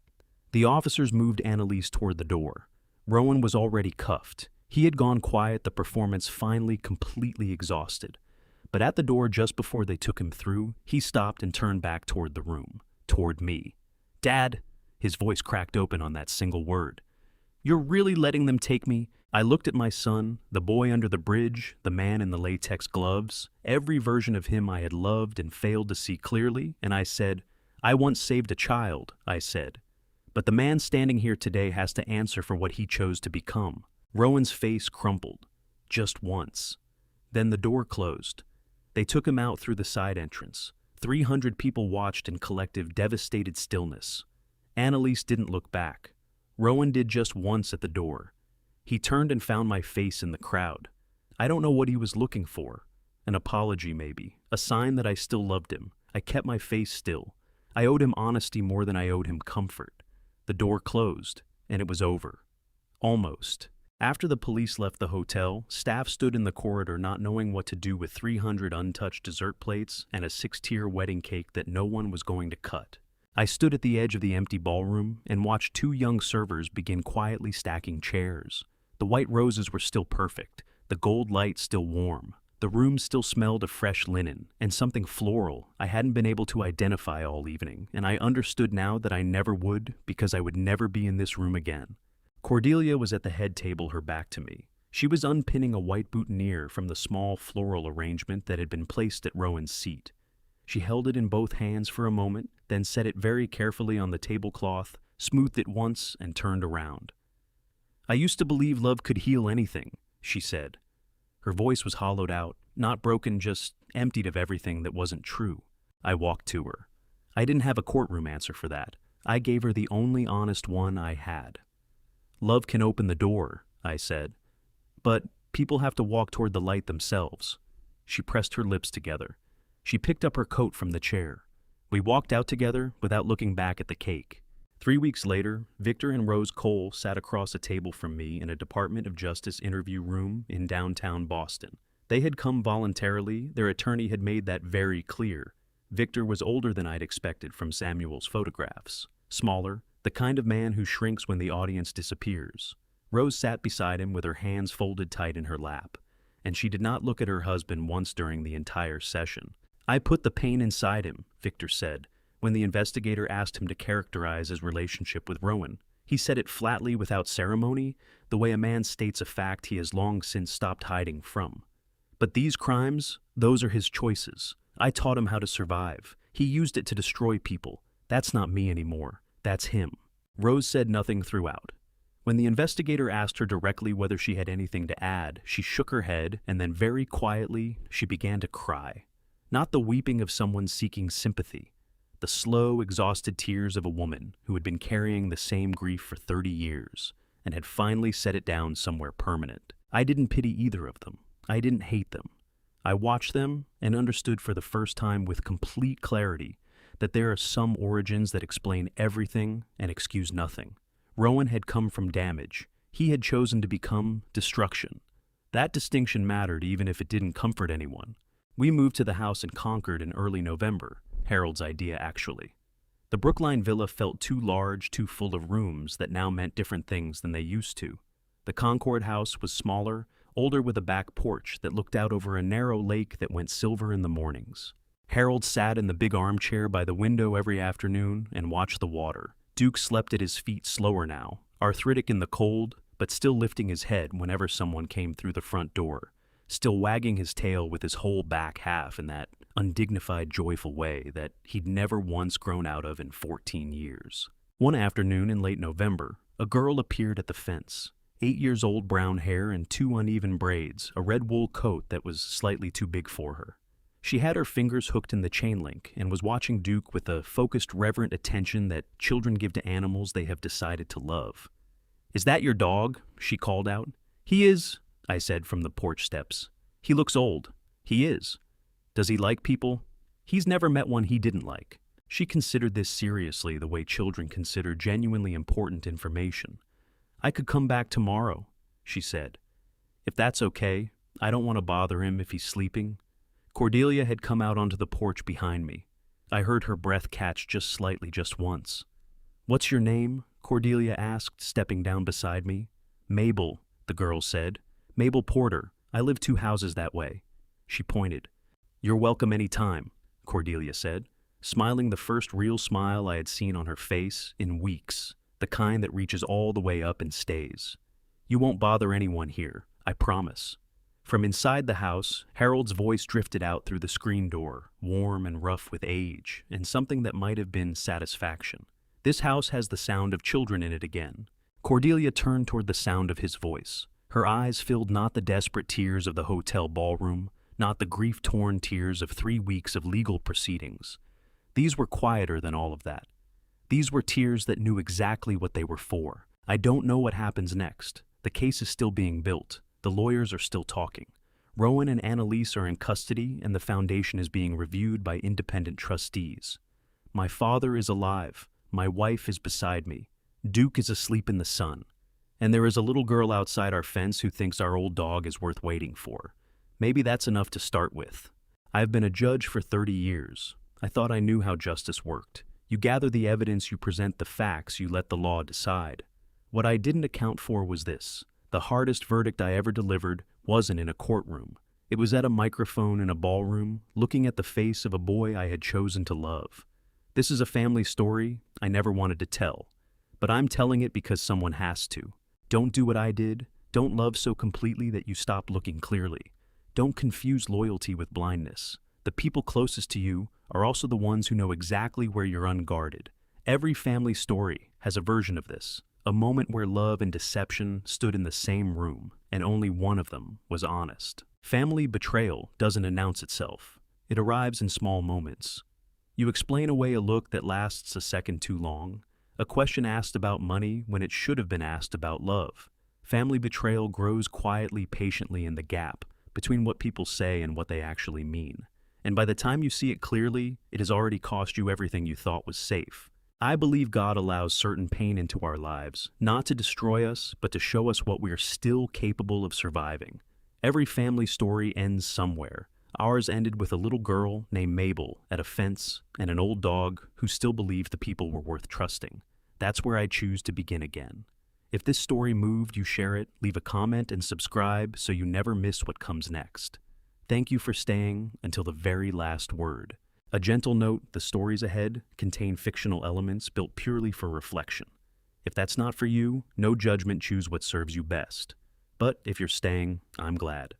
The officers moved Annalise toward the door. Rowan was already cuffed. He had gone quiet, the performance finally completely exhausted. But at the door just before they took him through, he stopped and turned back toward the room, toward me. "Dad," his voice cracked open on that single word. "You're really letting them take me?" I looked at my son, the boy under the bridge, the man in the latex gloves, every version of him I had loved and failed to see clearly, and I said, "I once saved a child," I said. "But the man standing here today has to answer for what he chose to become." Rowan's face crumpled, just once. Then the door closed. They took him out through the side entrance. 300 people watched in collective, devastated stillness. Annalise didn't look back. Rowan did just once at the door. He turned and found my face in the crowd. I don't know what he was looking for. An apology, maybe. A sign that I still loved him. I kept my face still. I owed him honesty more than I owed him comfort. The door closed, and it was over. Almost. After the police left the hotel, staff stood in the corridor not knowing what to do with 300 untouched dessert plates and a 6-tier wedding cake that no one was going to cut. I stood at the edge of the empty ballroom and watched 2 young servers begin quietly stacking chairs. The white roses were still perfect, the gold light still warm. The room still smelled of fresh linen and something floral I hadn't been able to identify all evening, and I understood now that I never would because I would never be in this room again. Cordelia was at the head table, her back to me. She was unpinning a white boutonniere from the small floral arrangement that had been placed at Rowan's seat. She held it in both hands for a moment, then set it very carefully on the tablecloth, smoothed it once, and turned around. "I used to believe love could heal anything," she said. Her voice was hollowed out, not broken, just emptied of everything that wasn't true. I walked to her. I didn't have a courtroom answer for that. I gave her the only honest one I had. "Love can open the door," I said. "But people have to walk toward the light themselves." She pressed her lips together. She picked up her coat from the chair. We walked out together without looking back at the cake. 3 weeks later, Victor and Rose Cole sat across a table from me in a Department of Justice interview room in downtown Boston. They had come voluntarily. Their attorney had made that very clear. Victor was older than I'd expected from Samuel's photographs. Smaller, the kind of man who shrinks when the audience disappears. Rose sat beside him with her hands folded tight in her lap, and she did not look at her husband once during the entire session. "I put the pain inside him," Victor said, when the investigator asked him to characterize his relationship with Rowan. He said it flatly, without ceremony, the way a man states a fact he has long since stopped hiding from. "But these crimes, those are his choices. I taught him how to survive. He used it to destroy people. That's not me anymore. That's him." Rose said nothing throughout. When the investigator asked her directly whether she had anything to add, she shook her head, and then very quietly, she began to cry. Not the weeping of someone seeking sympathy. The slow, exhausted tears of a woman who had been carrying the same grief for 30 years and had finally set it down somewhere permanent. I didn't pity either of them. I didn't hate them. I watched them and understood for the first time with complete clarity that there are some origins that explain everything and excuse nothing. Rowan had come from damage. He had chosen to become destruction. That distinction mattered even if it didn't comfort anyone. We moved to the house in Concord in early November. Harold's idea, actually. The Brookline villa felt too large, too full of rooms that now meant different things than they used to. The Concord house was smaller, older, with a back porch that looked out over a narrow lake that went silver in the mornings. Harold sat in the big armchair by the window every afternoon and watched the water. Duke slept at his feet slower now, arthritic in the cold, but still lifting his head whenever someone came through the front door, still wagging his tail with his whole back half in that undignified, joyful way that he'd never once grown out of in 14 years. One afternoon in late November, a girl appeared at the fence. 8 years old, brown hair and 2 uneven braids, a red wool coat that was slightly too big for her. She had her fingers hooked in the chain link and was watching Duke with a focused, reverent attention that children give to animals they have decided to love. "Is that your dog?" she called out. "He is," I said from the porch steps. "He looks old." "He is." "Does he like people?" "He's never met one he didn't like." She considered this seriously, the way children consider genuinely important information. "I could come back tomorrow," she said. "If that's okay. I don't want to bother him if he's sleeping." Cordelia had come out onto the porch behind me. I heard her breath catch just slightly, just once. "What's your name?" Cordelia asked, stepping down beside me. "Mabel," the girl said. "Mabel Porter. I live 2 houses that way." She pointed. "You're welcome any time," Cordelia said, smiling the first real smile I had seen on her face in weeks, the kind that reaches all the way up and stays. "You won't bother anyone here, I promise." From inside the house, Harold's voice drifted out through the screen door, warm and rough with age, and something that might have been satisfaction. "This house has the sound of children in it again." Cordelia turned toward the sound of his voice. Her eyes filled not the desperate tears of the hotel ballroom, not the grief-torn tears of 3 weeks of legal proceedings. These were quieter than all of that. These were tears that knew exactly what they were for. "I don't know what happens next. The case is still being built. The lawyers are still talking. Rowan and Annalise are in custody, and the foundation is being reviewed by independent trustees. My father is alive. My wife is beside me. Duke is asleep in the sun. And there is a little girl outside our fence who thinks our old dog is worth waiting for. Maybe that's enough to start with. I've been a judge for 30 years. I thought I knew how justice worked. You gather the evidence, you present the facts, you let the law decide. What I didn't account for was this. The hardest verdict I ever delivered wasn't in a courtroom. It was at a microphone in a ballroom, looking at the face of a boy I had chosen to love. This is a family story I never wanted to tell, but I'm telling it because someone has to. Don't do what I did. Don't love so completely that you stop looking clearly. Don't confuse loyalty with blindness. The people closest to you are also the ones who know exactly where you're unguarded. Every family story has a version of this, a moment where love and deception stood in the same room, and only one of them was honest. Family betrayal doesn't announce itself. It arrives in small moments. You explain away a look that lasts a second too long, a question asked about money when it should have been asked about love. Family betrayal grows quietly, patiently in the gap between what people say and what they actually mean. And by the time you see it clearly, it has already cost you everything you thought was safe. I believe God allows certain pain into our lives, not to destroy us, but to show us what we are still capable of surviving. Every family story ends somewhere. Ours ended with a little girl named Mabel at a fence and an old dog who still believed the people were worth trusting. That's where I choose to begin again. If this story moved you, share it, leave a comment, and subscribe so you never miss what comes next. Thank you for staying until the very last word. A gentle note, the stories ahead contain fictional elements built purely for reflection. If that's not for you, no judgment, choose what serves you best. But if you're staying, I'm glad.